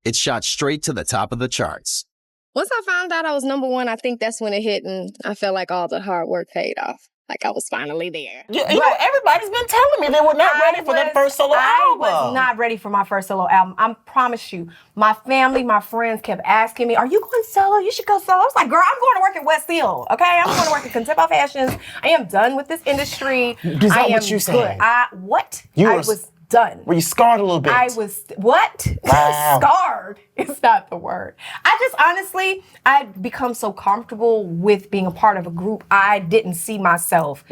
It shot straight to the top of the charts. Once I found out I was number one, I think that's when it hit, and I felt like all the hard work paid off. Like I was finally there. Everybody's been telling me they were not ready for that first solo album. I was not ready for my first solo album. I promise you. My family, my friends kept asking me, "Are you going solo? You should go solo." I was like, "Girl, I'm going to work at West Hill. Okay, I'm going to work at Contempo Fashions. I am done with this industry. Is that what you saying? What? I was done. Were you scarred a little bit? I was, what? Wow. Scarred is not the word. I just honestly, I'd become so comfortable with being a part of a group, I didn't see myself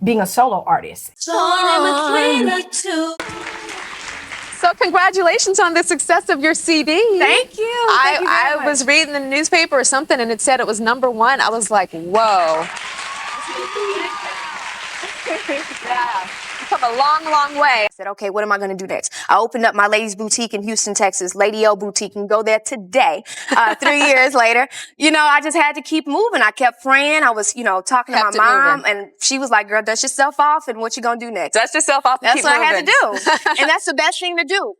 being a solo artist. So congratulations on the success of your CD. Thank you. I was reading the newspaper or something and it said it was #1. I was like, whoa. Yeah. Come a long, long way. I said, okay, what am I going to do next? I opened up my ladies' boutique in Houston, Texas, Lady O Boutique, and go there today. 3 years later, I just had to keep moving. I kept praying. I was, talking to my mom, and she was like, girl, dust yourself off, and what you going to do next? Dust yourself off and That's keep what moving. I had to do. And that's the best thing to do.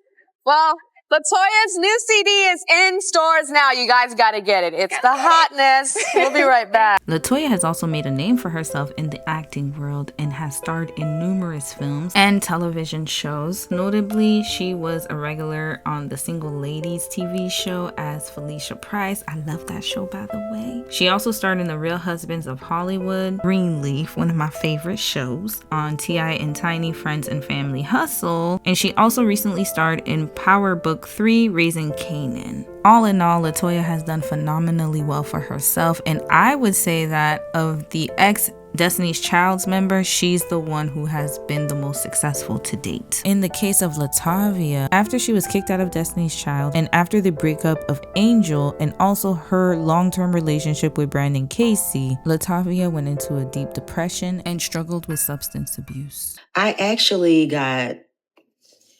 Well, Latoya's new CD is in stores now. You guys got to get it. It's the hotness. We'll be right back. Latoya has also made a name for herself in the acting world and has starred in numerous films and television shows. Notably, she was a regular on the Single Ladies TV show as Felicia Price. I love that show, by the way. She also starred in The Real Husbands of Hollywood, Greenleaf, one of my favorite shows, on T.I. and Tiny, Friends and Family Hustle, and she also recently starred in Power Book 3, Raising Kanan. All in all, Latoya has done phenomenally well for herself, and I would say that of the ex-Destiny's Child's members, she's the one who has been the most successful to date. In the case of Latavia, after she was kicked out of Destiny's Child, and after the breakup of Angel, and also her long-term relationship with Brandon Casey, Latavia went into a deep depression and struggled with substance abuse. I actually got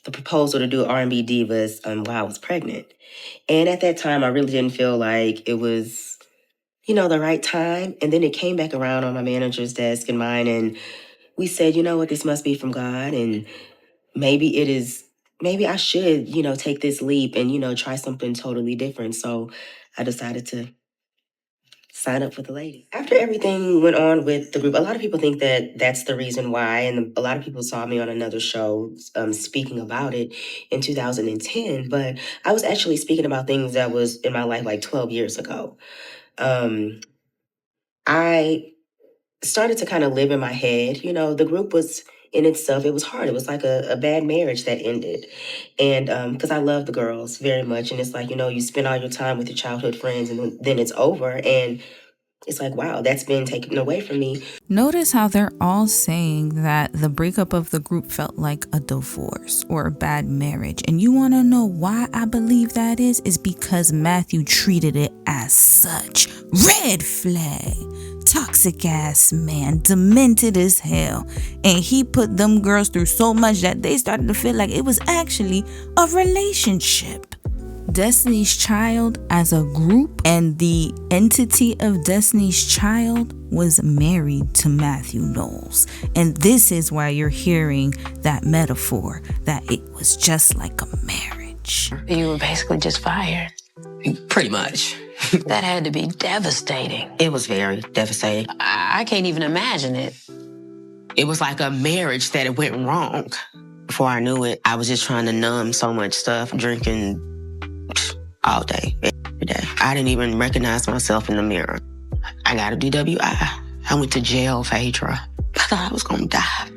the proposal to do R&B Divas while I was pregnant. And at that time, I really didn't feel like it was, the right time. And then it came back around on my manager's desk and mine, and we said, what, this must be from God, and maybe I should, take this leap and, try something totally different. So I decided to sign up for the ladies. After everything went on with the group, a lot of people think that that's the reason why, and a lot of people saw me on another show speaking about it in 2010, but I was actually speaking about things that was in my life like 12 years ago. I started to kind of live in my head. The group was in itself, it was hard. It was like a bad marriage that ended. And because I love the girls very much. And it's like, you spend all your time with your childhood friends and then it's over. And it's like, wow, that's been taken away from me. Notice how they're all saying that the breakup of the group felt like a divorce or a bad marriage. And you want to know why I believe that is because Matthew treated it as such. Red flag. Toxic ass man, demented as hell. And he put them girls through so much that they started to feel like it was actually a relationship. Destiny's Child as a group and the entity of Destiny's Child was married to Matthew Knowles. And this is why you're hearing that metaphor that it was just like a marriage. You were basically just fired. Pretty much. That had to be devastating. It was very devastating. I can't even imagine it. It was like a marriage that it went wrong. Before I knew it, I was just trying to numb so much stuff, drinking all day, every day. I didn't even recognize myself in the mirror. I got a DWI. I went to jail for HRA. I thought I was gonna die.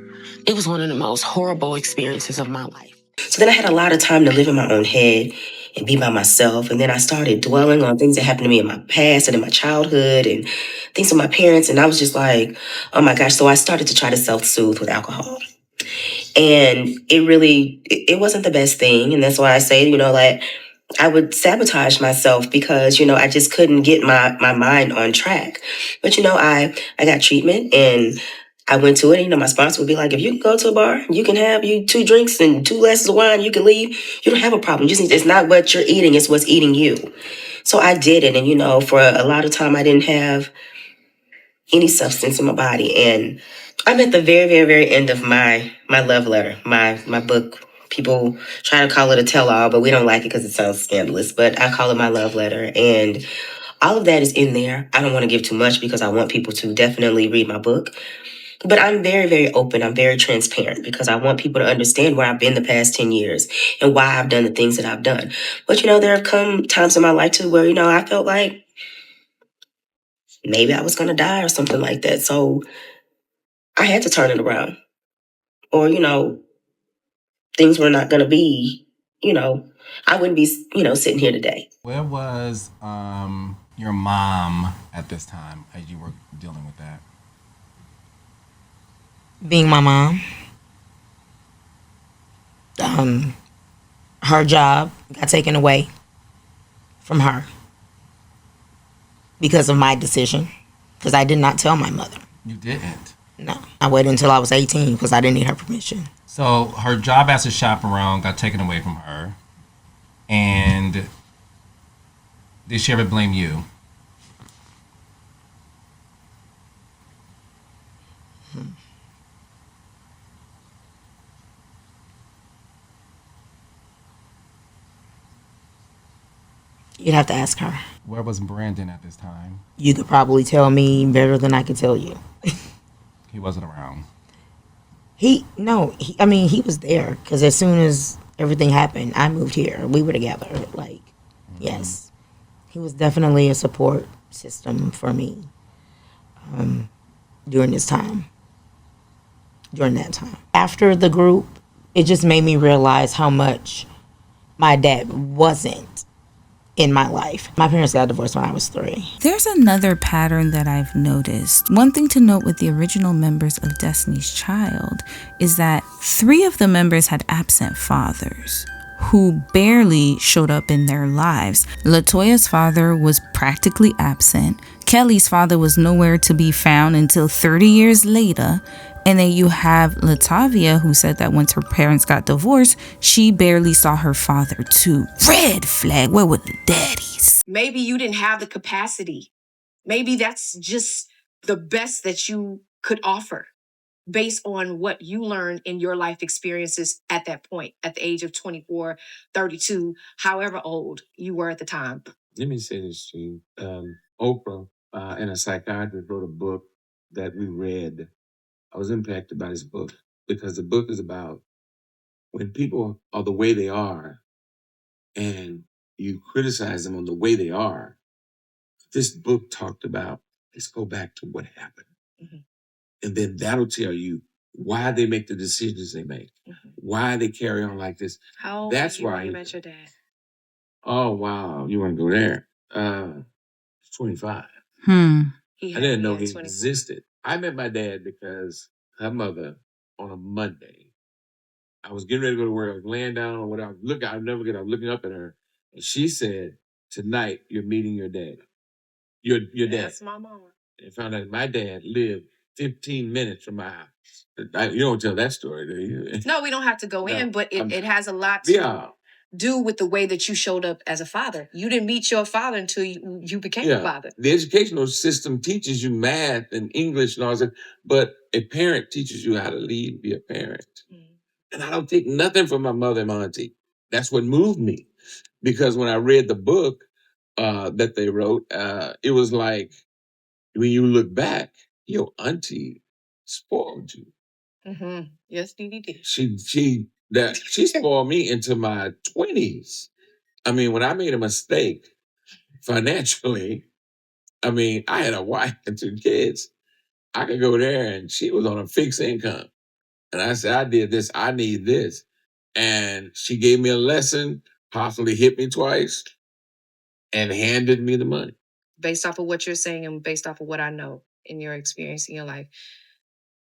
It was one of the most horrible experiences of my life. So then I had a lot of time to live in my own head and be by myself. And then I started dwelling on things that happened to me in my past and in my childhood and things with my parents. And I was just like, oh my gosh. So I started to try to self-soothe with alcohol. And it wasn't the best thing. And that's why I say, like, I would sabotage myself because, I just couldn't get my mind on track. But, I got treatment and I went to it. My sponsor would be like, if you can go to a bar, you can have 2 drinks and 2 glasses of wine, you can leave. You don't have a problem. It's not what you're eating, it's what's eating you. So I did it. And, for a lot of time, I didn't have any substance in my body. And I'm at the very, very, very end of my love letter, my book. People try to call it a tell-all, but we don't like it because it sounds scandalous. But I call it my love letter. And All of that is in there. I don't want to give too much because I want people to definitely read my book. But I'm very, very open. I'm very transparent because I want people to understand where I've been the past 10 years and why I've done the things that I've done. But, there have come times in my life too where, I felt like maybe I was going to die or something like that. So I had to turn it around. Or, things were not going to be, I wouldn't be, sitting here today. Where was your mom at this time as you were dealing with that? Being my mom, her job got taken away from her because of my decision, because I did not tell my mother. You didn't? No. I waited until I was 18 because I didn't need her permission. So her job as a chaperone got taken away from her. And did she ever blame you? You'd have to ask her. Where was Brandon at this time? You could probably tell me better than I could tell you. He wasn't around. He was there because as soon as everything happened, I moved here. We were together. Yes. He was definitely a support system for me during that time. After the group, it just made me realize how much my dad wasn't in my life. My parents got divorced when I was 3. There's another pattern that I've noticed. One thing to note with the original members of Destiny's Child is that 3 of the members had absent fathers who barely showed up in their lives. Latoya's father was practically absent. Kelly's father was nowhere to be found until 30 years later. And then you have Latavia, who said that once her parents got divorced, she barely saw her father too. Red flag, where were the daddies? Maybe you didn't have the capacity. Maybe that's just the best that you could offer based on what you learned in your life experiences at that point, at the age of 24, 32, however old you were at the time. Let me say this to you. Oprah and a psychiatrist wrote a book that we read. I was impacted by this book because the book is about when people are the way they are and you criticize them on the way they are. This book talked about, let's go back to what happened. Mm-hmm. And then that'll tell you why they make the decisions they make, why they carry on like this. How old That's were you why when you met your dad? Oh, wow. You want to go there? 25. I didn't know he existed. I met my dad because her mother on a Monday, I was getting ready to go to work. I was laying down or whatever. I'll never forget. I was looking up at her, and she said, "Tonight you're meeting your dad. Your dad." That's my mom. And found out my dad lived 15 minutes from my house. You don't tell that story, do you? No, we don't have to go No, in, but it has a lot to do with the way that you showed up as a father. You didn't meet your father until you became a father. The educational system teaches you math and English and all that, but a parent teaches you how to lead and be a parent. And I don't take nothing from my mother and my auntie. That's what moved me. Because when I read the book that they wrote, it was like, when you look back, your auntie spoiled you. Mm-hmm. Yes, did. She spoiled me into my 20s. I mean, when I made a mistake financially, I mean, I had a wife and 2 kids. I could go there and she was on a fixed income. And I said, I did this, I need this. And she gave me a lesson, possibly hit me twice, and handed me the money. Based off of what you're saying and based off of what I know in your experience in your life,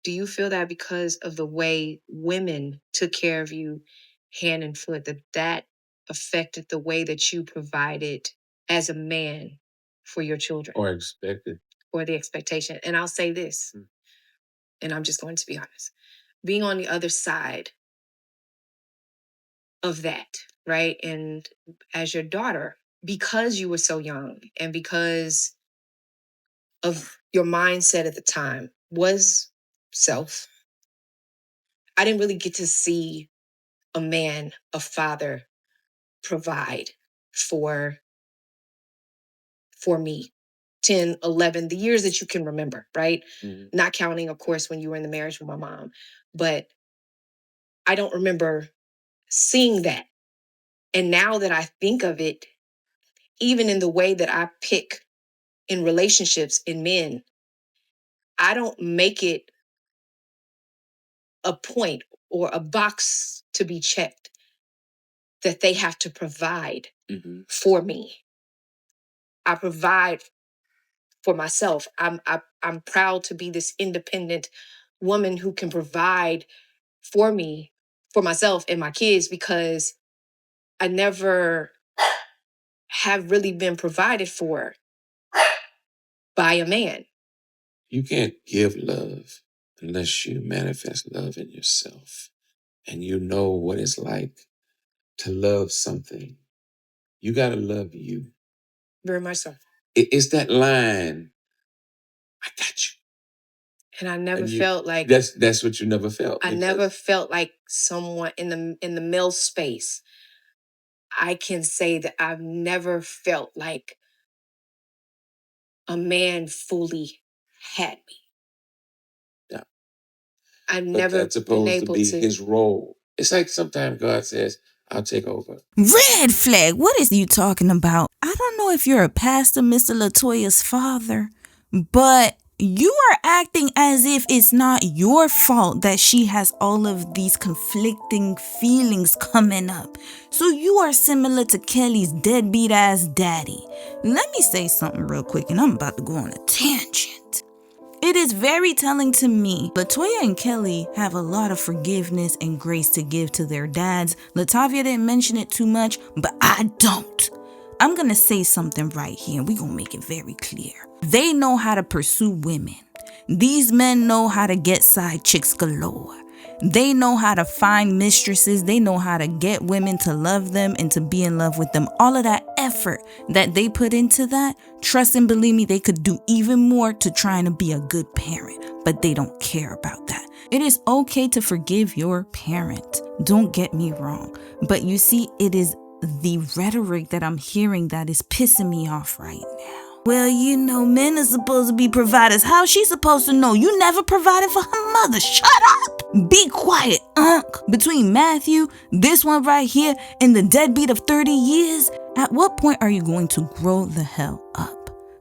do you feel that because of the way women took care of you hand and foot, that affected the way that you provided as a man for your children? Or expected. Or the expectation. And I'll say this, and I'm just going to be honest, being on the other side of that, right? And as your daughter, because you were so young and because of your mindset at the time was self, I didn't really get to see a man, a father provide for for me. 10, 11, the years that you can remember, right? Mm-hmm. Not counting, of course, when you were in the marriage with my mom. But I don't remember seeing that. And now that I think of it, even in the way that I pick in relationships in men, I don't make it a point or a box to be checked that they have to provide for me. I provide for myself. I'm proud to be this independent woman who can provide for me, for myself and my kids, because I never have really been provided for by a man. You can't give love unless you manifest love in yourself. And you know what it's like to love something. You got to love you. Very much so. It's that line, I got you. And I never felt like... That's what you never felt. I never felt like someone in the male space. I can say that I've never felt like a man fully had me. Yeah. I've never that's supposed been able to be his role. It's like sometimes God says, I'll take over. Red flag. What is you talking about? I don't know if you're a pastor, Mr. Latoya's father, but you are acting as if it's not your fault that she has all of these conflicting feelings coming up. So you are similar to Kelly's deadbeat ass daddy. Let me say something real quick, and I'm about to go on a tangent. It is very telling to me. Latoya and Kelly have a lot of forgiveness and grace to give to their dads. Latavia didn't mention it too much, but I don't. I'm going to say something right here, and we're going to make it very clear. They know how to pursue women. These men know how to get side chicks galore. They know how to find mistresses. They know how to get women to love them and to be in love with them. All of that effort that they put into that, trust and believe me, they could do even more to trying to be a good parent, but they don't care about that. It is okay to forgive your parent. Don't get me wrong. But you see, it is the rhetoric that I'm hearing that is pissing me off right now. Well, you know, men are supposed to be providers. How's she supposed to know? You never provided for her mother. Shut up. Be quiet, Between Matthew, this one right here, and the deadbeat of 30 years, at what point are you going to grow the hell up?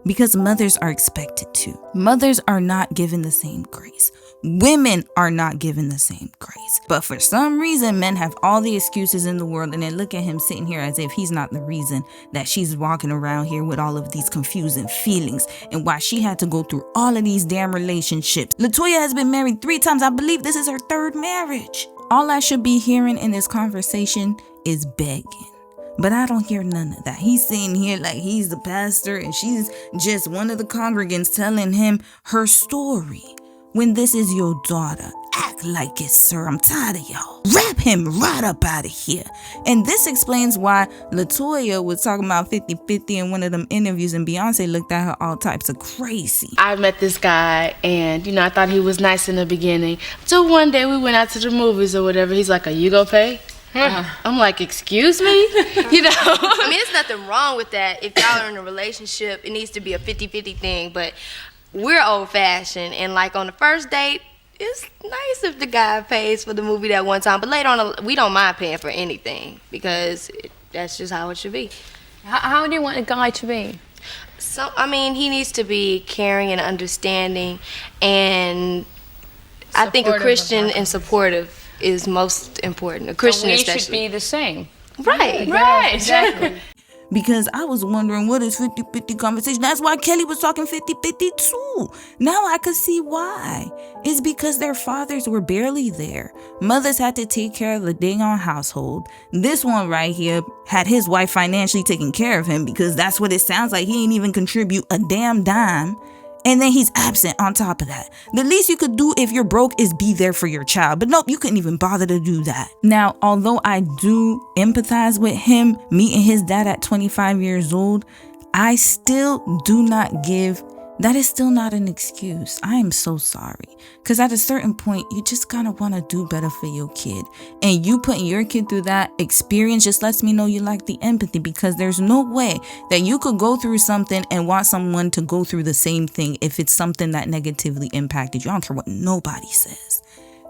Because mothers are expected to. Mothers are not given the same grace. Women are not given the same grace. But for some reason, men have all the excuses in the world, and they look at him sitting here as if he's not the reason that she's walking around here with all of these confusing feelings and why she had to go through all of these damn relationships. Latoya has been married 3 times. I believe this is her 3rd marriage. All I should be hearing in this conversation is begging. But I don't hear none of that. He's sitting here like he's the pastor and she's just one of the congregants telling him her story. When this is your daughter, act like it, sir. I'm tired of y'all. Wrap him right up out of here. And this explains why Latoya was talking about 50-50 in one of them interviews and Beyonce looked at her all types of crazy. I met this guy and, I thought he was nice in the beginning. So one day we went out to the movies or whatever. He's like, are you gonna pay? I'm like, excuse me? I mean, there's nothing wrong with that. If y'all are in a relationship, it needs to be a 50-50 thing, but we're old-fashioned, and like on the first date, it's nice if the guy pays for the movie that one time, but later on, we don't mind paying for anything, because that's just how it should be. How do you want a guy to be? So, I mean, he needs to be caring and understanding, and I think a Christian and supportive is most important. A Christian especially. We should be the same. Right. Right, exactly. Because I was wondering what is 50-50 conversation. That's why Kelly was talking 50-50 too. Now I could see why. It's because their fathers were barely there. Mothers had to take care of the dang on household. This one right here had his wife financially taking care of him because that's what it sounds like. He ain't even contribute a damn dime. And then he's absent on top of that. The least you could do if you're broke is be there for your child. But nope, you couldn't even bother to do that. Now, although I do empathize with him meeting his dad at 25 years old, I still do not give that is still not an excuse. I am so sorry. Because at a certain point, you just gotta want to do better for your kid. And you putting your kid through that experience just lets me know you lack the empathy, because there's no way that you could go through something and want someone to go through the same thing if it's something that negatively impacted you. I don't care what nobody says.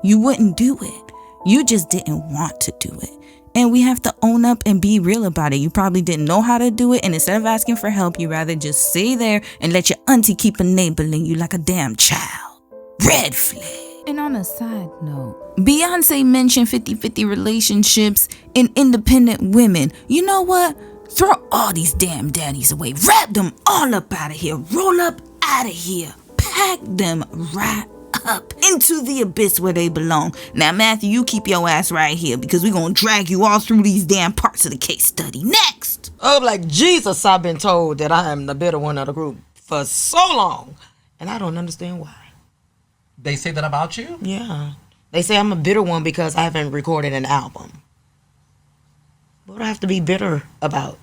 You wouldn't do it. You just didn't want to do it. And we have to own up and be real about it. You probably didn't know how to do it, and instead of asking for help, you rather just stay there and let your auntie keep enabling you like a damn child. Red flag. And on a side note, Beyonce mentioned 50-50 relationships and independent women. You know what? Throw all these damn daddies away. Wrap them all up out of here. Roll up out of here. Pack them right up into the abyss where they belong. Now, Matthew, you keep your ass right here, because we're going to drag you all through these damn parts of the case study. Next! Oh, like Jesus, I've been told that I am the bitter one of the group for so long, and I don't understand why. They say that about you? Yeah. They say I'm a bitter one because I haven't recorded an album. What do I have to be bitter about?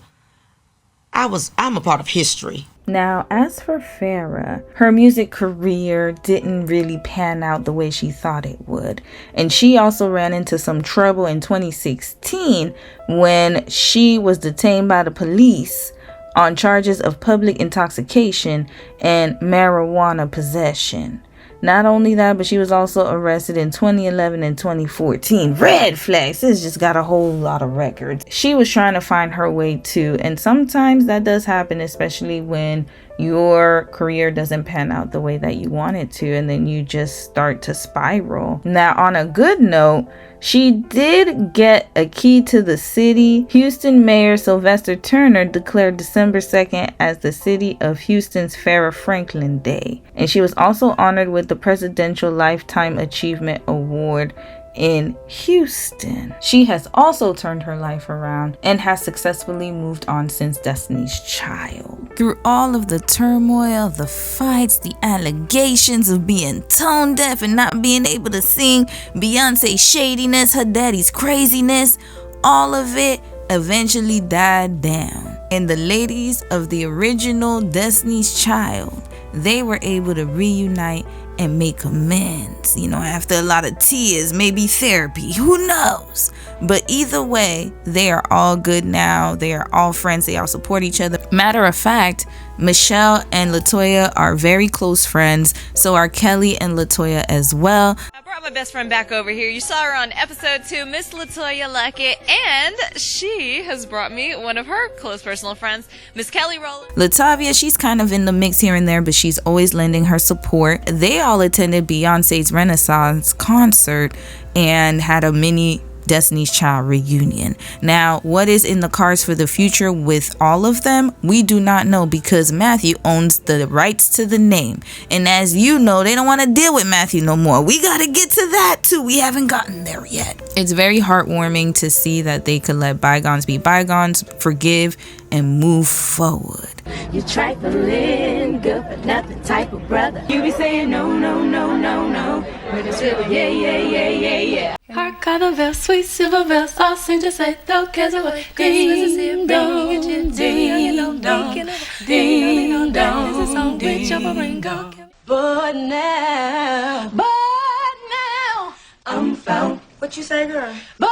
I'm a part of history. Now, as for Farah, her music career didn't really pan out the way she thought it would. And she also ran into some trouble in 2016 when she was detained by the police on charges of public intoxication and marijuana possession. Not only that, but she was also arrested in 2011 and 2014. Red flags. This just got a whole lot of records. She was trying to find her way too. And sometimes that does happen, especially when your career doesn't pan out the way that you want it to, and then you just start to spiral. Now, on a good note, she did get a key to the city. Houston Mayor Sylvester Turner declared December 2nd as the city of Houston's Farah Franklin Day. And she was also honored with the Presidential Lifetime Achievement Award in Houston. She has also turned her life around and has successfully moved on since Destiny's Child. Through all of the turmoil, the fights, the allegations of being tone deaf and not being able to sing, Beyonce's shadiness, her daddy's craziness, all of it eventually died down. And the ladies of the original Destiny's Child, they were able to reunite and make amends, after a lot of tears, maybe therapy, who knows? But either way, they are all good now. They are all friends. They all support each other. Matter of fact, Michelle and Latoya are very close friends. So are Kelly and Latoya as well. I brought my best friend back over here. You saw her on episode 2, Miss Latoya Luckett, and she has brought me one of her close personal friends, Miss Kelly Rowland. Latavia, she's kind of in the mix here and there, but she's always lending her support. They all attended Beyonce's Renaissance concert and had a mini Destiny's Child reunion. Now, what is in the cards for the future with all of them, we do not know, because Matthew owns the rights to the name. And as you know, they don't want to deal with Matthew no more. We got to get to that too. We haven't gotten there yet. It's very heartwarming to see that they could let bygones be bygones, forgive, and move forward. You trifling, good for nothing type of brother. You be saying no, no, no, no, no, but it's really yeah, yeah, yeah, yeah, yeah. Hark on the bells, sweet silver bells, all seem to say, don't care away. Ding dong, ding dong, ding dong, ding dong. But now, I'm found. What you say, girl? But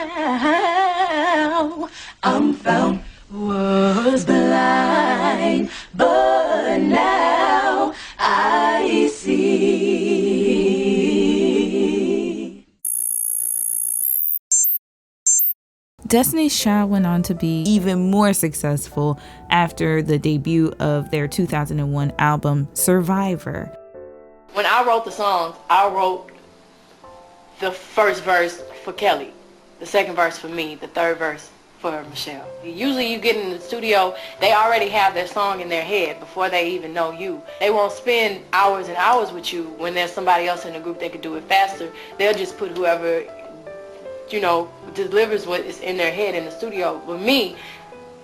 now, I'm found. Was blind, but now I see. Destiny's Child went on to be even more successful after the debut of their 2001 album, Survivor. When I wrote the songs, I wrote the first verse for Kelly, the second verse for me, the third verse for Michelle. Usually you get in the studio, they already have their song in their head before they even know you. They won't spend hours and hours with you when there's somebody else in the group that could do it faster. They'll just put whoever, delivers what is in their head in the studio. With me,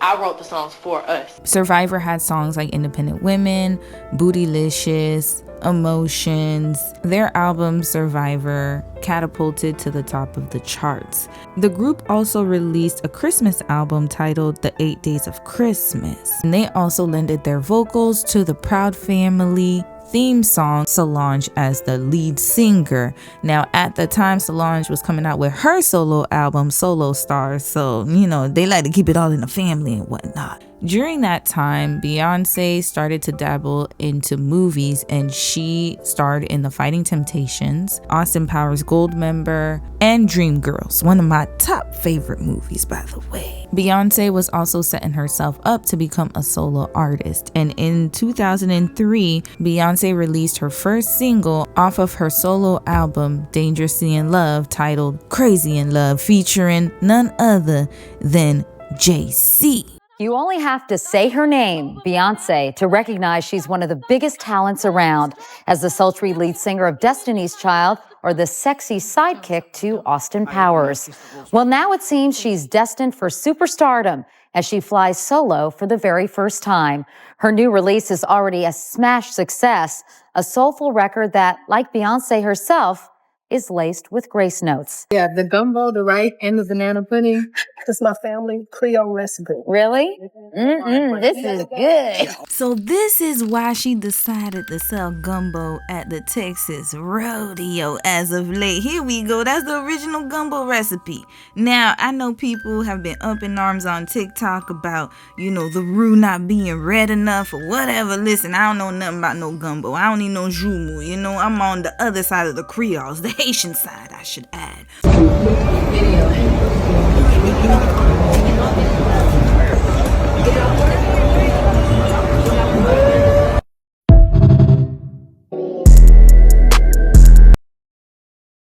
I wrote the songs for us. Survivor had songs like Independent Women, Bootylicious, Emotions. Their album Survivor catapulted to the top of the charts. The group also released a Christmas album titled The 8 Days of Christmas. And they also lended their vocals to the Proud Family theme song, Solange as the lead singer. Now, at the time, Solange was coming out with her solo album, Solo Stars, so, they like to keep it all in the family and whatnot. During that time, Beyonce started to dabble into movies, and she starred in The Fighting Temptations, Austin Powers Goldmember, and Dreamgirls, one of my top favorite movies, by the way. Beyonce was also setting herself up to become a solo artist, and in 2003, Beyonce released her first single off of her solo album, Dangerously in Love, titled Crazy in Love, featuring none other than JC. You only have to say her name, Beyoncé, to recognize she's one of the biggest talents around as the sultry lead singer of Destiny's Child or the sexy sidekick to Austin Powers. Well, now it seems she's destined for superstardom as she flies solo for the very first time. Her new release is already a smash success, a soulful record that, like Beyoncé herself, is laced with grace notes. Yeah, the gumbo, the rice, and the banana pudding. That's my family Creole recipe. Really? This is good. So this is why she decided to sell gumbo at the Texas Rodeo as of late. Here we go. That's the original gumbo recipe. Now, I know people have been up in arms on TikTok about, the roux not being red enough or whatever. Listen, I don't know nothing about no gumbo. I don't need no jumu. I'm on the other side of the Creoles, the Haitian side, I should add.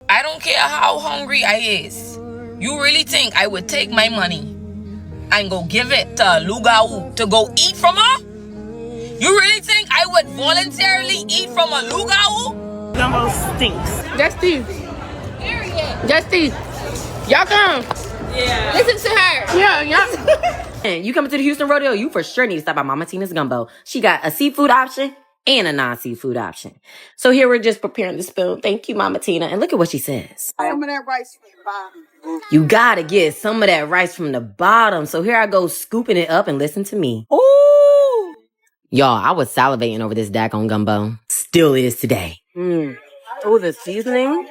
I don't care how hungry I is. You really think I would take my money and go give it to Lugau to go eat from her? You really think I would voluntarily eat from a Lugau? Gumbo stinks. Justy. Justy. Y'all come. Yeah. Listen to her. Yeah. You coming to the Houston Rodeo, you for sure need to stop by Mama Tina's Gumbo. She got a seafood option and a non-seafood option. So here we're just preparing the spoon. Thank you, Mama Tina. And look at what she says. Some of that rice from the bottom. You gotta get some of that rice from the bottom. So here I go scooping it up and listen to me. Ooh. Y'all, I was salivating over this daggone gumbo. Still is today. Oh, the seasoning.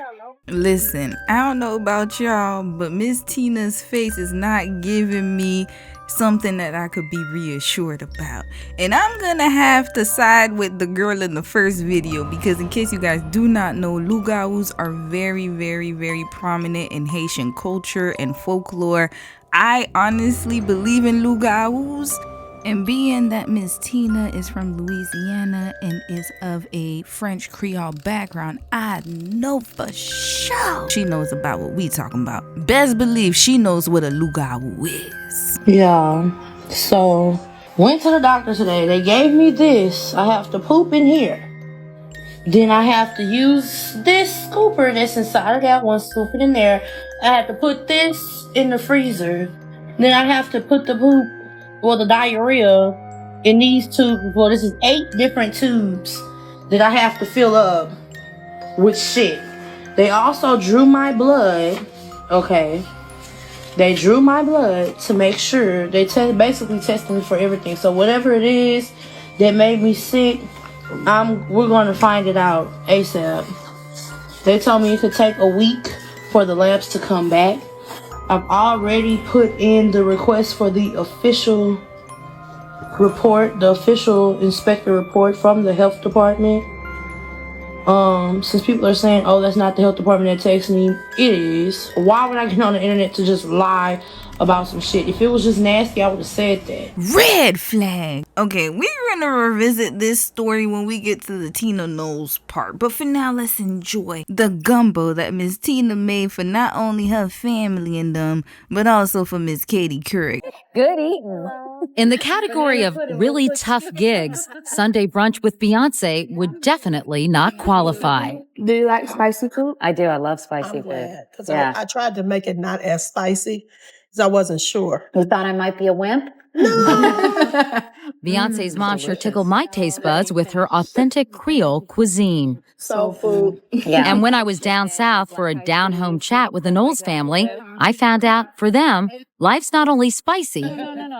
Listen, I don't know about y'all, but Miss Tina's face is not giving me something that I could be reassured about. And I'm gonna have to side with the girl in the first video, because in case you guys do not know, Lugaus are very, very, very prominent in Haitian culture and folklore. I honestly believe in Lugaus. And being that Miss Tina is from Louisiana and is of a French Creole background, I know for sure she knows about what we talking about. Best believe she knows what a lugau is. Yeah, so went to the doctor today. They gave me this. I have to poop in here. Then I have to use this scooper that's inside of that one, scoop it in there. I have to put this in the freezer. Then I have to put the poop, the diarrhea, in these tubes. Well, this is 8 different tubes that I have to fill up with shit. They also drew my blood. Okay. They drew my blood to make sure. They basically tested me for everything. So whatever it is that made me sick, we're going to find it out ASAP. They told me it could take a week for the labs to come back. I've already put in the request for the official report, the official inspector report from the health department. Since people are saying, oh, that's not the health department that texts me, it is. Why would I get on the internet to just lie about some shit? If it was just nasty, I would have said that. Red flag. Okay, we're gonna revisit this story when we get to the Tina Knowles part. But for now, let's enjoy the gumbo that Miss Tina made for not only her family and them, but also for Miss Katie Couric. Good eating. In the category of really tough gigs, Sunday brunch with Beyoncé would definitely not qualify. Do you like spicy food? I do. I love spicy food. Because I tried to make it not as spicy because I wasn't sure. You thought I might be a wimp? Beyonce's mom sure tickled my taste buds with her authentic Creole cuisine. Soul food. And when I was down south for a down-home chat with the Knowles family, I found out for them, life's not only spicy,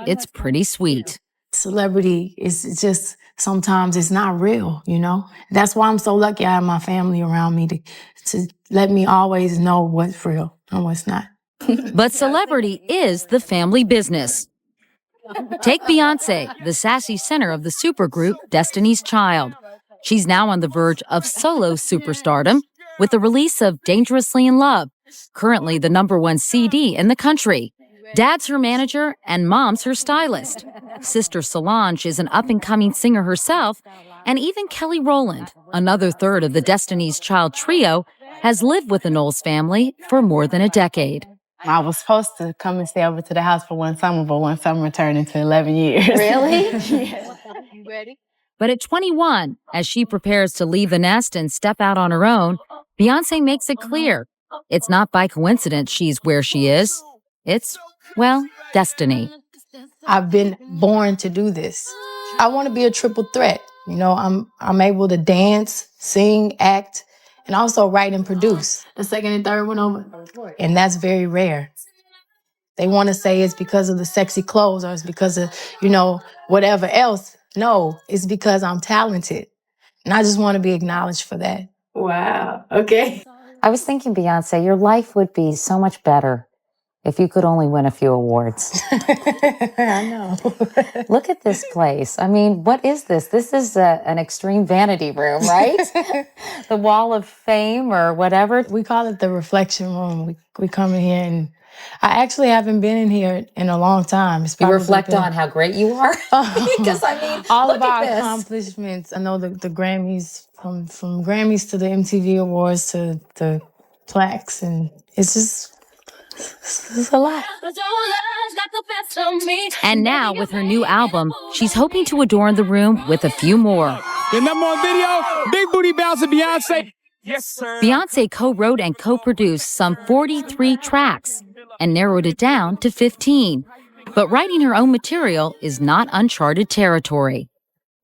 it's pretty sweet. Celebrity is just, sometimes it's not real, you know? That's why I'm so lucky I have my family around me to let me always know what's real and what's not. But celebrity is the family business. Take Beyoncé, the sassy center of the supergroup Destiny's Child. She's now on the verge of solo superstardom with the release of Dangerously in Love, currently the #1 CD in the country. Dad's her manager and mom's her stylist. Sister Solange is an up-and-coming singer herself, and even Kelly Rowland, another third of the Destiny's Child trio, has lived with the Knowles family for more than a decade. I was supposed to come and stay over to the house for one summer, but one summer turned into 11 years. Really? Yes. You ready? But at 21, as she prepares to leave the nest and step out on her own, Beyoncé makes it clear it's not by coincidence she's where she is. It's, well, destiny. I've been born to do this. I want to be a triple threat. You know, I'm able to dance, sing, act, and also write and produce. The second and third one over. And that's very rare. They want to say it's because of the sexy clothes or it's because of, you know, whatever else. No, it's because I'm talented. And I just want to be acknowledged for that. Wow. Okay. I was thinking, Beyoncé, your life would be so much better if you could only win a few awards. I know. Look at this place. I mean, what is this? This is an extreme vanity room, right? The Wall of Fame or whatever. We call it the reflection room. We come in here and I actually haven't been in here in a long time. It's You reflect on how great you are? Because, I mean, all look of our at this. accomplishments. I know the Grammys, from Grammys to the MTV Awards to the plaques, and it's a lot. And now, with her new album, she's hoping to adorn the room with a few more. Your #1 video, Big Booty Bouncer Beyonce. Yes, sir. Beyonce co-wrote and co-produced some 43 tracks and narrowed it down to 15. But writing her own material is not uncharted territory.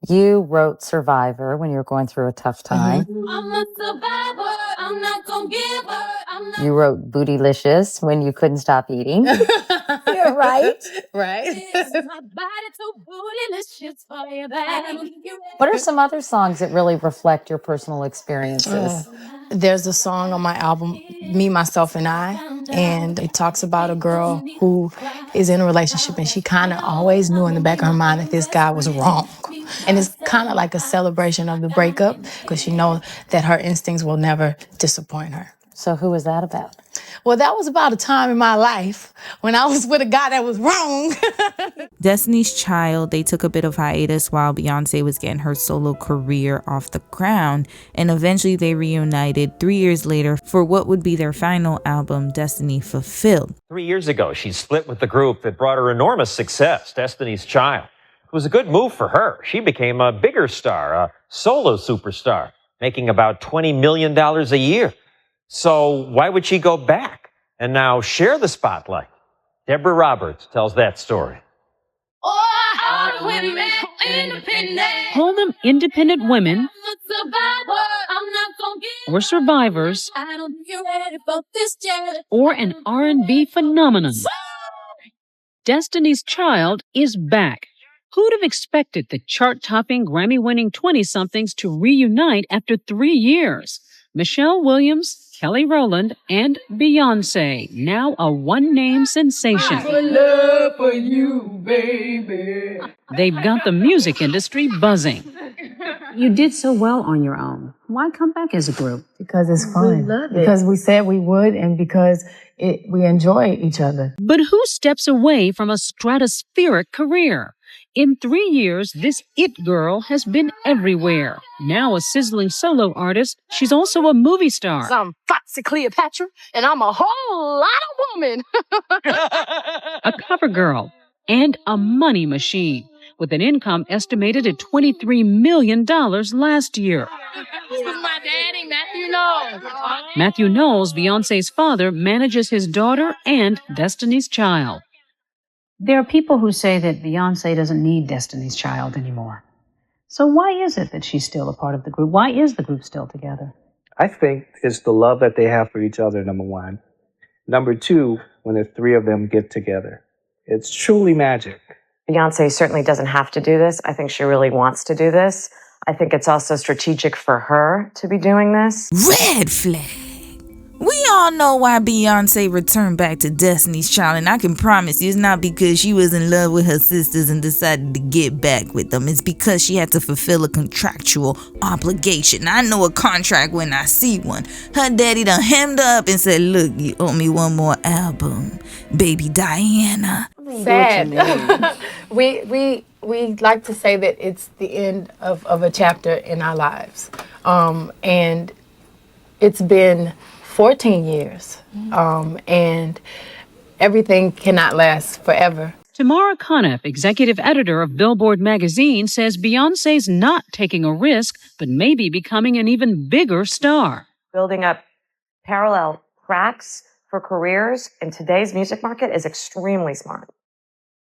You wrote Survivor when you were going through a tough time. I'm a survivor. I'm not gonna give her. You wrote Bootylicious when you couldn't stop eating. You're right. Right. My body too bootylicious for you, baby. What are some other songs that really reflect your personal experiences? There's a song on my album, Me, Myself, and I, and it talks about a girl who is in a relationship and she kind of always knew in the back of her mind that this guy was wrong. And it's kind of like a celebration of the breakup because she knows that her instincts will never disappoint her. So who was that about? Well, that was about a time in my life when I was with a guy that was wrong. Destiny's Child, they took a bit of hiatus while Beyonce was getting her solo career off the ground, and eventually they reunited 3 years later for what would be their final album, Destiny Fulfilled. 3 years ago, she split with the group that brought her enormous success, Destiny's Child. It was a good move for her. She became a bigger star, a solo superstar, making about $20 million a year. So why would she go back and now share the spotlight? Deborah Roberts tells that story. All women independent. Call them independent women I'm a survivor. I'm not gonna give or survivors I don't think you're ready for this yet. or an R&B phenomenon. Destiny's Child is back. Who'd have expected the chart-topping, Grammy-winning 20-somethings to reunite after 3 years? Michelle Williams, Kelly Rowland, and Beyoncé, now a one-name sensation. Love for you, baby. They've got the music industry buzzing. You did so well on your own. Why come back as a group? Because it's fun. Because we said we would and because we enjoy each other. But who steps away from a stratospheric career? In 3 years, this it girl has been everywhere. Now a sizzling solo artist, she's also a movie star. I'm Foxy Cleopatra, and I'm a whole lot of woman. A cover girl, and a money machine, with an income estimated at $23 million last year. This was my daddy, Matthew Knowles. Matthew Knowles, Beyoncé's father, manages his daughter and Destiny's Child. There are people who say that Beyoncé doesn't need Destiny's Child anymore. So why is it that she's still a part of the group? Why is the group still together? I think it's the love that they have for each other, number one. Number two, when the three of them get together. It's truly magic. Beyoncé certainly doesn't have to do this. I think she really wants to do this. I think it's also strategic for her to be doing this. Red flag. We all know why Beyoncé returned back to Destiny's Child, and I can promise you it's not because she was in love with her sisters and decided to get back with them. It's because she had to fulfill a contractual obligation. I know a contract when I see one. Her daddy done hemmed her up and said, look, you owe me one more album, baby Diana. Sad. we like to say that it's the end of a chapter in our lives. And it's been 14 years, and everything cannot last forever. Tamara Conniff, executive editor of Billboard magazine, says Beyoncé's not taking a risk, but maybe becoming an even bigger star. Building up parallel tracks for careers in today's music market is extremely smart.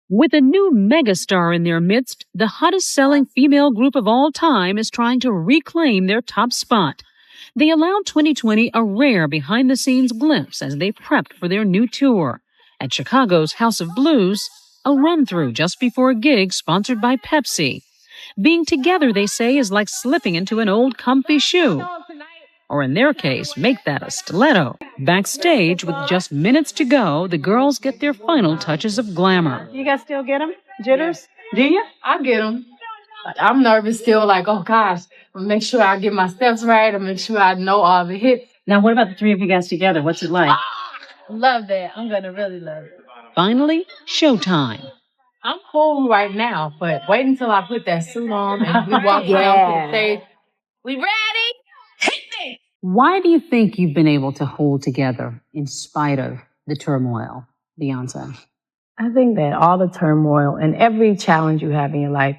With a new megastar in their midst, the hottest-selling female group of all time is trying to reclaim their top spot. They allowed 2020 a rare behind-the-scenes glimpse as they prepped for their new tour. At Chicago's House of Blues, a run-through just before a gig sponsored by Pepsi. Being together, they say, is like slipping into an old comfy shoe. Or in their case, make that a stiletto. Backstage, with just minutes to go, the girls get their final touches of glamour. You guys still get them? Jitters? Do you? I get them. I'm nervous still, like, oh gosh, I'll make sure I get my steps right. I'll make sure I know all the hits. Now, what about the three of you guys together? What's it like? Love that. I'm going to really love it. Finally, showtime. I'm cool right now, but wait until I put that suit on and we walk down to the stage. We ready? Hit me! Why do you think you've been able to hold together in spite of the turmoil, Beyoncé? I think that all the turmoil and every challenge you have in your life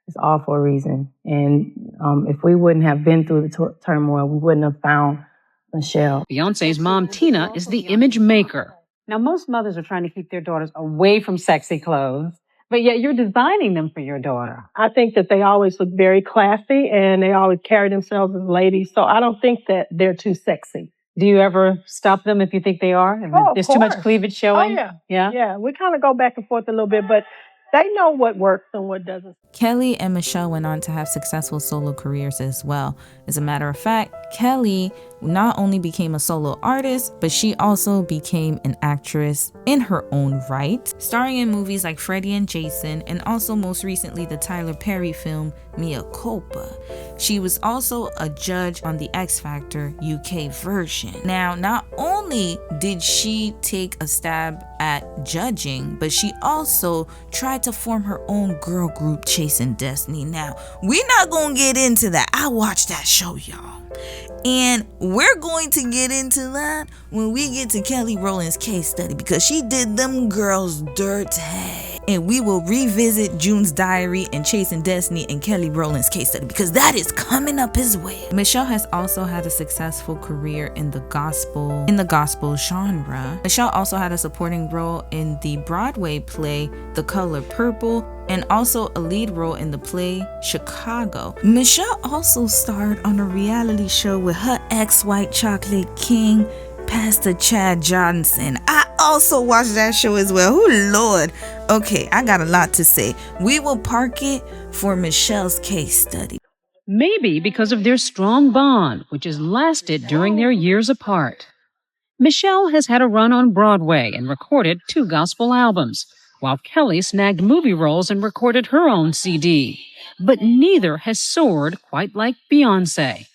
is all for a reason. And if we wouldn't have been through the turmoil, we wouldn't have found Michelle. Beyoncé's mom, Tina, is the image maker. Now, most mothers are trying to keep their daughters away from sexy clothes, but yet you're designing them for your daughter. I think that they always look very classy and they always carry themselves as ladies, so I don't think that they're too sexy. Do you ever stop them if you think they are? If there's too much cleavage showing? Oh, yeah. Yeah? Yeah, we kind of go back and forth a little bit, but they know what works and what doesn't. Kelly and Michelle went on to have successful solo careers as well. As a matter of fact, Kelly not only became a solo artist, but she also became an actress in her own right, starring in movies like Freddie and Jason, and also most recently the Tyler Perry film Mea Culpa. She was also a judge on the X Factor UK version. Now, not only did she take a stab at judging, but she also tried to form her own girl group, Chasing Destiny. Now, we're not gonna get into that. I watched that show, y'all. And we're going to get into that when we get to Kelly Rowland's case study, because she did them girls dirty. And we will revisit June's diary and Chasing Destiny and Kelly Rowland's case study, because that is coming up as well. Michelle has also had a successful career in the gospel genre. Michelle also had a supporting role in the Broadway play The Color Purple, and also a lead role in the play Chicago. Michelle also starred on a reality show with her ex-White Chocolate King, Pastor Chad Johnson. I also watched that show as well. Oh Lord. Okay, I got a lot to say. We will park it for Michelle's case study. Maybe because of their strong bond, which has lasted during their years apart. Michelle has had a run on Broadway and recorded 2 gospel albums, while Kelly snagged movie roles and recorded her own CD. But neither has soared quite like Beyoncé.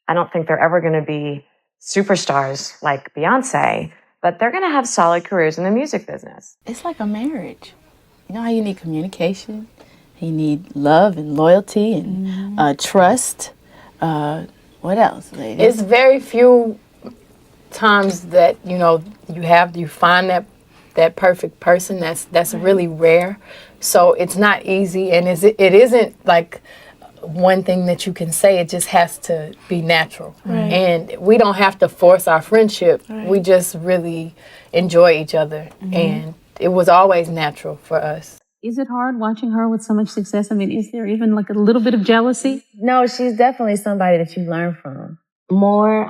I don't think they're ever going to be superstars like Beyoncé, but they're going to have solid careers in the music business. It's like a marriage. You know how you need communication? You need love and loyalty and trust. What else, ladies? It's very few times that, you find that perfect person. That's really rare. So it's not easy, and it isn't like one thing that you can say. It just has to be natural. Right. And we don't have to force our friendship. Right. We just really enjoy each other. And it was always natural for us. Is it hard watching her with so much success? I mean, is there even like a little bit of jealousy? No, she's definitely somebody that you learn from. More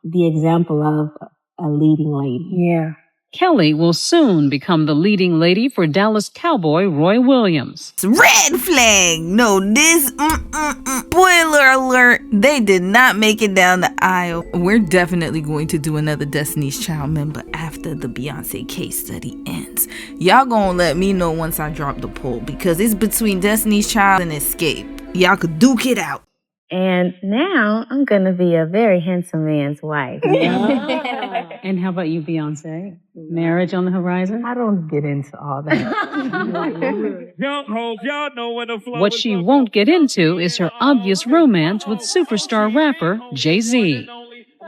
the example of a leading lady. Yeah. Kelly will soon become the leading lady for Dallas Cowboy Roy Williams. Red flag. No, this spoiler alert, they did not make it down the aisle. We're definitely going to do another Destiny's Child member after the Beyonce case study ends. Y'all gonna let me know once I drop the poll, because it's between Destiny's Child and Escape. Y'all could duke it out. And now I'm gonna be a very handsome man's wife. And how about you, Beyonce? Marriage on the horizon? I don't get into all that. What she won't get into is her obvious romance with superstar rapper Jay-Z.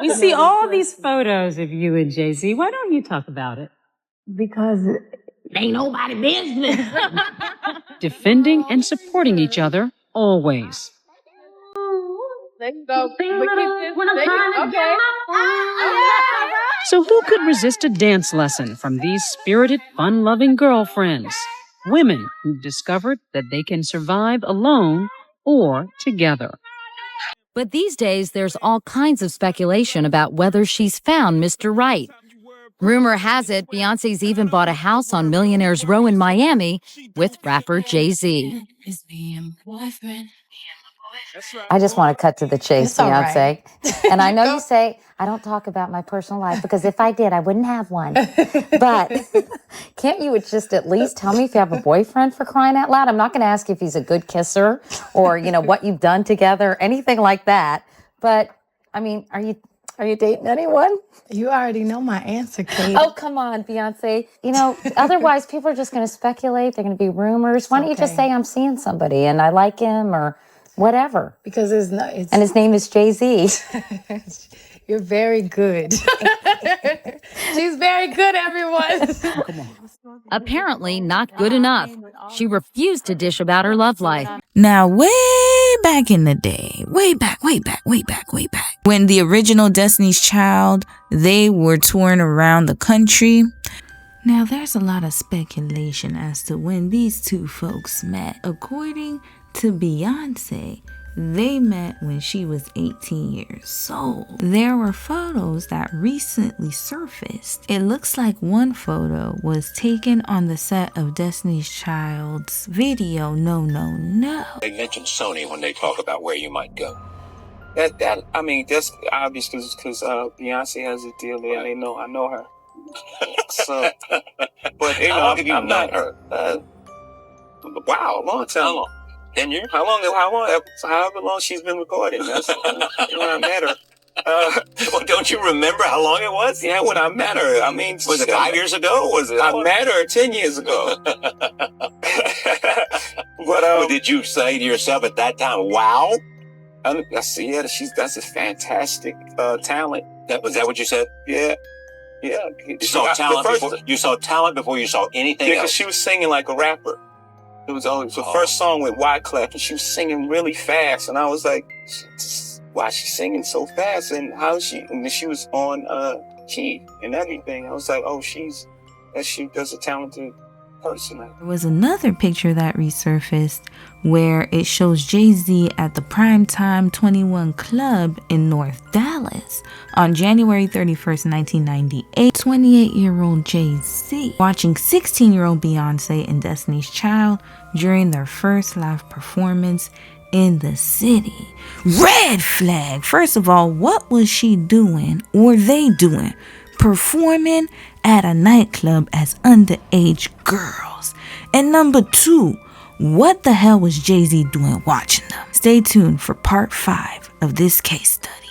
We see all these photos of you and Jay-Z. Why don't you talk about it? Because ain't nobody business. Defending and supporting each other always. Let's go. So who could resist a dance lesson from these spirited, fun-loving girlfriends? Women who've discovered that they can survive alone or together. But these days, there's all kinds of speculation about whether she's found Mr. Right. Rumor has it, Beyonce's even bought a house on Millionaires Row in Miami with rapper Jay-Z. I just want to cut to the chase, It's all Beyonce. right. And I know you say, I don't talk about my personal life, because if I did, I wouldn't have one. But can't you just at least tell me if you have a boyfriend, for crying out loud? I'm not going to ask if he's a good kisser or, what you've done together, anything like that. But, I mean, are you dating anyone? You already know my answer, Kate. Oh, come on, Beyonce. Otherwise people are just going to speculate. They're going to be rumors. Why don't you just say I'm seeing somebody and I like him or whatever? Because it's and his name is Jay-Z. You're very good. She's very good, everyone. Apparently not good enough. She refused to dish about her love life. Now, way back in the day, way back, when the original Destiny's Child, they were touring around the country. Now, there's a lot of speculation as to when these two folks met. According to Beyonce, they met when she was 18 years old. There were photos that recently surfaced. It looks like one photo was taken on the set of Destiny's Child's video, No. They mention Sony when they talk about where you might go. That's obvious because Beyonce has a deal there. I know her. So, but How long have you known her? Wow, a long time. How long? 10 years? However long she's been recording. That's when I met her. Well, don't you remember how long it was? Yeah, when I met her. I mean, Was it 5 years ago? Was it? I met her 10 years ago. But did you say to yourself at that time, "Wow"? I see. Yeah, that's a fantastic talent. Was that what you said? Yeah. You saw talent before you saw anything because else. she was singing like a rapper. It was the first song with Wyclef, and she was singing really fast, and I was like, "Why is she singing so fast?" And how she? And then she was on key and everything. I was like, "Oh, that's a talented person." There was another picture that resurfaced where it shows Jay-Z at the Primetime 21 Club in North Dallas on January 31st, 1998. 28-year-old Jay-Z watching 16-year-old Beyonce and Destiny's Child during their first live performance in the city. Red flag! First of all, what was she doing or they doing performing at a nightclub as underage girls? And number two, what the hell was Jay-Z doing watching them? Stay tuned for part 5 of this case study.